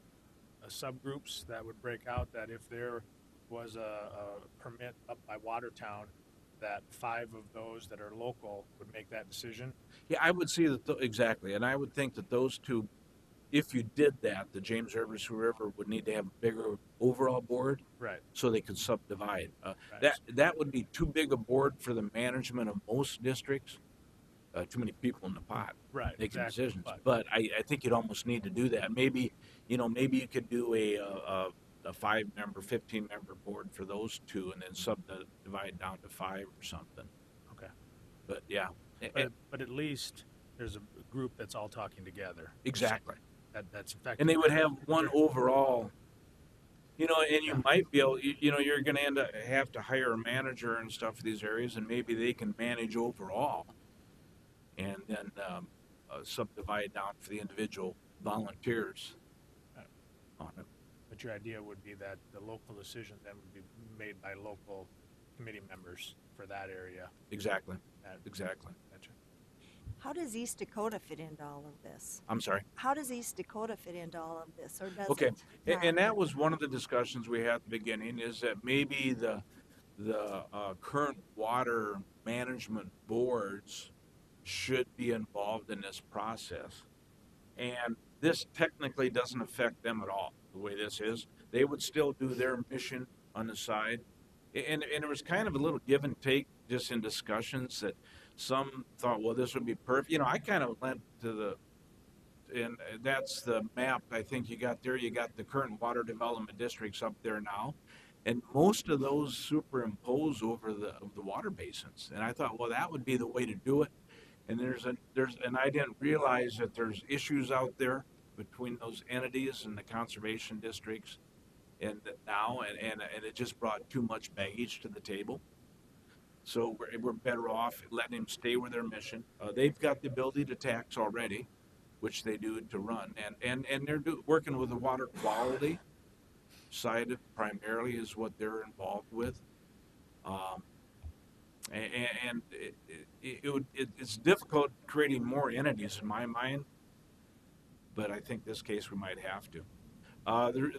subgroups that would break out that if there was a permit up by Watertown, that 5 of those that are local would make that decision. Yeah, I would see that exactly, and I would think that those two, if you did that, the James River, Sioux River would need to have a bigger overall board, Right. so they could subdivide. Right. That would be too big a board for the management of most districts. Too many people in the pot Right, making exactly, decisions. but- But I think you'd almost need to do that. Maybe maybe you could do a 5-member, 15-member board for those two, and then subdivide down to 5 or something. Okay. But yeah, But at least there's a group that's all talking together. exactly. That's effective. And they would have one overall. And you might be able, you're going to have to hire a manager and stuff for these areas, and maybe they can manage overall, and then subdivide down for the individual volunteers on it. But your idea would be that the local decision then would be made by local committee members for that area. Exactly. Exactly. Gotcha. How does East Dakota fit into all of this? I'm sorry. How does East Dakota fit into all of this, or does Okay, it and not? that was one of the discussions we had at the beginning, is that maybe the current water management boards should be involved in this process, and this technically doesn't affect them at all. The way this is, they would still do their mission on the side, and it was kind of a little give and take just in discussions that some thought, well, this would be perfect. I kind of went to and that's the map I think you got there. You got the current water development districts up there now, and most of those superimpose over the water basins. And I thought, well, that would be the way to do it. And and I didn't realize that there's issues out there between those entities and the conservation districts, and it just brought too much baggage to the table. So we're better off letting them stay with their mission. They've got the ability to tax already, which they do to run, and they're working with the water quality side primarily is what they're involved with. And it's difficult creating more entities in my mind, but I think this case we might have to.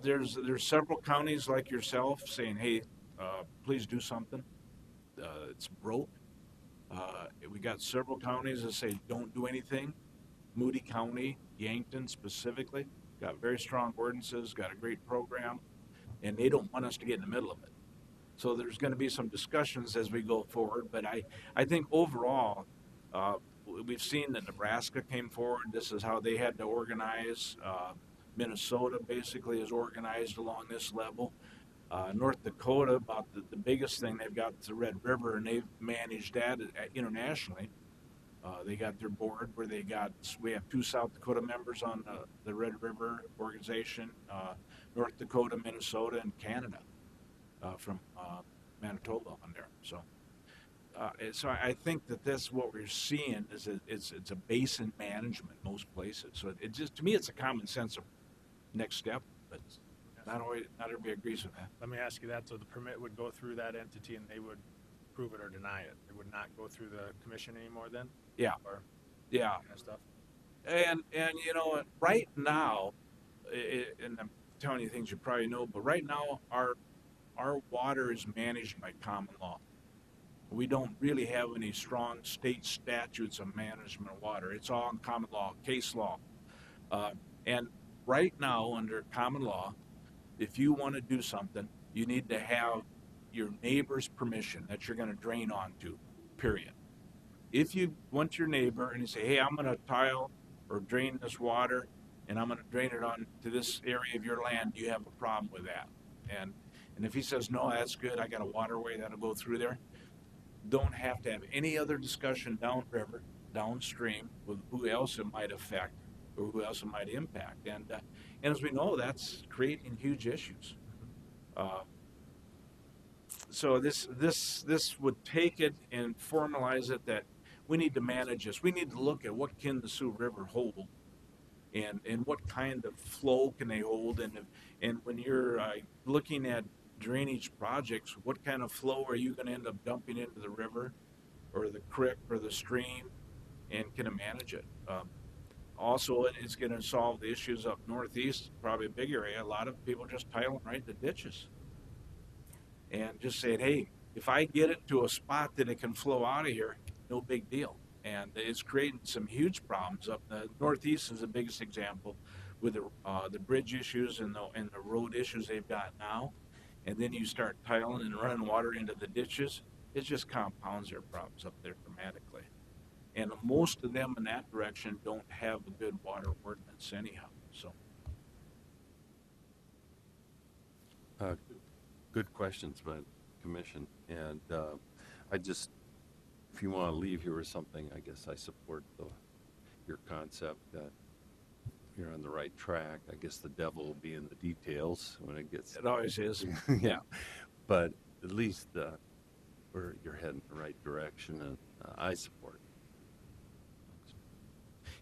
There's several counties like yourself saying, hey, please do something. It's broke. We got several counties that say don't do anything. Moody County, Yankton specifically, got very strong ordinances, got a great program, and they don't want us to get in the middle of it. So there's going to be some discussions as we go forward, but I think overall, we've seen that Nebraska came forward. This is how they had to organize. Minnesota basically is organized along this level. North Dakota, about the biggest thing they've got is the Red River, and they've managed that internationally. They got their board where we have 2 South Dakota members on the Red River organization, North Dakota, Minnesota, and Canada from Manitoba on there. So I think that that's what we're seeing is it's a basin management most places. So it just, to me, it's a common sense of next step, but not everybody agrees with that. Let me ask you that. So the permit would go through that entity and they would approve it or deny it. It would not go through the commission anymore then? Yeah. Or yeah. Kind of stuff? And right now, and I'm telling you things you probably know, but right now our water is managed by common law. We don't really have any strong state statutes of management of water. It's all in common law, case law. And right now, under common law, if you want to do something, you need to have your neighbor's permission that you're going to drain onto, period. If you want your neighbor and you say, hey, I'm going to tile or drain this water and I'm going to drain it on to this area of your land, you have a problem with that. And if he says, no, that's good, I got a waterway that'll go through there, don't have to have any other discussion downriver, downstream, with who else it might affect or who else it might impact. And as we know, that's creating huge issues. So this would take it and formalize it that we need to manage this. We need to look at what can the Sioux River hold, and what kind of flow can they hold, and when you're looking at drainage projects, what kind of flow are you going to end up dumping into the river, or the creek, or the stream, and can manage it. Also, it's going to solve the issues up northeast, probably a big area. A lot of people just tiling right in the ditches and just saying, hey, if I get it to a spot that it can flow out of here, no big deal. And it's creating some huge problems up the northeast is the biggest example with the bridge issues and the road issues they've got now. And then you start tiling and running water into the ditches. It just compounds their problems up there dramatically. And most of them in that direction don't have a good water ordinance anyhow. So, Good questions by the commission. And if you want to leave here with something, I guess I support your concept that you're on the right track. I guess the devil will be in the details when it gets. It always is. Yeah. But at least you're heading the right direction, and I support it.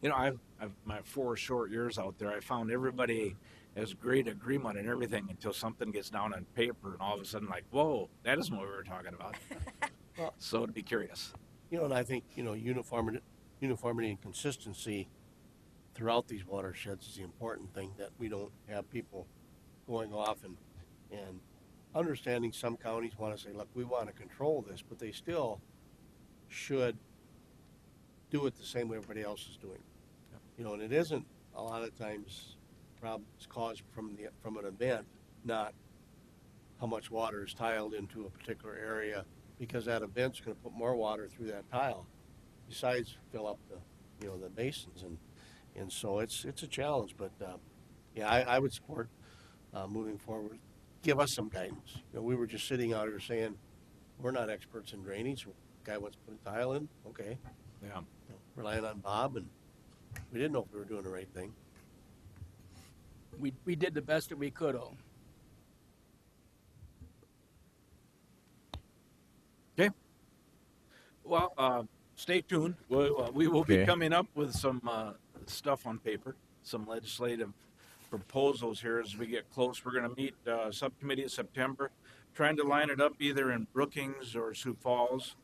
You know, I've my 4 short years out there, I found everybody has great agreement and everything until something gets down on paper, and all of a sudden, like, whoa, that isn't what we were talking about. Well, so to be curious. and I think, uniformity and consistency throughout these watersheds is the important thing, that we don't have people going off and understanding some counties want to say, look, we want to control this, but they still should do it the same way everybody else is doing. And it isn't a lot of times problems caused from an event, not how much water is tiled into a particular area, because that event's going to put more water through that tile, besides fill up the basins, and so it's a challenge. But I would support moving forward. Give us some guidance. We were just sitting out here saying we're not experts in drainage. Guy wants to put a tile in, okay. Yeah. Relying on Bob, and we didn't know if we were doing the right thing. We did the best that we could. Okay. Well, stay tuned. We will be coming up with some stuff on paper, some legislative proposals here as we get close. We're going to meet subcommittee in September, trying to line it up either in Brookings or Sioux Falls.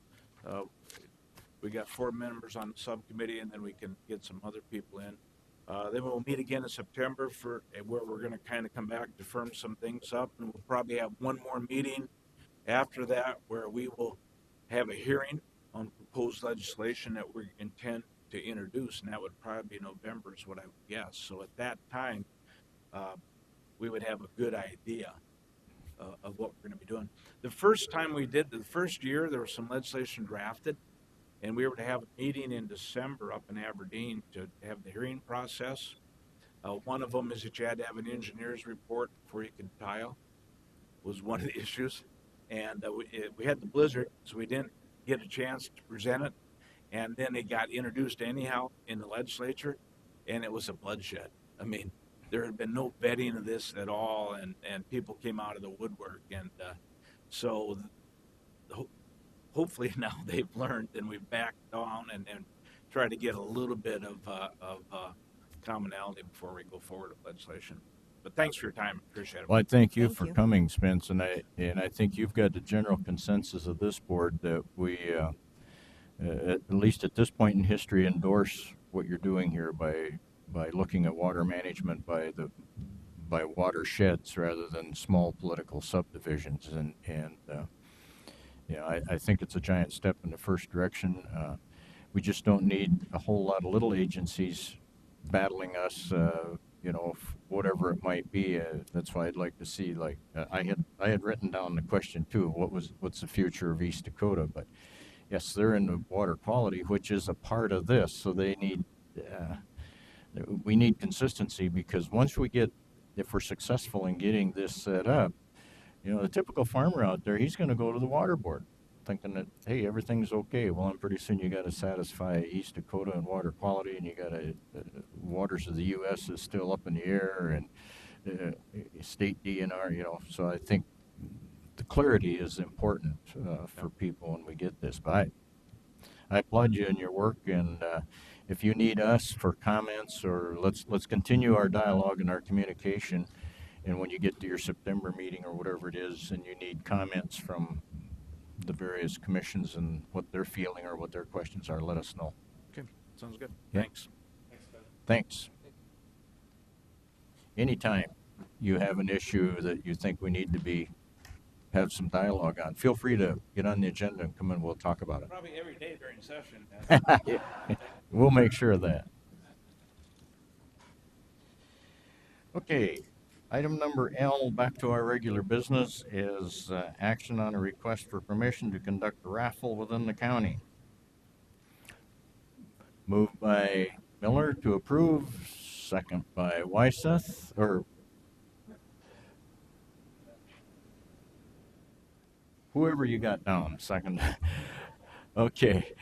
We got 4 members on the subcommittee, and then we can get some other people in. Then we'll meet again in September where we're going to kind of come back to firm some things up, and we'll probably have one more meeting after that where we will have a hearing on proposed legislation that we intend to introduce, and that would probably be November is what I would guess. So at that time, we would have a good idea of what we're going to be doing. The first time we did, the first year, there was some legislation drafted, and we were to have a meeting in December up in Aberdeen to have the hearing process. One of them is that you had to have an engineer's report before you could tile, was one of the issues. And we had the blizzard, so we didn't get a chance to present it. And then it got introduced anyhow in the legislature, and it was a bloodshed. I mean, there had been no vetting of this at all, and people came out of the woodwork. And so hopefully now they've learned, and we've backed down and tried to get a little bit of commonality before we go forward with legislation. But thanks for your time. Appreciate it. Well, I thank you for coming, Spence, and I think you've got the general consensus of this board that we, at least at this point in history, endorse what you're doing here by looking at water management by watersheds rather than small political subdivisions, and I think it's a giant step in the first direction. We just don't need a whole lot of little agencies battling us, whatever it might be. That's why I'd like to see, I had written down the question too, what's the future of East Dakota? But yes, they're in the water quality, which is a part of this. So we need consistency, because if we're successful in getting this set up, the typical farmer out there, he's going to go to the water board thinking that, hey, everything's okay. Well, and pretty soon you got to satisfy East Dakota and water quality, and you got to, waters of the U.S. is still up in the air, and state DNR, so I think the clarity is important for people when we get this. But I applaud you in your work, and if you need us for comments, or let's continue our dialogue and our communication, and when you get to your September meeting or whatever it is, and you need comments from the various commissions and what they're feeling or what their questions are, let us know. Okay. Sounds good. Yeah. Thanks. Thanks. Anytime you have an issue that you think we need to have some dialogue on, feel free to get on the agenda and come in. We'll talk about it. Probably every day during session. We'll make sure of that. Okay, item number L, back to our regular business, is action on a request for permission to conduct a raffle within the county. Moved by Miller to approve, second by Wyseth, or whoever you got down, second. Okay,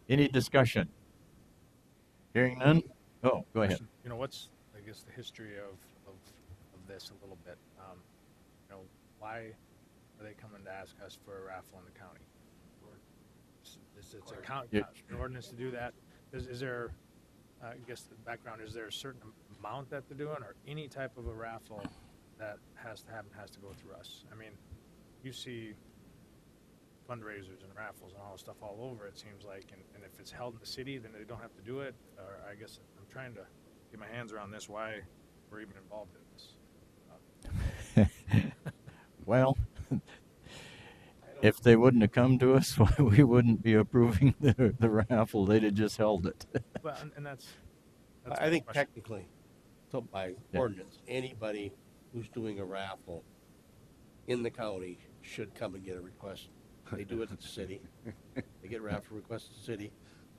any discussion? Hearing none? Oh, go ahead. You know, what's, I guess, the history of this a little bit? You know, why are they coming to ask us for a raffle in the county? Is it an ordinance to do that? Is there, I guess the background, is there a certain amount that they're doing, or any type of a raffle that has to happen has to go through us? I mean, you see fundraisers and raffles and all this stuff all over, it seems like, and if it's held in the city, then they don't have to do it. Or I guess I'm trying to get my hands around this, why we're even involved in this. Well, if they wouldn't have come to us, we wouldn't be approving the raffle. They'd have just held it. Well, and that's I think technically, so by ordinance, anybody who's doing a raffle in the county should come and get a request. They do it at the city. They get raffle requests at the city.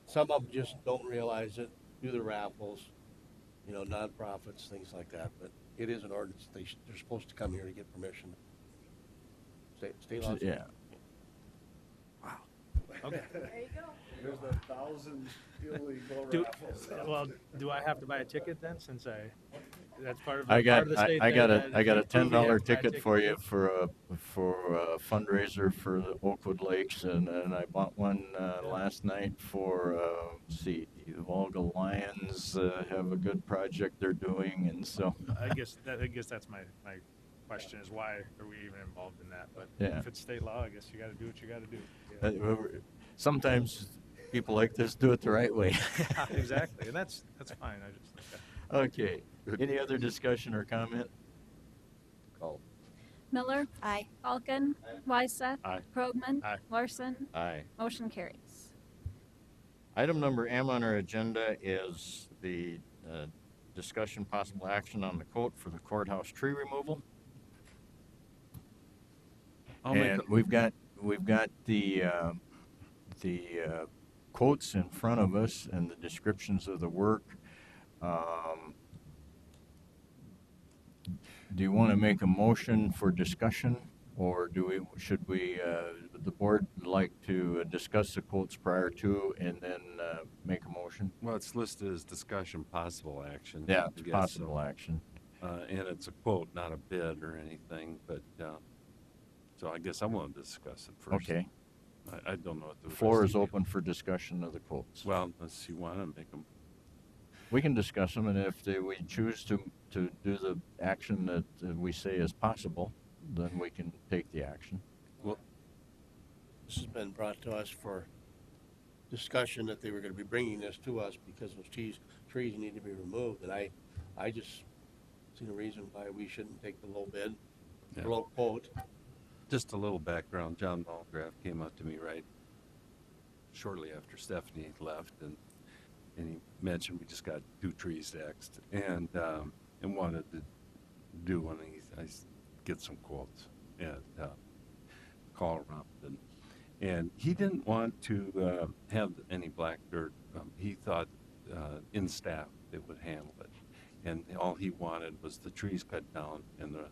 Some of them just don't realize it, do the raffles, you know, nonprofits, things like that. But it is an ordinance. They're supposed to come here to get permission. State law. Yeah. Wow. Okay. There you go. There's 1,000 illegal raffles. Well, do I have to buy a ticket then, since that's part of I got part of the state I got that- a I got a that prove you have $10 to buy a ticket for you for a fundraiser for the Oakwood Lakes, and I bought one last night for let's see, the Volga Lions have a good project they're doing, and so I guess that's my question is, why are we even involved in that? But Yeah. if it's state law, I guess you got to do what you got to do. sometimes people like this do it the right way. Exactly, and that's fine. I just Okay. Any other discussion or comment? Call. Miller. Aye. Falcon. Wyseth. Aye. Krogman. Aye. Larson. Aye. Motion carries. Item number M on our agenda is the discussion possible action on the quote for the courthouse tree removal. And we've got the quotes in front of us and the descriptions of the work. Do you want to make a motion for discussion, or should the board like to discuss the quotes prior to and then make a motion? Well, it's listed as discussion possible action. Yeah, I it's guess, possible action. And it's a quote, not a bid or anything, but, so I guess I want to discuss it first. Okay. I don't know what The floor is open for discussion of the quotes. Well, unless you want to make them. We can discuss them, and if we choose to do the action that we say is possible, then we can take the action. Well, this has been brought to us for discussion that they were going to be bringing this to us because those trees need to be removed, and I just see no reason why we shouldn't take the low bid, Yeah. the low quote. Just a little background. John Malgraff came up to me right shortly after Stephanie left, and he mentioned we just got 2 trees next, and wanted to do one. I get some quotes and call around, and he didn't want to have any black dirt. He thought in staff they would handle it, and all he wanted was the trees cut down and the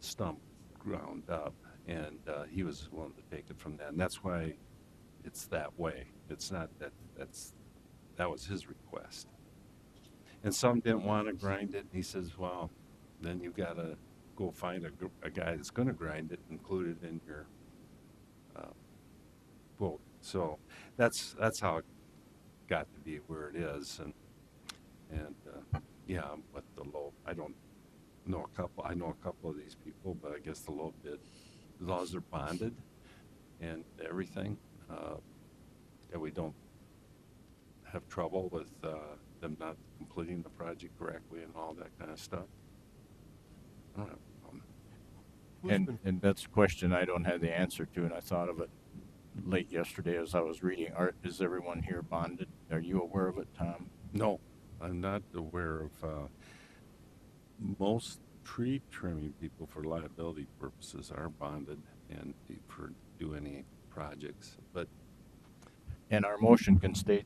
stump ground up, and he was willing to take it from that, and that's why it's that way. It's not that was his request. And some didn't want to grind it, and he says, well, then you've got to go find a guy that's going to grind it, include it in your quote. So that's how it got to be where it is, and yeah, but the low, I don't know a couple. I know a couple of these people, but I guess the low bid, as long as they're bonded and everything, that we don't have trouble with them not completing the project correctly and all that kind of stuff. I don't have a problem. And that's a question I don't have the answer to, and I thought of it late yesterday as I was reading. Is everyone here bonded? Are you aware of it, Tom? No, I'm not aware of most tree trimming people for liability purposes are bonded and for do any projects, but And our motion can state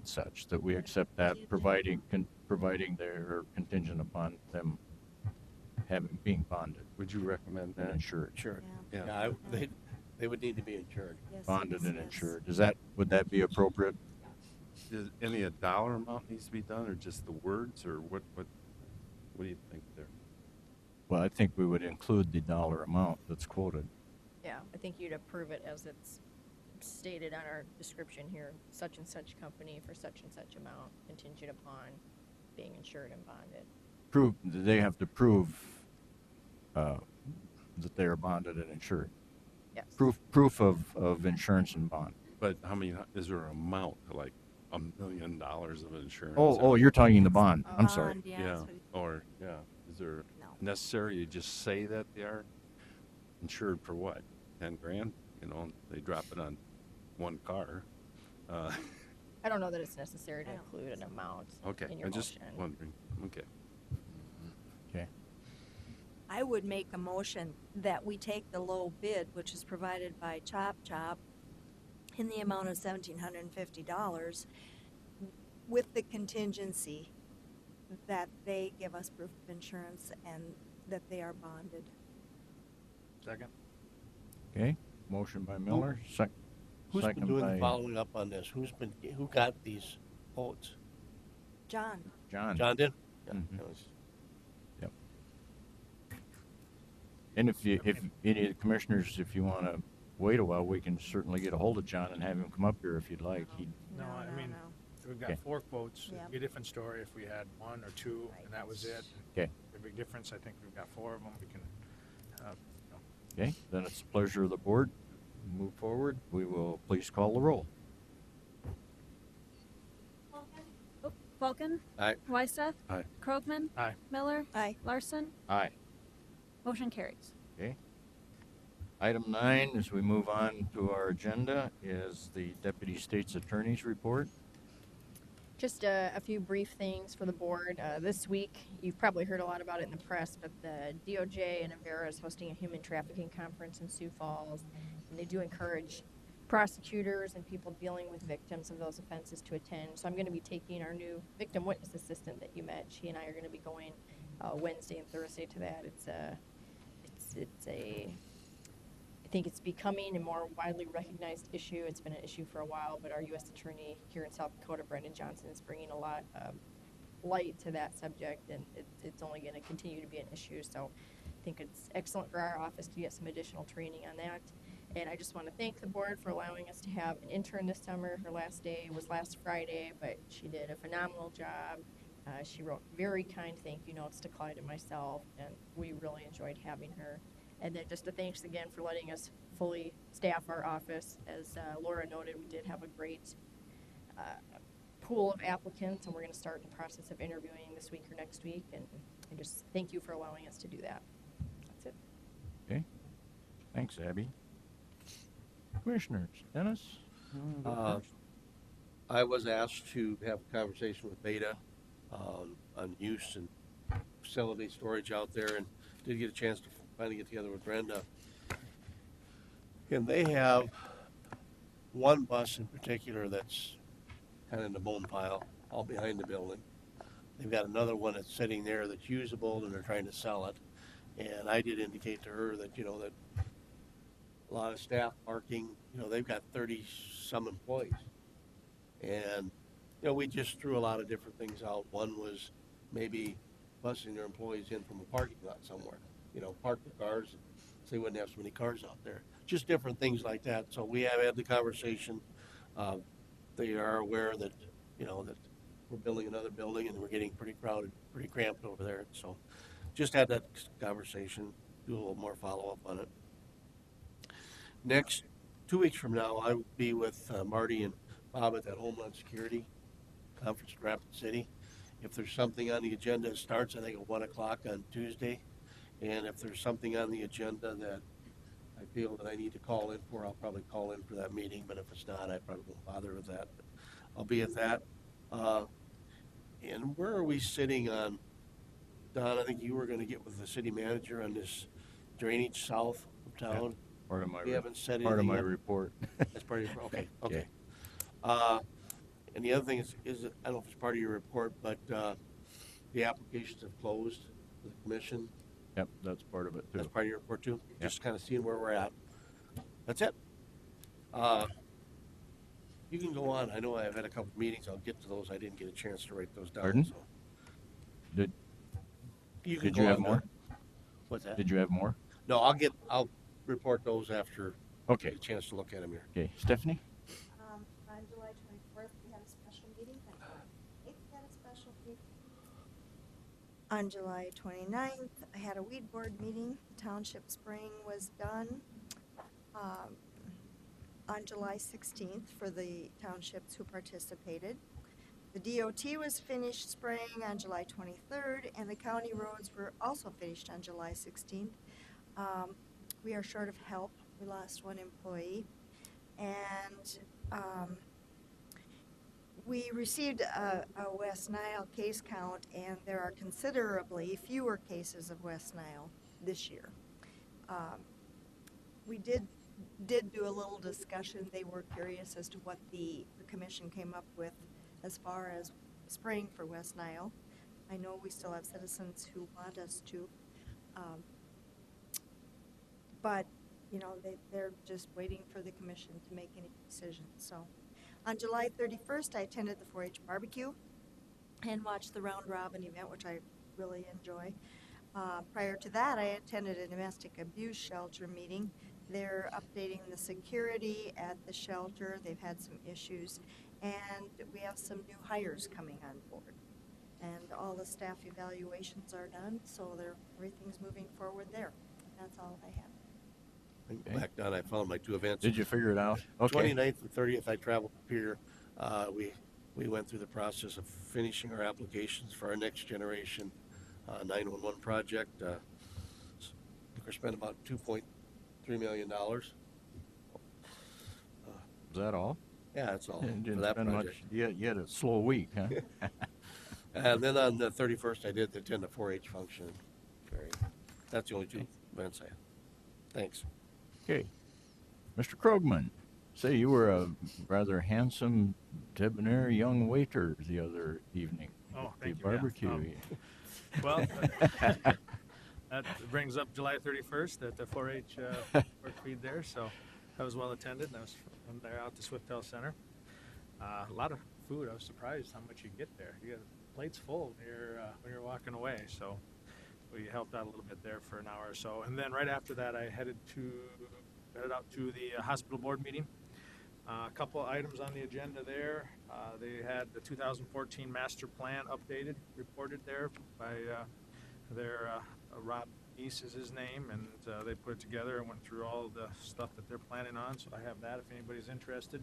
such that we accept that, providing they're contingent upon them being bonded. Would you recommend that? And insured. Sure. Yeah. They would need to be insured. Yes, Bonded yes, and yes. insured. Would that be appropriate? Does any a dollar amount needs to be done, or just the words, or what do you think there? Well, I think we would include the dollar amount that's quoted. Yeah, I think you'd approve it as it's stated on our description here, such and such company for such and such amount, contingent upon being insured and bonded. They have to prove that they are bonded and insured. Yes. Proof of insurance and bond. But how many? Is there an amount like $1 million of insurance? Oh, you're talking the bond. I'm sorry. Bond, Yeah. Is there necessary to just say that they are insured for what? 10 grand? You know, they drop it on one car. I don't know that it's necessary to include an amount Okay, in your I'm motion. just wondering. Okay. Okay. I would make a motion that we take the low bid, which is provided by Chop Chop, in the amount of $1,750, with the contingency that they give us proof of insurance and that they are bonded. Second. Okay. Motion by Miller. Who's Second been doing by the following up on this? Who got these quotes? John. John. John did? Mhm. That was- Yep. And if any of the commissioners, if you want to wait a while, we can certainly get a hold of John and have him come up here if you'd like. No, I mean, we've got Okay. 4 quotes. Yeah. It'd be a different story if we had 1 or 2 and that was it. Okay. The big difference, I think we've got 4 of them. We can, Okay. Then it's the pleasure of the board. Move forward. We will please call the roll. Falcon. Aye. Wysteth. Aye. Krogman. Aye. Miller. Aye. Larson. Aye. Motion carries. Okay. Item 9, as we move on to our agenda, is the Deputy State's Attorney's report. Just a few brief things for the board. This week, you've probably heard a lot about it in the press, but the DOJ and Avera is hosting a human trafficking conference in Sioux Falls, and they do encourage prosecutors and people dealing with victims of those offenses to attend. So I'm going to be taking our new victim witness assistant that you met. She and I are going to be going Wednesday and Thursday to that. I think it's becoming a more widely recognized issue. It's been an issue for a while, but our U.S. Attorney here in South Dakota, Brendan Johnson, is bringing a lot of light to that subject, and it's only going to continue to be an issue. So I think it's excellent for our office to get some additional training on that. And I just want to thank the board for allowing us to have an intern this summer. Her last day was last Friday, but she did a phenomenal job. She wrote very kind thank you notes to Clyde and myself, and we really enjoyed having her. And then just a thanks again for letting us fully staff our office. As Laura noted, we did have a great pool of applicants, and we're going to start the process of interviewing this week or next week. And I just thank you for allowing us to do that. That's it. Okay. Thanks, Abby. Commissioners, Dennis? I was asked to have a conversation with Beta on use and facility storage out there, and did get a chance to finally get together with Brenda. And they have one bus in particular that's kind of in the bone pile, all behind the building. They've got another one that's sitting there that's usable, and they're trying to sell it. And I did indicate to her that, that a lot of staff parking, they've got 30-some employees. And, we just threw a lot of different things out. One was maybe busing their employees in from a parking lot somewhere, park the cars so they wouldn't have so many cars out there. Just different things like that. So we have had the conversation. They are aware that, that we're building another building and we're getting pretty crowded, pretty cramped over there. So just had that conversation, do a little more follow-up on it. Next, 2 weeks from now, I will be with Marty and Bob at that Homeland Security conference in Rapid City. If there's something on the agenda, it starts, I think, at 1 o'clock on Tuesday. And if there's something on the agenda that I feel that I need to call in for, I'll probably call in for that meeting. But if it's not, I probably won't bother with that. But I'll be at that. And where are we sitting on, Don, I think you were going to get with the city manager on this drainage south of town. Part of my, We haven't said part of anything my yet. report. That's part of your, okay. Okay. And the other thing is I don't know if it's part of your report, but the applications have closed for the commission. Yep, that's part of it too. That's part of your report too. Yep. Just kind of seeing where we're at. That's it. You can go on. I know I've had a couple meetings. I'll get to those. I didn't get a chance to write those down. Pardon? So. Did You can Did go you have on more? What's that? Did you have more? No, I'll report those after Okay. I get a chance to look at them here. Okay, Stephanie? On July 24th, we had a special meeting. We had a special meeting. On July 29th, I had a weed board meeting. The township spraying was done. On July 16th for the townships who participated. The DOT was finished spraying on July 23rd, and the county roads were also finished on July 16th. We are short of help. We lost one employee. And we received a West Nile case count, and there are considerably fewer cases of West Nile this year. We did do a little discussion. They were curious as to what the commission came up with as far as spraying for West Nile. I know we still have citizens who want us to, but you know, they're just waiting for the commission to make any decisions. So on July 31st, I attended the 4-H barbecue and watched the round robin event, which I really enjoy. Prior to that, I attended a domestic abuse shelter meeting. They're updating the security at the shelter. They've had some issues, and we have some new hires coming on board. And all the staff evaluations are done, so everything's moving forward there. That's all I have. Okay. Back down, I found my two events. Did you figure it out? Okay. 29th and 30th, I traveled here. We went through the process of finishing our applications for our next generation 911 project. We spent about $2.3 million. Is that all? Yeah, that's all. Didn't for that spend project. much. You had a slow week, huh? And then on the 31st, I did attend the 4-H function. That's the only two events I had. Thanks. Okay. Mr. Krogman, say you were a rather handsome, debonair young waiter the other evening. Oh, at thank the you. barbecue. Well, that brings up July 31st at the 4-H work feed there, so that was well attended. I was from there out to Swiftel Center. A lot of food. I was surprised how much you get there. You get plates full when you're walking away. So we helped out a little bit there for an hour or so, and then right after that, I headed out to the hospital board meeting. A couple items on the agenda there. They had the 2014 master plan updated, reported there by their Rob East is his name, and they put it together and went through all the stuff that they're planning on. So I have that if anybody's interested.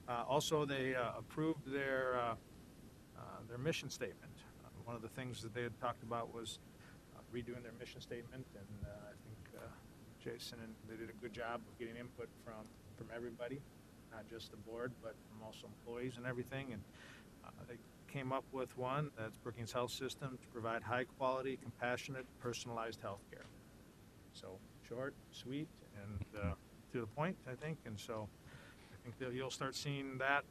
Also, they approved their mission statement. One of the things that they had talked about was redoing their mission statement, and I think Jason and they did a good job of getting input from everybody, not just the board, but from also employees and everything. And they came up with one that's Brookings Health System to provide high quality, compassionate, personalized health care. So short, sweet, and to the point, I think. And so I think that you'll start seeing that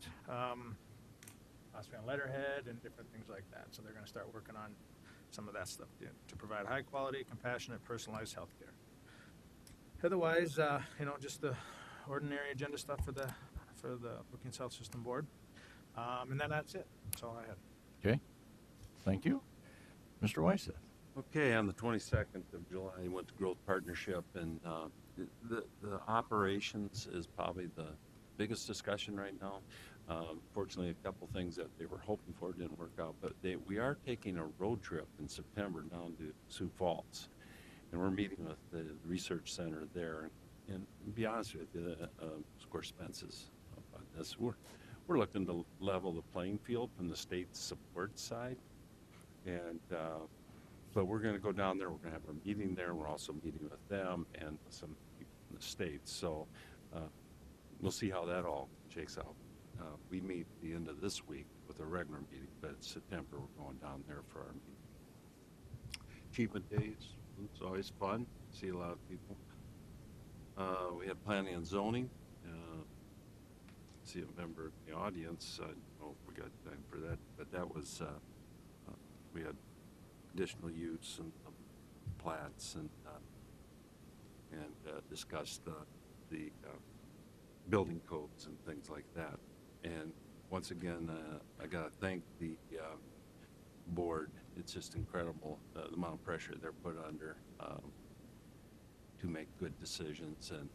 possibly on letterhead and different things like that. So they're going to start working on some of that stuff to provide high quality, compassionate, personalized health care. Otherwise, just the ordinary agenda stuff for the Brookings Health System Board. And then that's it. That's all I had. Okay. Thank you. Mr. Weisseth. Okay, on the 22nd of July, I went to Growth Partnership, and the operations is probably the biggest discussion right now. Fortunately, a couple things that they were hoping for didn't work out, but we are taking a road trip in September down to Sioux Falls, and we're meeting with the research center there. And to be honest with you, of course, Spence is about this. we're looking to level the playing field from the state support side. And, but we're going to go down there. We're going to have our meeting there. We're also meeting with them and some people in the state. So we'll see how that all shakes out. We meet at the end of this week with a regular meeting, but in September we're going down there for our meeting. Achievement Days, it's always fun. See a lot of people. We had planning and zoning. See a member in the audience. I don't know if we got time for that, but that was, we had additional use and plats and discussed the building codes and things like that. And once again, I got to thank the board. It's just incredible the amount of pressure they're put under to make good decisions, and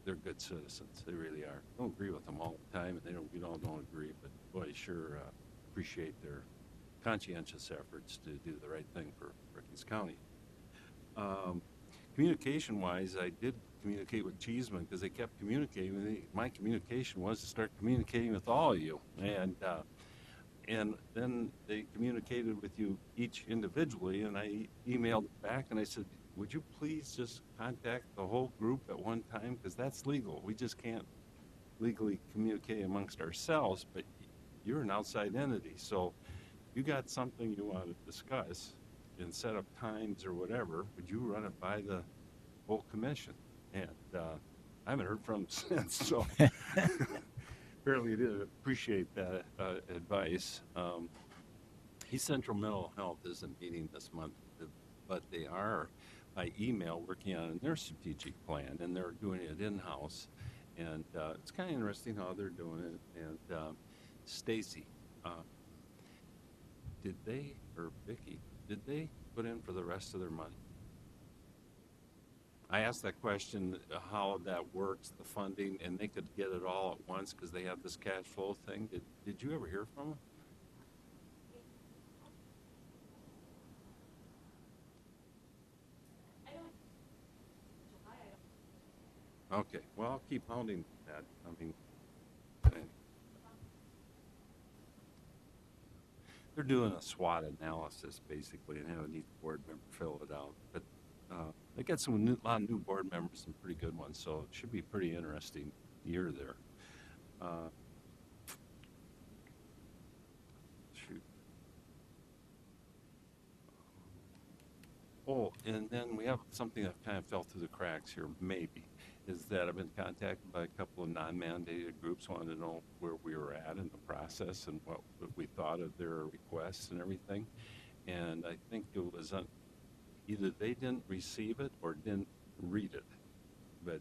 they're good citizens. They really are. I don't agree with them all the time, and we all don't agree, but boy, I sure appreciate their conscientious efforts to do the right thing for Brookings County. Communication-wise, I did communicate with Cheeseman because they kept communicating with me. My communication was to start communicating with all of you, and then they communicated with you each individually, and I emailed back and I said, would you please just contact the whole group at one time, because that's legal. We just can't legally communicate amongst ourselves, but you're an outside entity, so you got something you want to discuss and set up times or whatever, would you run it by the whole commission? And I haven't heard from him since, so apparently did appreciate that advice. East Central Mental Health isn't meeting this month, but they are by email working on their strategic plan, and they're doing it in-house. And it's kind of interesting how they're doing it. And Stacy, Vicky, did they put in for the rest of their money? I asked that question, how that works, the funding, and they could get it all at once because they have this cash flow thing. Did you ever hear from them? Okay, well, I'll keep hounding that. I mean, they're doing a SWOT analysis, basically, and having each board member fill it out. But they got a lot of new board members, some pretty good ones, so it should be a pretty interesting year there. Shoot. Oh, and then we have something that kind of fell through the cracks here, maybe, is that I've been contacted by a couple of non-mandated groups wanting to know where we were at in the process and what we thought of their requests and everything. And I think it was either they didn't receive it or didn't read it. But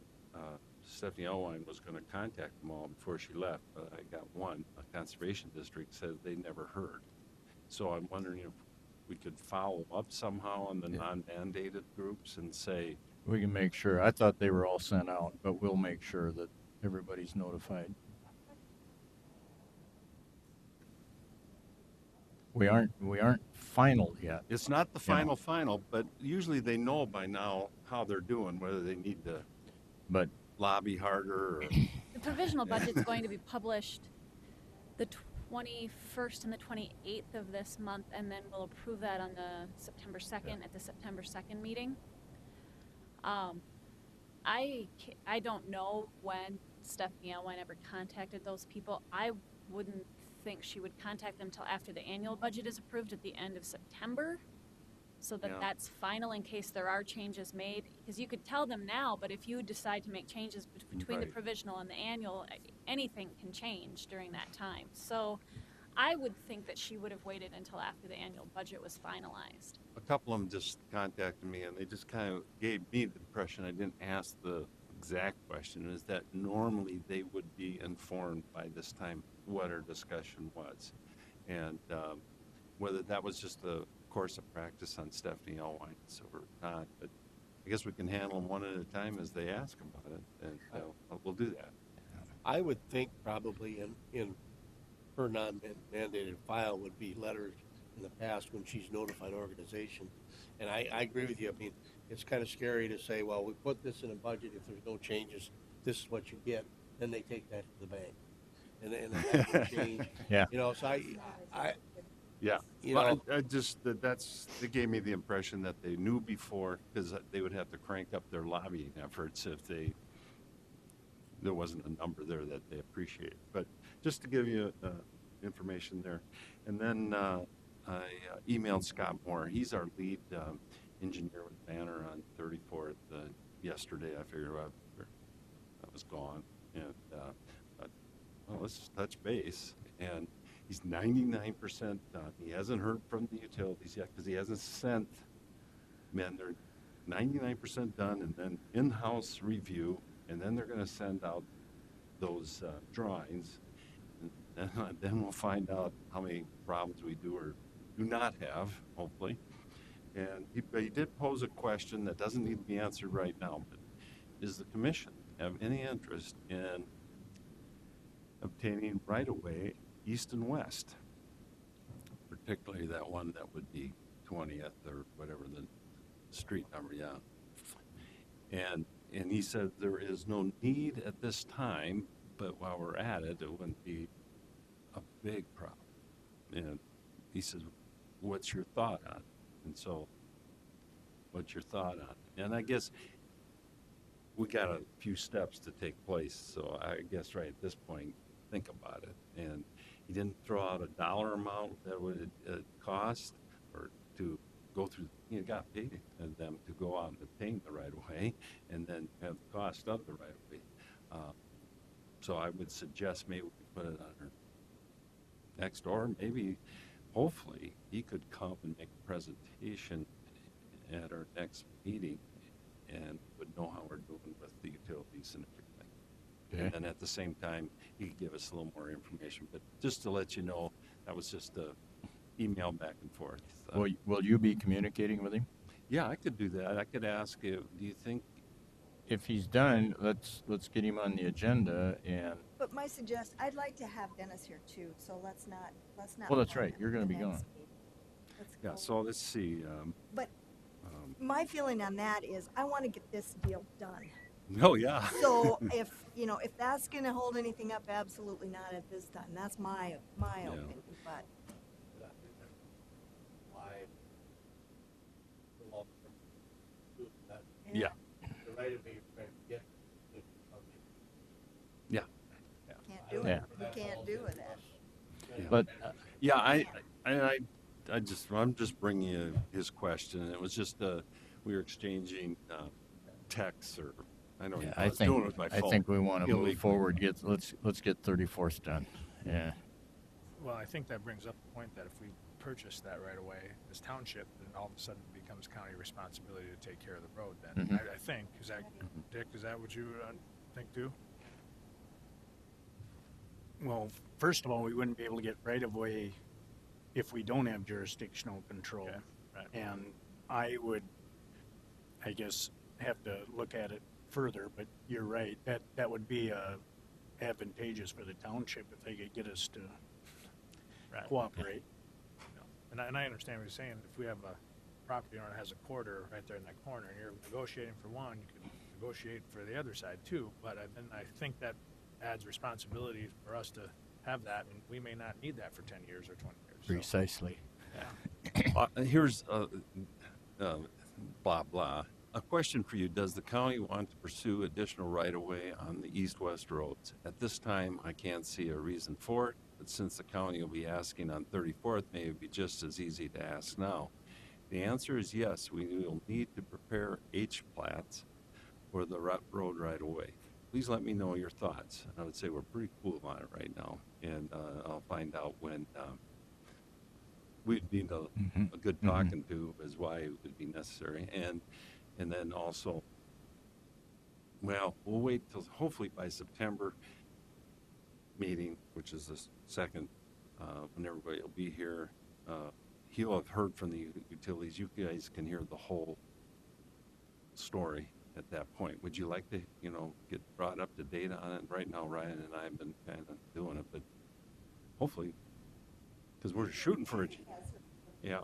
Stephanie Elwine was going to contact them all before she left, but I got one, a conservation district, said they never heard. So I'm wondering if we could follow up somehow on the non-mandated groups and say, We can make sure. I thought they were all sent out, but we'll make sure that everybody's notified. We aren't final yet. it's not the final, but usually they know by now how they're doing, whether they need to lobby harder or The provisional budget's going to be published the 21st and the 28th of this month, and then we'll approve that on the September 2nd at the September 2nd meeting. I don't know when Stephanie Elwine ever contacted those people. I wouldn't think she would contact them till after the annual budget is approved at the end of September, so that that's final in case there are changes made. Because you could tell them now, but if you decide to make changes between the provisional and the annual, anything can change during that time. So I would think that she would have waited until after the annual budget was finalized. a couple of them just contacted me and they just kind of gave me the impression, I didn't ask the exact question, is that normally they would be informed by this time what our discussion was. And whether that was just a course of practice on Stephanie Elwine's or not, but I guess we can handle them one at a time as they ask about it, and we'll do that. I would think probably in her non-mandated file would be letters in the past when she's notified organization. And I agree with you. I mean, it's kind of scary to say, well, we put this in a budget. If there's no changes, this is what you get. Then they take that to the bank. and that would change. Yeah. You know, so Yeah. you Well, know, I just they gave me the impression that they knew before, because they would have to crank up their lobbying efforts if there wasn't a number there that they appreciate. But just to give you information there, and then I emailed Scott Moore. He's our lead engineer with Banner on 34th. Yesterday, I figured I was gone, and well, let's touch base. And he's 99% done. He hasn't heard from the utilities yet because he hasn't sent men. They're 99% done, and then in-house review, and then they're going to send out those drawings, and then we'll find out how many problems we do or do not have, hopefully. And he did pose a question that doesn't need to be answered right now, but does the commission have any interest in obtaining right-of-way east and west, particularly that one that would be 20th or whatever the street number, yeah. And he said there is no need at this time, but while we're at it, it wouldn't be a big problem. And he says, what's your thought on it? And so, what's your thought on it? And I guess we got a few steps to take place. So I guess right at this point, think about it. And he didn't throw out a dollar amount that would cost or to go through. He got paid them to go out and obtain the right of way, and then have the cost of the right of way. So I would suggest maybe we put it on our next, or maybe, hopefully, he could come and make a presentation at our next meeting, and would know how we're doing with the utilities and everything. Okay. And then at the same time, he could give us a little more information. But just to let you know, that was just a email back and forth. Will you be communicating with him? Yeah, I could do that. I could ask you, do you think? If he's done, let's get him on the agenda and. But my suggestion, I'd like to have Dennis here too, so let's not. Well, that's plan right. You're going to the be next gone. meeting. Let's Yeah, go. so let's see. But my feeling on that is I want to get this deal done. Oh, yeah. So if that's going to hold anything up, absolutely not at this time. That's my opinion. But Yeah. The right of way you're trying to get. Yeah. can't do Yeah. it. You can't do it. Yeah. But Yeah, I'm just bringing you his question. It was just we were exchanging texts, or I don't know. I doing it with my I phone. think we want to move illegally. forward. Let's get 34th done. Yeah. Well, I think that brings up the point that if we purchase that right away, this township, then all of a sudden it becomes county responsibility to take care of the road. Then Mhm. I think Dick, is that what you think too? Well, first of all, we wouldn't be able to get right of way if we don't have jurisdictional control. Okay, right. And I would, I guess, have to look at it further, but you're right. That would be advantageous for the township if they could get us to Right. cooperate. And I understand what you're saying. If we have a property owner that has a quarter right there in that corner, and you're negotiating for one, you can negotiate for the other side too. But then I think that adds responsibility for us to have that, and we may not need that for 10 years or 20 years. So, Precisely. yeah. Here's blah blah. A question for you: does the county want to pursue additional right-of-way on the east-west roads? At this time, I can't see a reason for it, but since the county will be asking on 34th, may it be just as easy to ask now. The answer is yes. We will need to prepare H-plats for the road right-of-way. Please let me know your thoughts. I would say we're pretty cool on it right now, and I'll find out when we'd need a good talking to as why it would be necessary, and then also, well, we'll wait till hopefully by September meeting, which is the second, when everybody will be here. He'll have heard from the utilities. You guys can hear the whole story at that point. Would you like to, get brought up to date on it? Right now, Ryan and I have been kind of doing it, but hopefully, because we're shooting for it. Yeah.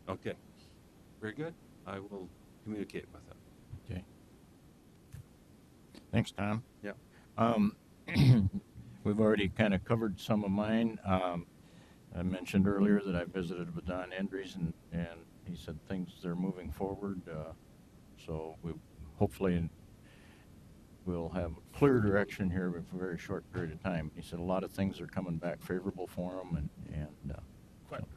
Okay. Very good. I will communicate with him. Okay. Thanks, Tom. Yeah. we've already kind of covered some of mine. I mentioned earlier that I visited with Don Endries, and he said things are moving forward. So we hopefully we'll have a clear direction here for a very short period of time. He said a lot of things are coming back favorable for him, and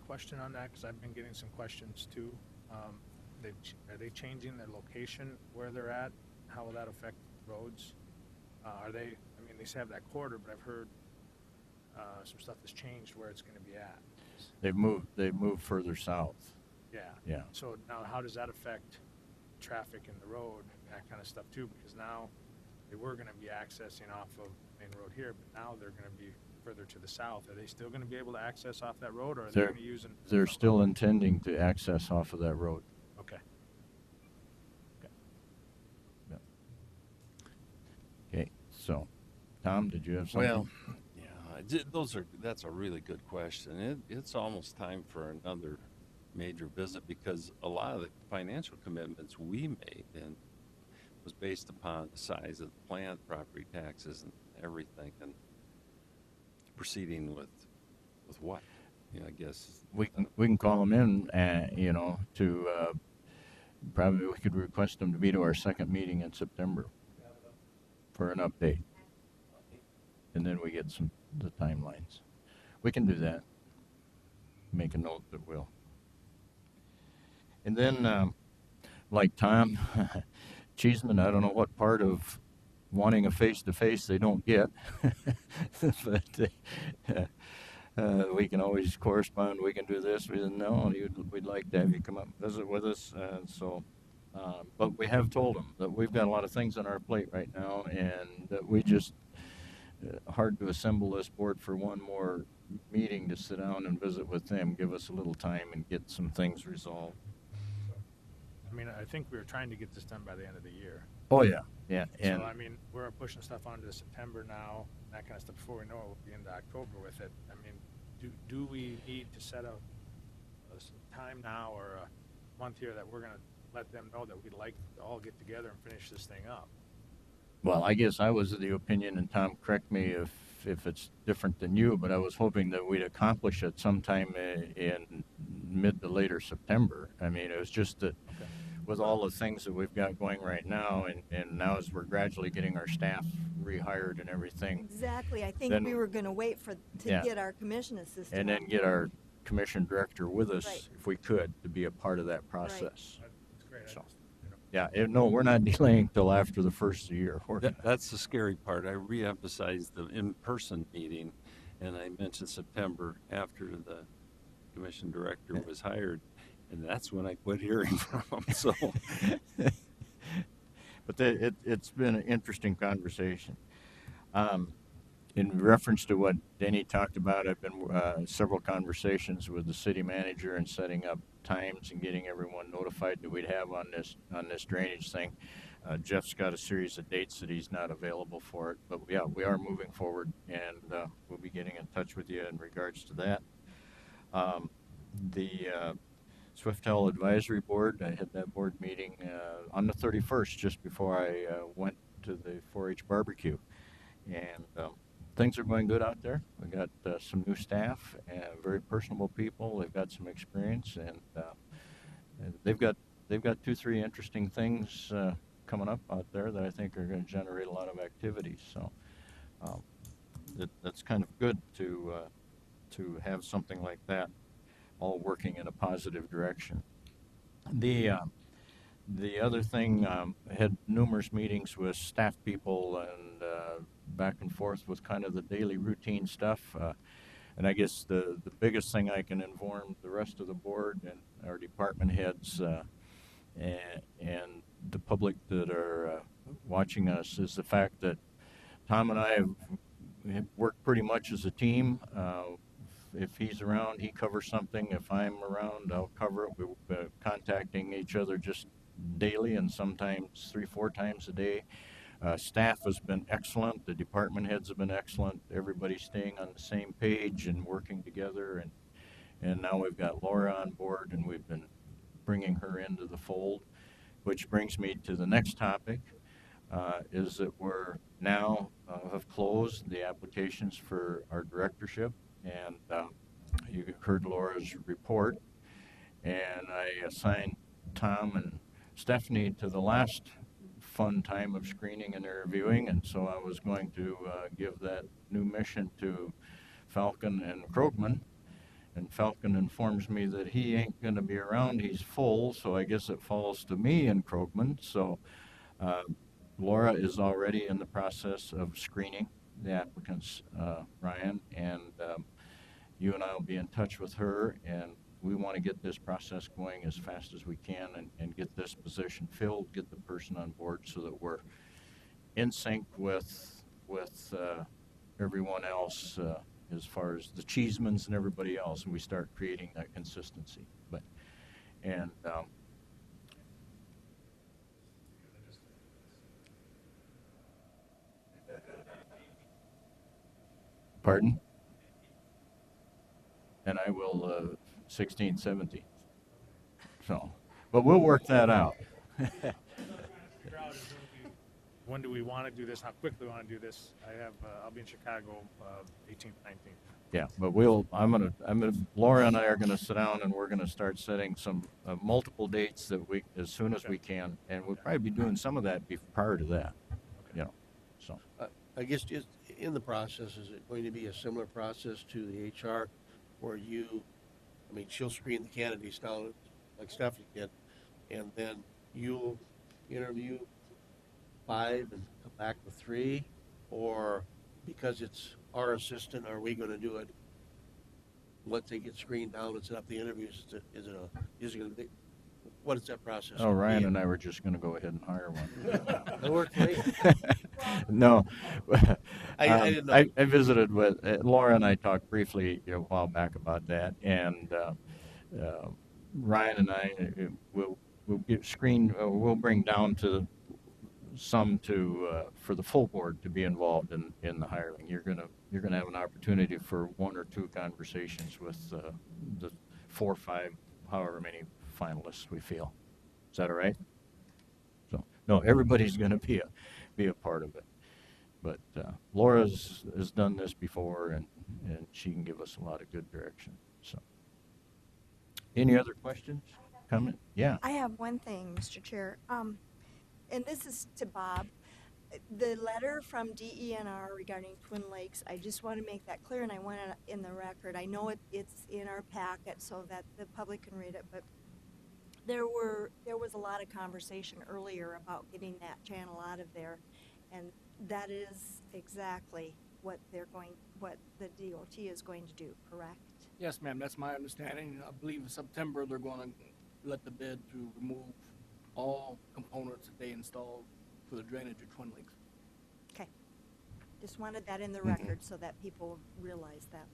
Question on that, because I've been getting some questions too. Are they changing their location where they're at? How will that affect roads? Are they? I mean, they have that corridor, but I've heard some stuff has changed where it's going to be at. they've moved further south. Yeah. Yeah. So now, how does that affect traffic in the road and that kind of stuff too? Because now they were going to be accessing off of Main Road here, but now they're going to be further to the south. Are they still going to be able to access off that road, or are they going to use? They're still intending to access off of that road. Okay. Yeah. Okay. So, Tom, did you have something? Well, that's a really good question. It's almost time for another major visit, because a lot of the financial commitments we made and was based upon the size of the plant, property taxes, and everything, and proceeding with what? I guess we can call them in, to probably we could request them to be to our second meeting in September for an update, and then we get the timelines. We can do that. Make a note that we'll. And then, like Tom Cheeseman, I don't know what part of wanting a face-to-face they don't get, but we can always correspond. We can do this. We said, no, we'd like to have you come up and visit with us. But we have told them that we've got a lot of things on our plate right now, and that we just hard to assemble this board for one more meeting to sit down and visit with them. Give us a little time and get some things resolved. I mean, I think we were trying to get this done by the end of the year. Oh yeah, yeah. And so I mean, we're pushing stuff on to September now, that kind of stuff. Before we know it, we'll be into October with it. I mean, do we need to set a time now or a month here that we're going to let them know that we'd like to all get together and finish this thing up? Well, I guess I was of the opinion, and Tom, correct me if it's different than you, but I was hoping that we'd accomplish it sometime in mid to later September. I mean, it was just that with all the things that we've got going right now, and now as we're gradually getting our staff rehired and everything. Exactly. I think we were going to wait to get our commission assistant. And then get our commission director with us, if we could, to be a part of that process. Right. That's great. So. Yeah, no, we're not delaying till after the first of the year. That's the scary part. I re-emphasized the in-person meeting, and I mentioned September after the commission director was hired, and that's when I quit hearing from them. So, but it's been an interesting conversation. In reference to what Denny talked about, I've been several conversations with the city manager and setting up times and getting everyone notified that we'd have on this drainage thing. Jeff's got a series of dates that he's not available for it, but yeah, we are moving forward, and we'll be getting in touch with you in regards to that. The Swiftel Advisory Board, I had that board meeting on the 31st, just before I went to the 4-H barbecue, and things are going good out there. We got some new staff and very personable people. They've got some experience, and they've got 2-3 interesting things coming up out there that I think are going to generate a lot of activity. So that's kind of good to have something like that all working in a positive direction. The other thing, I had numerous meetings with staff people and back and forth with kind of the daily routine stuff. And I guess the biggest thing I can inform the rest of the board and our department heads and the public that are watching us is the fact that Tom and I have worked pretty much as a team. If he's around, he covers something. If I'm around, I'll cover it. We're contacting each other just daily and sometimes 3-4 times a day. Staff has been excellent. The department heads have been excellent. Everybody's staying on the same page and working together. And now we've got Laura on board, and we've been bringing her into the fold, which brings me to the next topic, is that we're now have closed the applications for our directorship, and you heard Laura's report, and I assigned Tom and Stephanie to the last fun time of screening and interviewing, and so I was going to give that new mission to Falcon and Krogman. And Falcon informs me that he ain't going to be around. He's full, so I guess it falls to me and Krogman. So Laura is already in the process of screening the applicants, Ryan, and you and I will be in touch with her, and we want to get this process going as fast as we can and get this position filled, get the person on board so that we're in sync with everyone else as far as the Cheesemans and everybody else, and we start creating that consistency. Pardon? And I will 16, 17. So, but we'll work that out. When do we want to do this? How quickly we want to do this? I'll be in Chicago 18th, 19th. Yeah, but Laura and I are gonna sit down and we're gonna start setting some multiple dates that as soon as we can, and we'll probably be doing some of that prior to that, you know, so. I guess just in the process, is it going to be a similar process to the HR where she'll screen the candidates down like Stephanie did, and then you'll interview 5 and come back with 3, or because it's our assistant, are we going to do it once they get screened down and set up the interviews? Is it going to be, what is that process? Oh, Ryan and I were just going to go ahead and hire one. That worked for me. No, I didn't know. I visited with Laura and I talked briefly a while back about that, and Ryan and I will get screened. We'll bring down to some for the full board to be involved in the hiring. You're gonna have an opportunity for 1 or 2 conversations with the 4 or 5, however many finalists we feel. Is that all right? So no, everybody's gonna be a part of it. But Laura has done this before, and she can give us a lot of good direction. So, any other questions? Comment? Yeah. I have one thing, Mr. Chair. And this is to Bob. The letter from DENR regarding Twin Lakes, I just want to make that clear, and I want it in the record. I know it's in our packet so that the public can read it, but there was a lot of conversation earlier about getting that channel out of there, and that is exactly what the DOT is going to do, correct? Yes, ma'am, that's my understanding. I believe in September they're going to let the bid to remove all components that they installed for the drainage of Twin Lakes. Okay. Just wanted that in the record so that people realize that.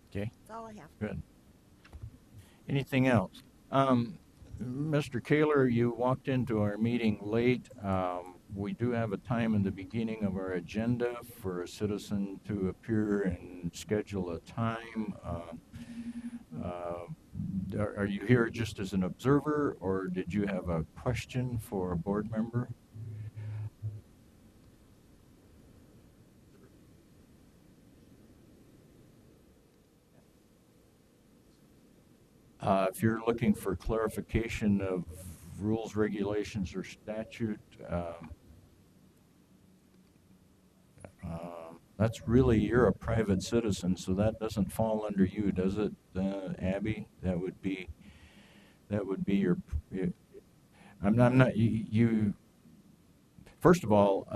Okay. That's all I have. Good. Anything else? Mr. Kaler, you walked into our meeting late. We do have a time in the beginning of our agenda for a citizen to appear and schedule a time. Are you here just as an observer, or did you have a question for a board member? If you're looking for clarification of rules, regulations, or statute, that's really, you're a private citizen, so that doesn't fall under you, does it, Abby? That would be your. I'm not you. First of all,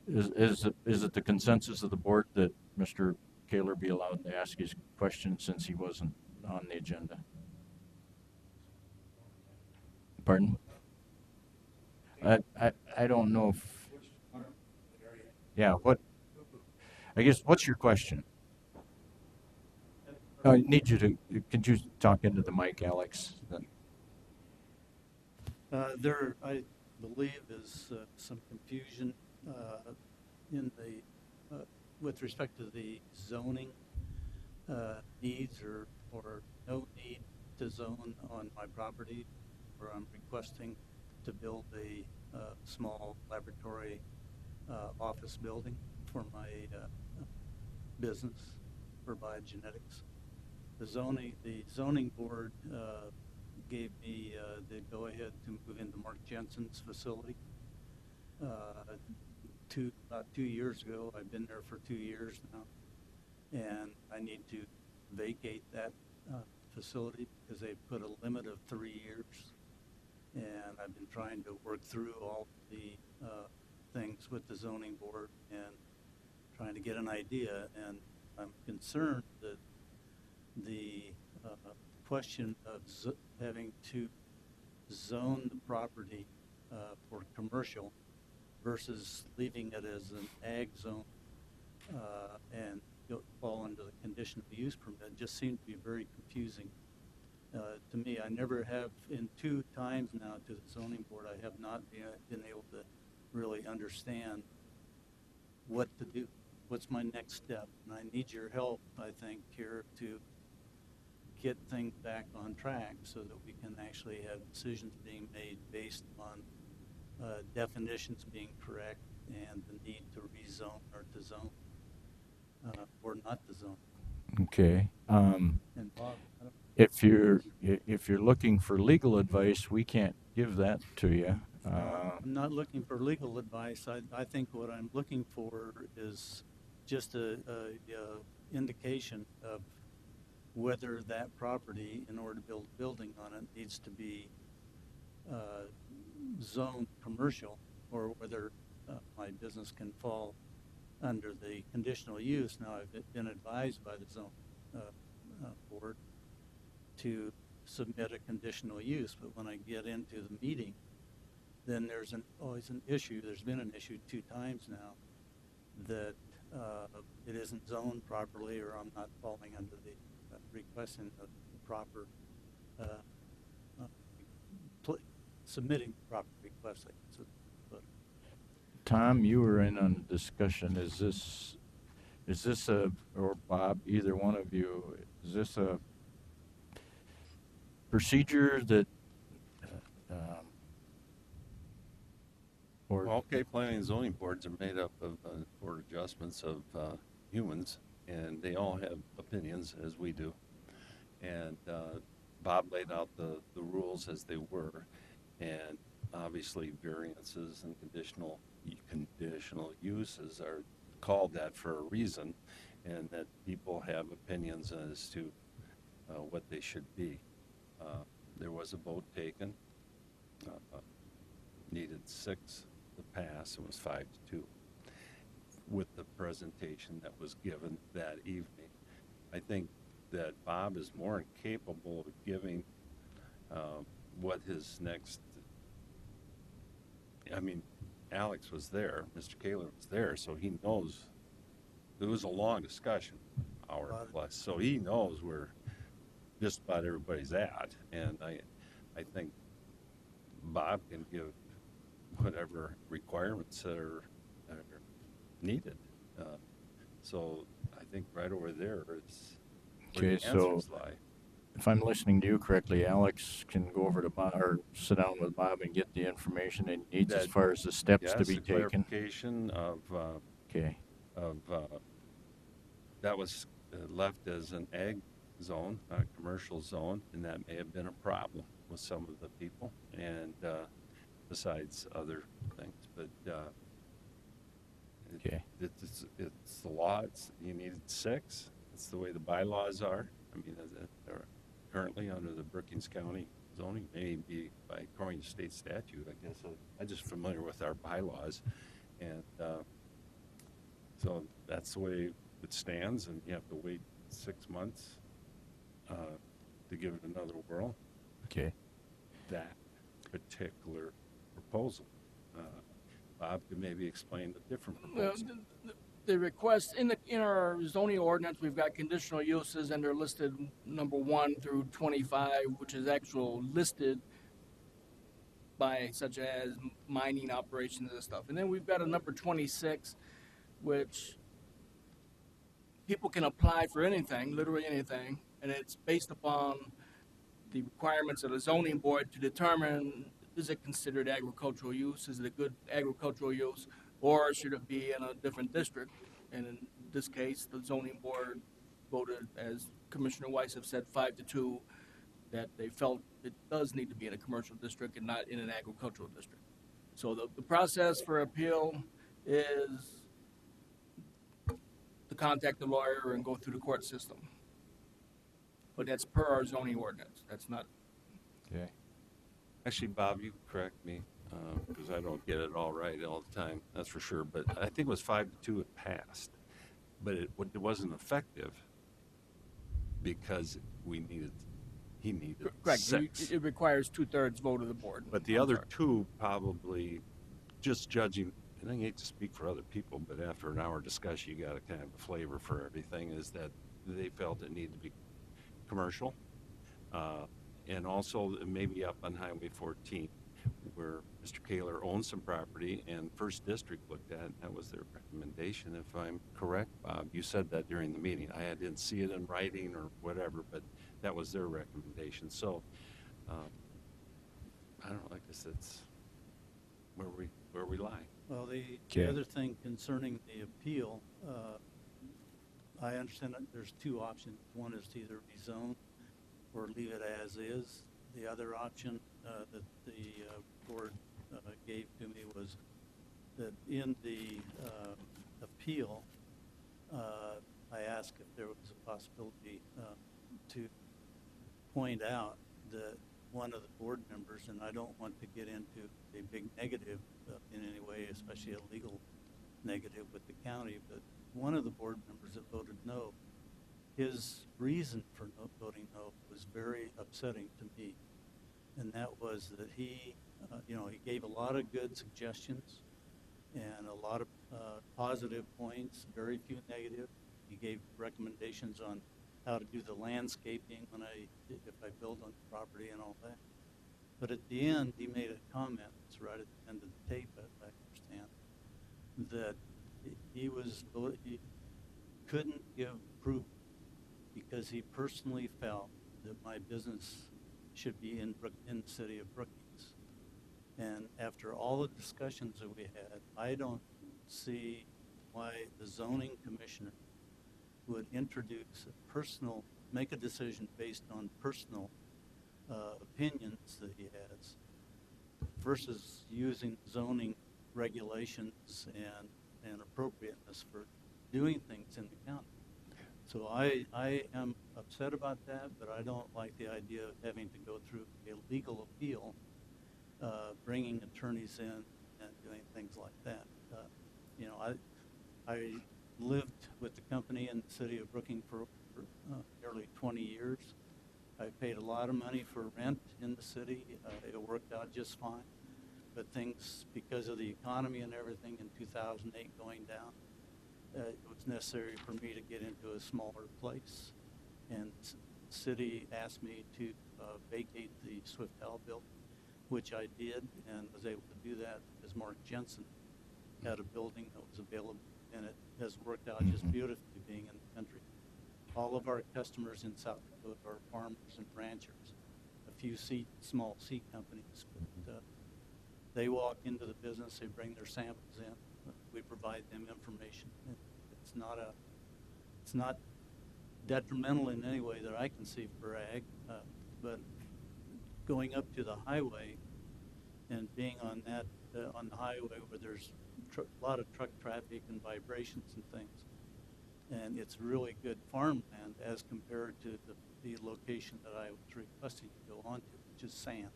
is it the consensus of the board that Mr. Kaler be allowed to ask his question since he wasn't on the agenda? Pardon? I don't know if. Yeah. I guess, what's your question? I need you to, could you talk into the mic, Alex? There, I believe, is some confusion with respect to the zoning needs or no need to zone on my property, where I'm requesting to build a small laboratory office building for my business for biogenetics. The zoning board gave me the go-ahead to move into Mark Jensen's facility. About 2 years ago. I've been there for 2 years now, and I need to vacate that facility because they put a limit of 3 years, and I've been trying to work through all the things with the zoning board and trying to get an idea, and I'm concerned that the question of having to zone the property for commercial versus leaving it as an ag zone and fall under the conditional use permit just seemed to be very confusing to me. I never have, in 2 times now to the zoning board, I have not been able to really understand what to do. What's my next step? And I need your help, I think, here to get things back on track so that we can actually have decisions being made based on definitions being correct and the need to rezone or to zone or not to zone. Okay. And Bob, If you're looking for legal advice, we can't give that to you. I'm not looking for legal advice. I think what I'm looking for is just a indication of whether that property, in order to build a building on it, needs to be zoned commercial, or whether my business can fall under the conditional use. Now, I've been advised by the zone board to submit a conditional use, but when I get into the meeting, then there's always an issue. There's been an issue 2 times now that it isn't zoned properly, or I'm not falling under the requesting the proper submitting the proper request. Tom, you were in on the discussion. Is this or Bob, either one of you, is this a procedure that Well, planning and zoning boards are made up of board adjustments of humans, and they all have opinions, as we do. And Bob laid out the rules as they were, and obviously variances and conditional uses are called that for a reason, and that people have opinions as to what they should be. There was a vote taken, needed 6 to pass. It was 5-2 with the presentation that was given that evening. I think that Bob is more incapable of giving what his next. I mean, Alex was there, Mr. Kaler was there, so he knows. It was a long discussion, hour plus, so he knows where just about everybody's at, and I think Bob can give whatever requirements that are needed. So I think right over there is where the answers lie. If I'm listening to you correctly, Alex can go over to Bob or sit down with Bob and get the information he needs as far as the steps to be taken. Clarification of that was left as an ag zone, not a commercial zone, and that may have been a problem with some of the people, and besides other things. But it's the law. You needed 6. It's the way the bylaws are. I mean, they're currently under the Brookings County zoning, maybe by according to state statute, I guess. I'm just familiar with our bylaws, and so that's the way it stands, and you have to wait 6 months to give it another whirl. Okay. That particular proposal. Bob could maybe explain the different proposals. The request in our zoning ordinance, we've got conditional uses, and they're listed number 1 through 25, which is actual listed by such as mining operations and stuff. And then we've got a number 26, which people can apply for anything, literally anything, and it's based upon the requirements of the zoning board to determine, is it considered agricultural use? Is it a good agricultural use? Or should it be in a different district? And in this case, the zoning board voted, as Commissioner Weiss have said, 5-2, that they felt it does need to be in a commercial district and not in an agricultural district. So the process for appeal is to contact the lawyer and go through the court system. But that's per our zoning ordinance. That's not. Okay. Actually, Bob, you correct me, because I don't get it all right all the time, that's for sure. But I think it was 5-2 it passed. But it wasn't effective because he needed Correct. 6. It requires 2/3 vote of the board. But the other 2 probably, just judging, and I hate to speak for other people, but after an hour discussion, you got a kind of a flavor for everything, is that they felt it needed to be commercial. And also maybe up on Highway 14, where Mr. Kaler owns some property and First District looked at, and that was their recommendation, if I'm correct, Bob. You said that during the meeting. I didn't see it in writing or whatever, but that was their recommendation. So, I don't know, I guess that's where we lie. Well, the Okay. other thing concerning the appeal, I understand that there's 2 options. One is to either rezone or leave it as is. The other option that the board gave to me was that in the appeal, I asked if there was a possibility to point out that one of the board members, and I don't want to get into a big negative in any way, especially a legal negative with the county, but one of the board members that voted no, his reason for voting no was very upsetting to me. And that was that he gave a lot of good suggestions and a lot of positive points, very few negative. He gave recommendations on how to do the landscaping if I build on the property and all that. But at the end, he made a comment, it's right at the end of the tape, I understand, that he couldn't give approval because he personally felt that my business should be in the city of Brookings. And after all the discussions that we had, I don't see why the zoning commissioner would make a decision based on personal opinions that he has versus using zoning regulations and appropriateness for doing things in the county. So I am upset about that, but I don't like the idea of having to go through a legal appeal, bringing attorneys in and doing things like that. I lived with the company in the city of Brookings for nearly 20 years. I paid a lot of money for rent in the city. It worked out just fine. But things, because of the economy and everything in 2008 going down, it was necessary for me to get into a smaller place. And the city asked me to vacate the Swift Hell building, which I did and was able to do that because Mark Jensen had a building that was available, and it has worked out just beautifully being in the country. All of our customers in South Dakota are farmers and ranchers, a few small seed companies, but they walk into the business, they bring their samples in, we provide them information. It's not detrimental in any way that I can see for ag, but going up to the highway and being on the highway where there's a lot of truck traffic and vibrations and things, and it's really good farmland as compared to the location that I was requesting to go on to, which is sand.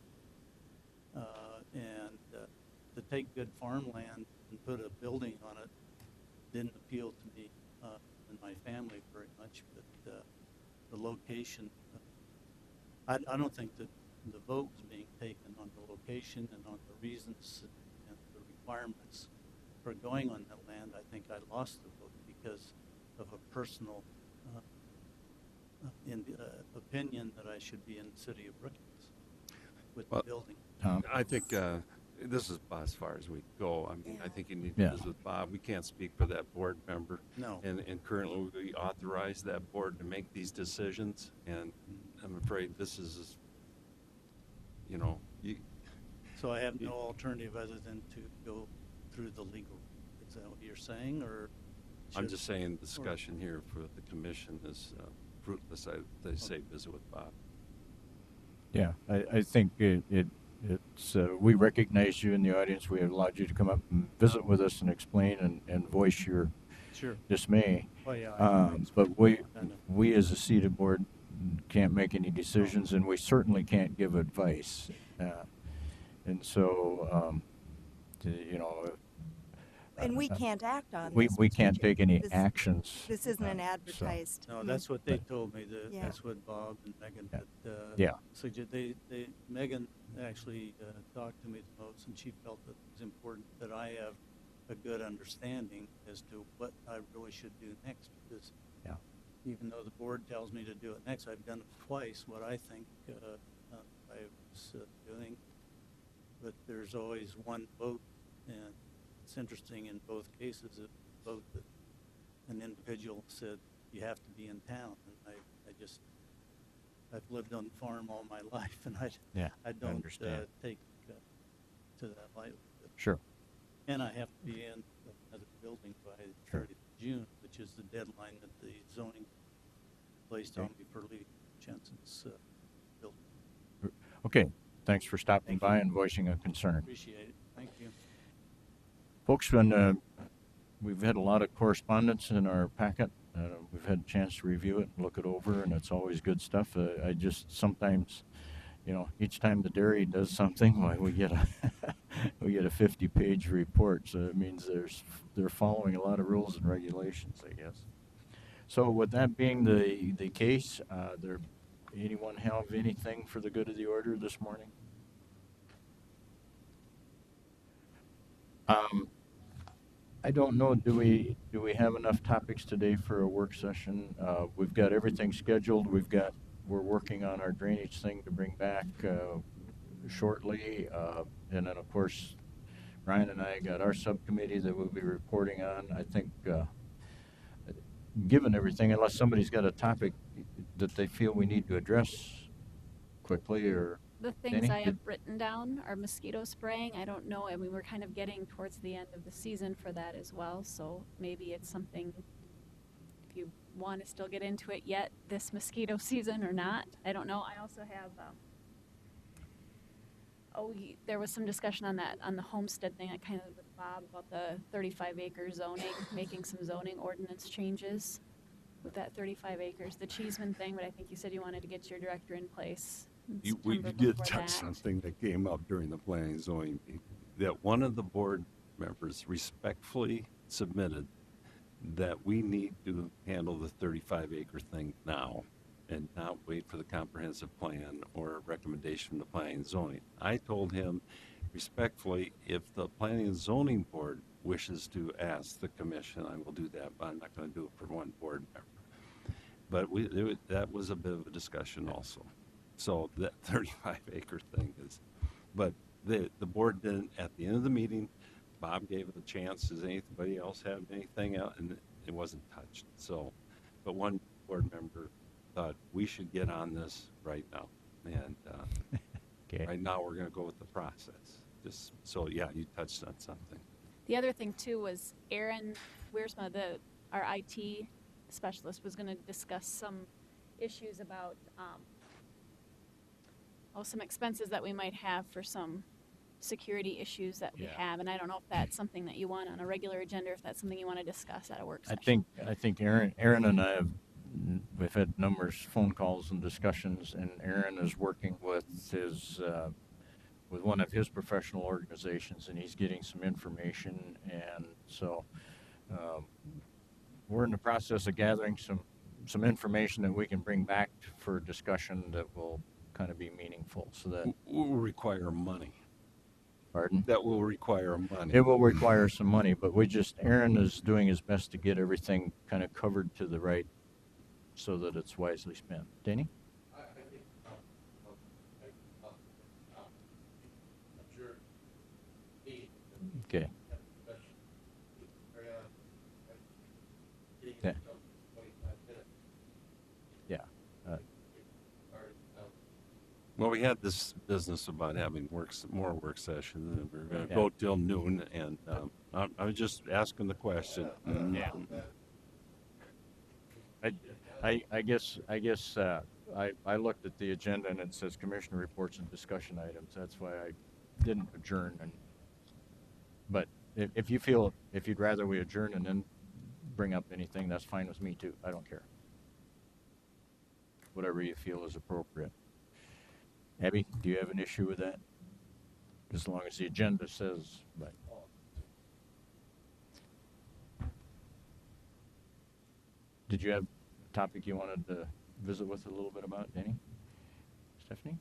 To take good farmland and put a building on it didn't appeal to me and my family very much, but the location, I don't think that the vote was being taken on the location and on the reasons and the requirements for going on that land. I think I lost the vote because of a personal opinion that I should be in the city of Brookings with the building. Tom? I think this is about as far as we go. I mean, I think you need to Yeah. visit with Bob. We can't speak for that board member. No. And currently we authorize that board to make these decisions, and I'm afraid this is, So I have no alternative other than to go through the legal Is that what you're saying, or? I'm should- just saying discussion here for the commission is fruitless. They say visit with Bob. Yeah, I think it's, we recognize you in the audience. We have allowed you to come up and visit with us and explain and voice your Sure. dismay. Well, yeah, But we as a seated board can't make any decisions, and we certainly can't give advice. And so, you know, And we can't act on we this. we can't take any This- actions. This isn't an so- advertised. No, that's what they told me. Yeah. That's what Bob and Megan had, Yeah. Megan actually talked to me the most, and she felt that it was important that I have a good understanding as to what I really should do next, because Yeah. even though the board tells me to do it next, I've done it twice, what I think I was doing, but there's always one vote, and it's interesting in both cases, a vote that an individual said you have to be in town, and I've lived on the farm all my life, and I don't understand. take to that lightly. Sure. And I have to be in another building by the 30th of June, which is the deadline that the zoning placed on me for Lee Jensen's building. Okay, thanks for stopping by and voicing a concern. Appreciate it. Thank you. Folks, we've had a lot of correspondence in our packet. We've had a chance to review it and look it over, and it's always good stuff. I just sometimes, you know, each time the dairy does something, why we get a 50-page report. So it means they're following a lot of rules and regulations, I guess. So with that being the case, anyone have anything for the good of the order this morning? I don't know. Do we have enough topics today for a work session? We've got everything scheduled. We're working on our drainage thing to bring back shortly, and then of course, Ryan and I got our subcommittee that we'll be reporting on. I think, given everything, unless somebody's got a topic that they feel we need to address quickly, or The things Danny, I have written down are mosquito spraying. I don't know. I mean, we're kind of getting towards the end of the season for that as well. So maybe it's something, if you want to still get into it yet this mosquito season or not. I don't know. I also have, there was some discussion on that, on the homestead thing. I kind of with Bob about the 35-acre zoning, making some zoning ordinance changes with that 35 acres. The Cheeseman thing, but I think you said you wanted to get your director in place. We September did before touch that. something that came up during the planning and zoning meeting, that one of the board members respectfully submitted that we need to handle the 35-acre thing now and not wait for the comprehensive plan or recommendation from the planning and zoning. I told him respectfully, if the planning and zoning board wishes to ask the commission, I will do that, but I'm not going to do it for one board member. But that was a bit of a discussion also. So that 35-acre thing is, but the board didn't, at the end of the meeting, Bob gave it a chance. Does anybody else have anything else? And it wasn't touched. So, but one board member thought we should get on this right now. And okay. Right now we're going to go with the process. Just so, yeah, you touched on something. The other thing too was Aaron Wiersma, our IT specialist, was going to discuss some issues about some expenses that we might have for some security issues that we have, and I don't know if that's something that you want on a regular agenda, or if that's something you want to discuss at a work session. I think Aaron and I we've had numerous phone calls and discussions, and Aaron is working with with one of his professional organizations, and he's getting some information, and so we're in the process of gathering some information that we can bring back for discussion that will kind of be meaningful, so that will require money. Pardon? That will require money. It will require some money, but Aaron is doing his best to get everything kind of covered to the right, so that it's wisely spent. Danny? Okay. Yeah. Yeah. Well, we had this business about having more work sessions, and we are going to Yeah. go till noon, and I was just asking the question. Yeah. I guess I looked at the agenda and it says commissioner reports and discussion items. That's why I didn't adjourn. But if you'd rather we adjourn and then bring up anything, that's fine with me too. I don't care. Whatever you feel is appropriate. Abby, do you have an issue with that? As long as the agenda says, but. Did you have a topic you wanted to visit with a little bit about, Danny? Stephanie?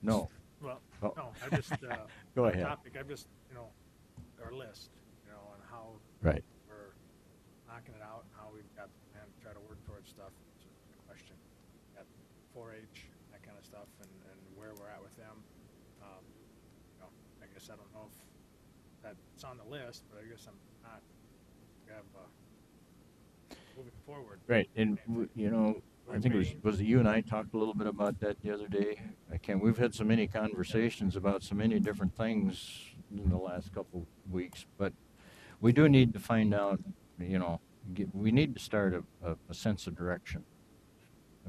No. Well, Oh. no, I just, Go our ahead. topic, I just, our list, and how Right. we're knocking it out, and how we've got, and try to work towards stuff. It's a good question. Got 4-H, that kind of stuff, and where we're at with them. I guess I don't know if that's on the list, but I guess I'm not. We have, moving forward. Right, and I think it was you and I talked a little bit about that the other day. We've had so many conversations about so many different things in the last couple weeks, but we do need to find out, we need to start a sense of direction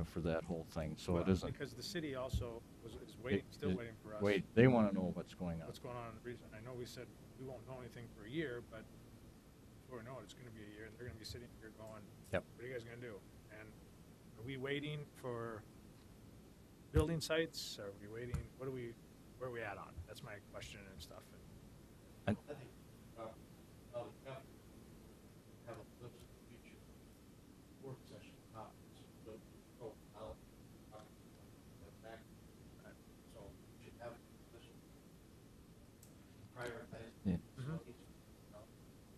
for that whole thing, so it isn't. Because the city also is waiting, still waiting for us. Wait, they want to know what's going on. What's going on? I know we said we won't know anything for a year, but before we know it, it's going to be a year, and they're going to be sitting here going, Yep. What are you guys going to do? And are we waiting for building sites? Are we waiting? Where are we at on it? That's my question and stuff. And I think, have a list of future work session topics, but I'll back. So we should have a list. Prioritize. Yeah.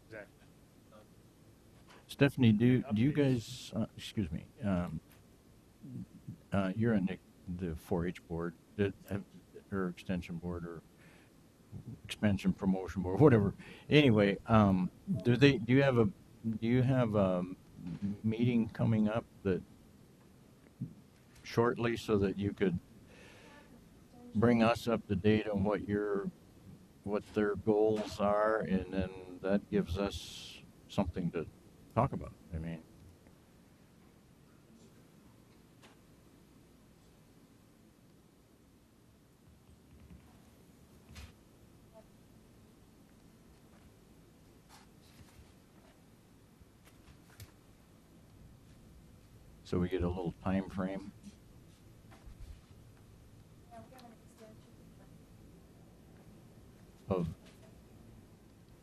Exactly. Stephanie, do you guys, excuse me, you're on the 4-H board, or extension board, or expansion promotion board, whatever. Anyway, do you have a meeting coming up that shortly so that you could bring us up to date on what their goals are, and then that gives us something to talk about? I mean, so we get a little time frame.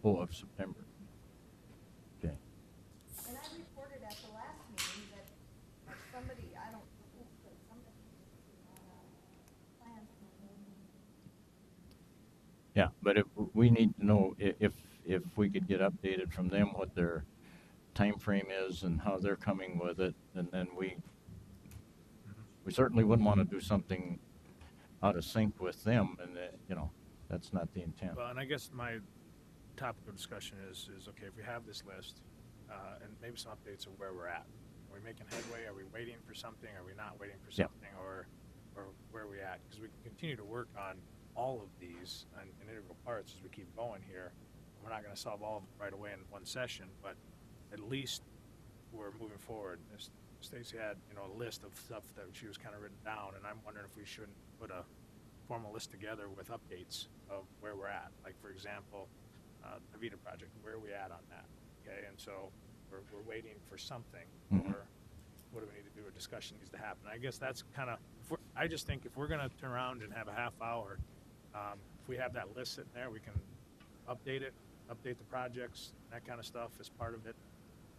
Of September. Okay. And I reported at the last meeting that somebody, I don't know who, but somebody plans. Yeah, but we need to know if we could get updated from them what their time frame is and how they're coming with it, and then we certainly wouldn't want to do something out of sync with them, and that's not the intent. Well, and I guess my topic of discussion is okay, if we have this list, and maybe some updates of where we're at. Are we making headway? Are we waiting for something? Are we not waiting for something? Or where are we at? Because we can continue to work on all of these and integral parts as we keep going here. We're not going to solve all of them right away in one session, but at least we're moving forward. Stacy had, a list of stuff that she was kind of written down, and I'm wondering if we shouldn't put a formal list together with updates of where we're at. Like, for example, the Vita project, where are we at on that? Okay, and so we're waiting for something, or what do we need to do? A discussion needs to happen. I guess that's kind of, I just think if we're going to turn around and have a half hour, if we have that list sitting there, we can update the projects, that kind of stuff as part of it,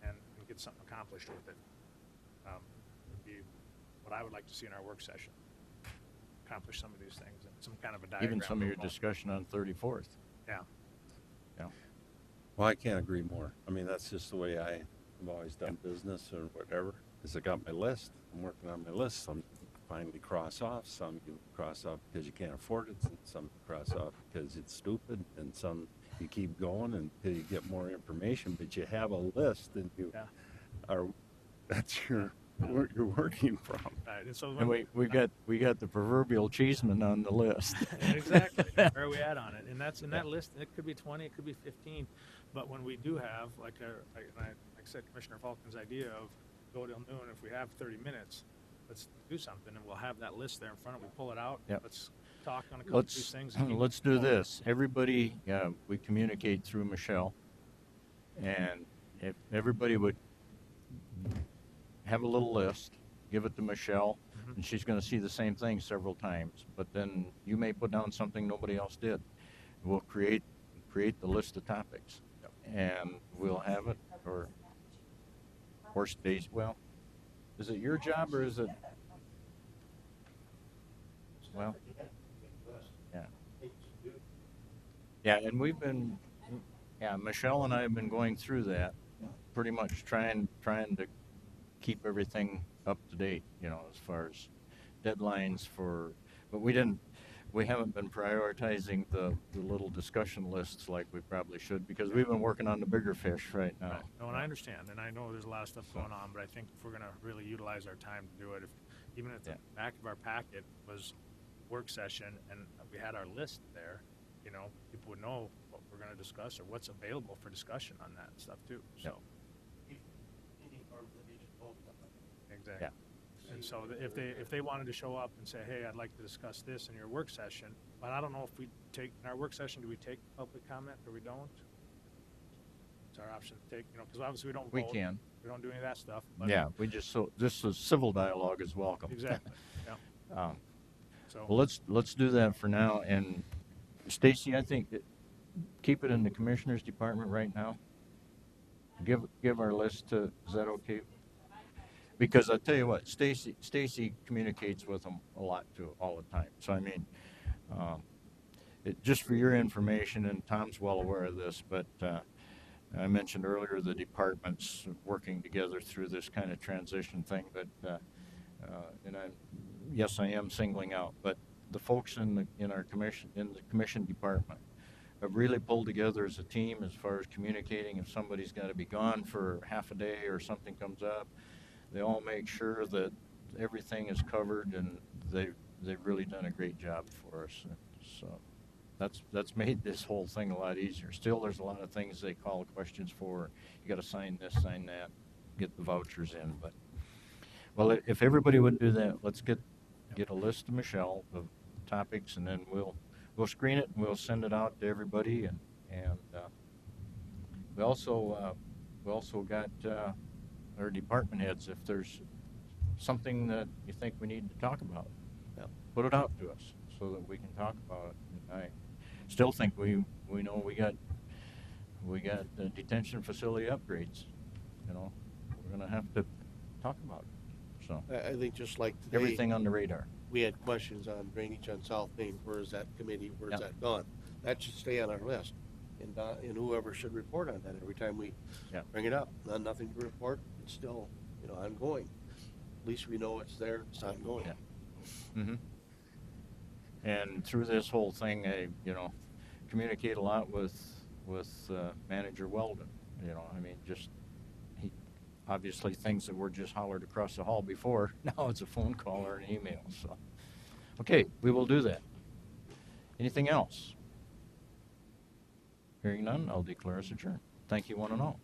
and get something accomplished with it. Would be what I would like to see in our work session. Accomplish some of these things and some kind of a diagram. Even some of your discussion on 34th. Yeah. Yeah. Well, I can't agree more. I mean, that's just the way I've always done business or whatever. Is I got my list. I'm working on my list. Some finally cross off. Some you cross off because you can't afford it. And some cross off because it's stupid. And some you keep going until you get more information. But you have a list, and you are. That's your where you're working from. Right, and so And we got the proverbial cheeseman on the list. exactly. Where are we at on it? And that's in that list. It could be 20, it could be 15, but when we do have like I said, Commissioner Falcon's idea of go till noon. If we have 30 minutes, let's do something, and we'll have that list there in front of. We pull it out. Yep. Let's talk on a couple of these things. And Let's do this. Everybody, we communicate through Michelle, and if everybody would have a little list, give it to Michelle, and she's going to see the same thing several times. But then you may put down something nobody else did. We'll create the list of topics, and we'll have it, or Stacy. Well, is it your job or is it? Well, yeah. Yeah, and Michelle and I have been going through that, pretty much trying to keep everything up to date, as far as deadlines but we haven't been prioritizing the little discussion lists like we probably should, because we've been working on the bigger fish right now. Right. No, and I understand, and I know there's a lot of stuff going on, but I think if we're going to really utilize our time to do it, even if the back of our packet was work session and we had our list there, people would know what we're going to discuss or what's available for discussion on that stuff too. So. Exactly. Yeah. And so if they wanted to show up and say, hey, I'd like to discuss this in your work session, but I don't know if we take, in our work session, do we take public comment or we don't? It's our option to take, because obviously we don't vote. We can. We don't do any of that stuff. But Yeah, this is civil dialogue is welcome. Exactly, yeah. Well, let's do that for now. And Stacy, I think keep it in the commissioner's department right now. Give our list to, is that okay? Because I'll tell you what, Stacy communicates with them a lot too, all the time. So I mean, just for your information, and Tom's well aware of this, but I mentioned earlier the departments working together through this kind of transition thing. But yes, I am singling out, but the folks in the commission department have really pulled together as a team as far as communicating. If somebody's got to be gone for half a day or something comes up, they all make sure that everything is covered, and they've really done a great job for us. So that's made this whole thing a lot easier. Still, there's a lot of things they call questions for. You got to sign this, sign that, get the vouchers in. But well, if everybody would do that, let's get a list to Michelle of topics, and then we'll screen it and we'll send it out to everybody. And we also got our department heads. If there's something that you think we need to talk about, put it out to us so that we can talk about it. And I still think we know we got the detention facility upgrades. We're gonna have to talk about it. So I think just like today, everything on the radar. We had questions on drainage on South Main. Where is that committee? Where's that gone? That should stay on our list. And whoever should report on that every time we bring it up. Nothing to report. It's still, ongoing. At least we know it's there. It's ongoing. Yeah. Mm-hmm. And through this whole thing, I communicate a lot with Manager Weldon. I mean, he obviously things that were just hollered across the hall before. Now it's a phone call or an email. So, okay, we will do that. Anything else? Hearing none, I'll declare us adjourned. Thank you, one and all.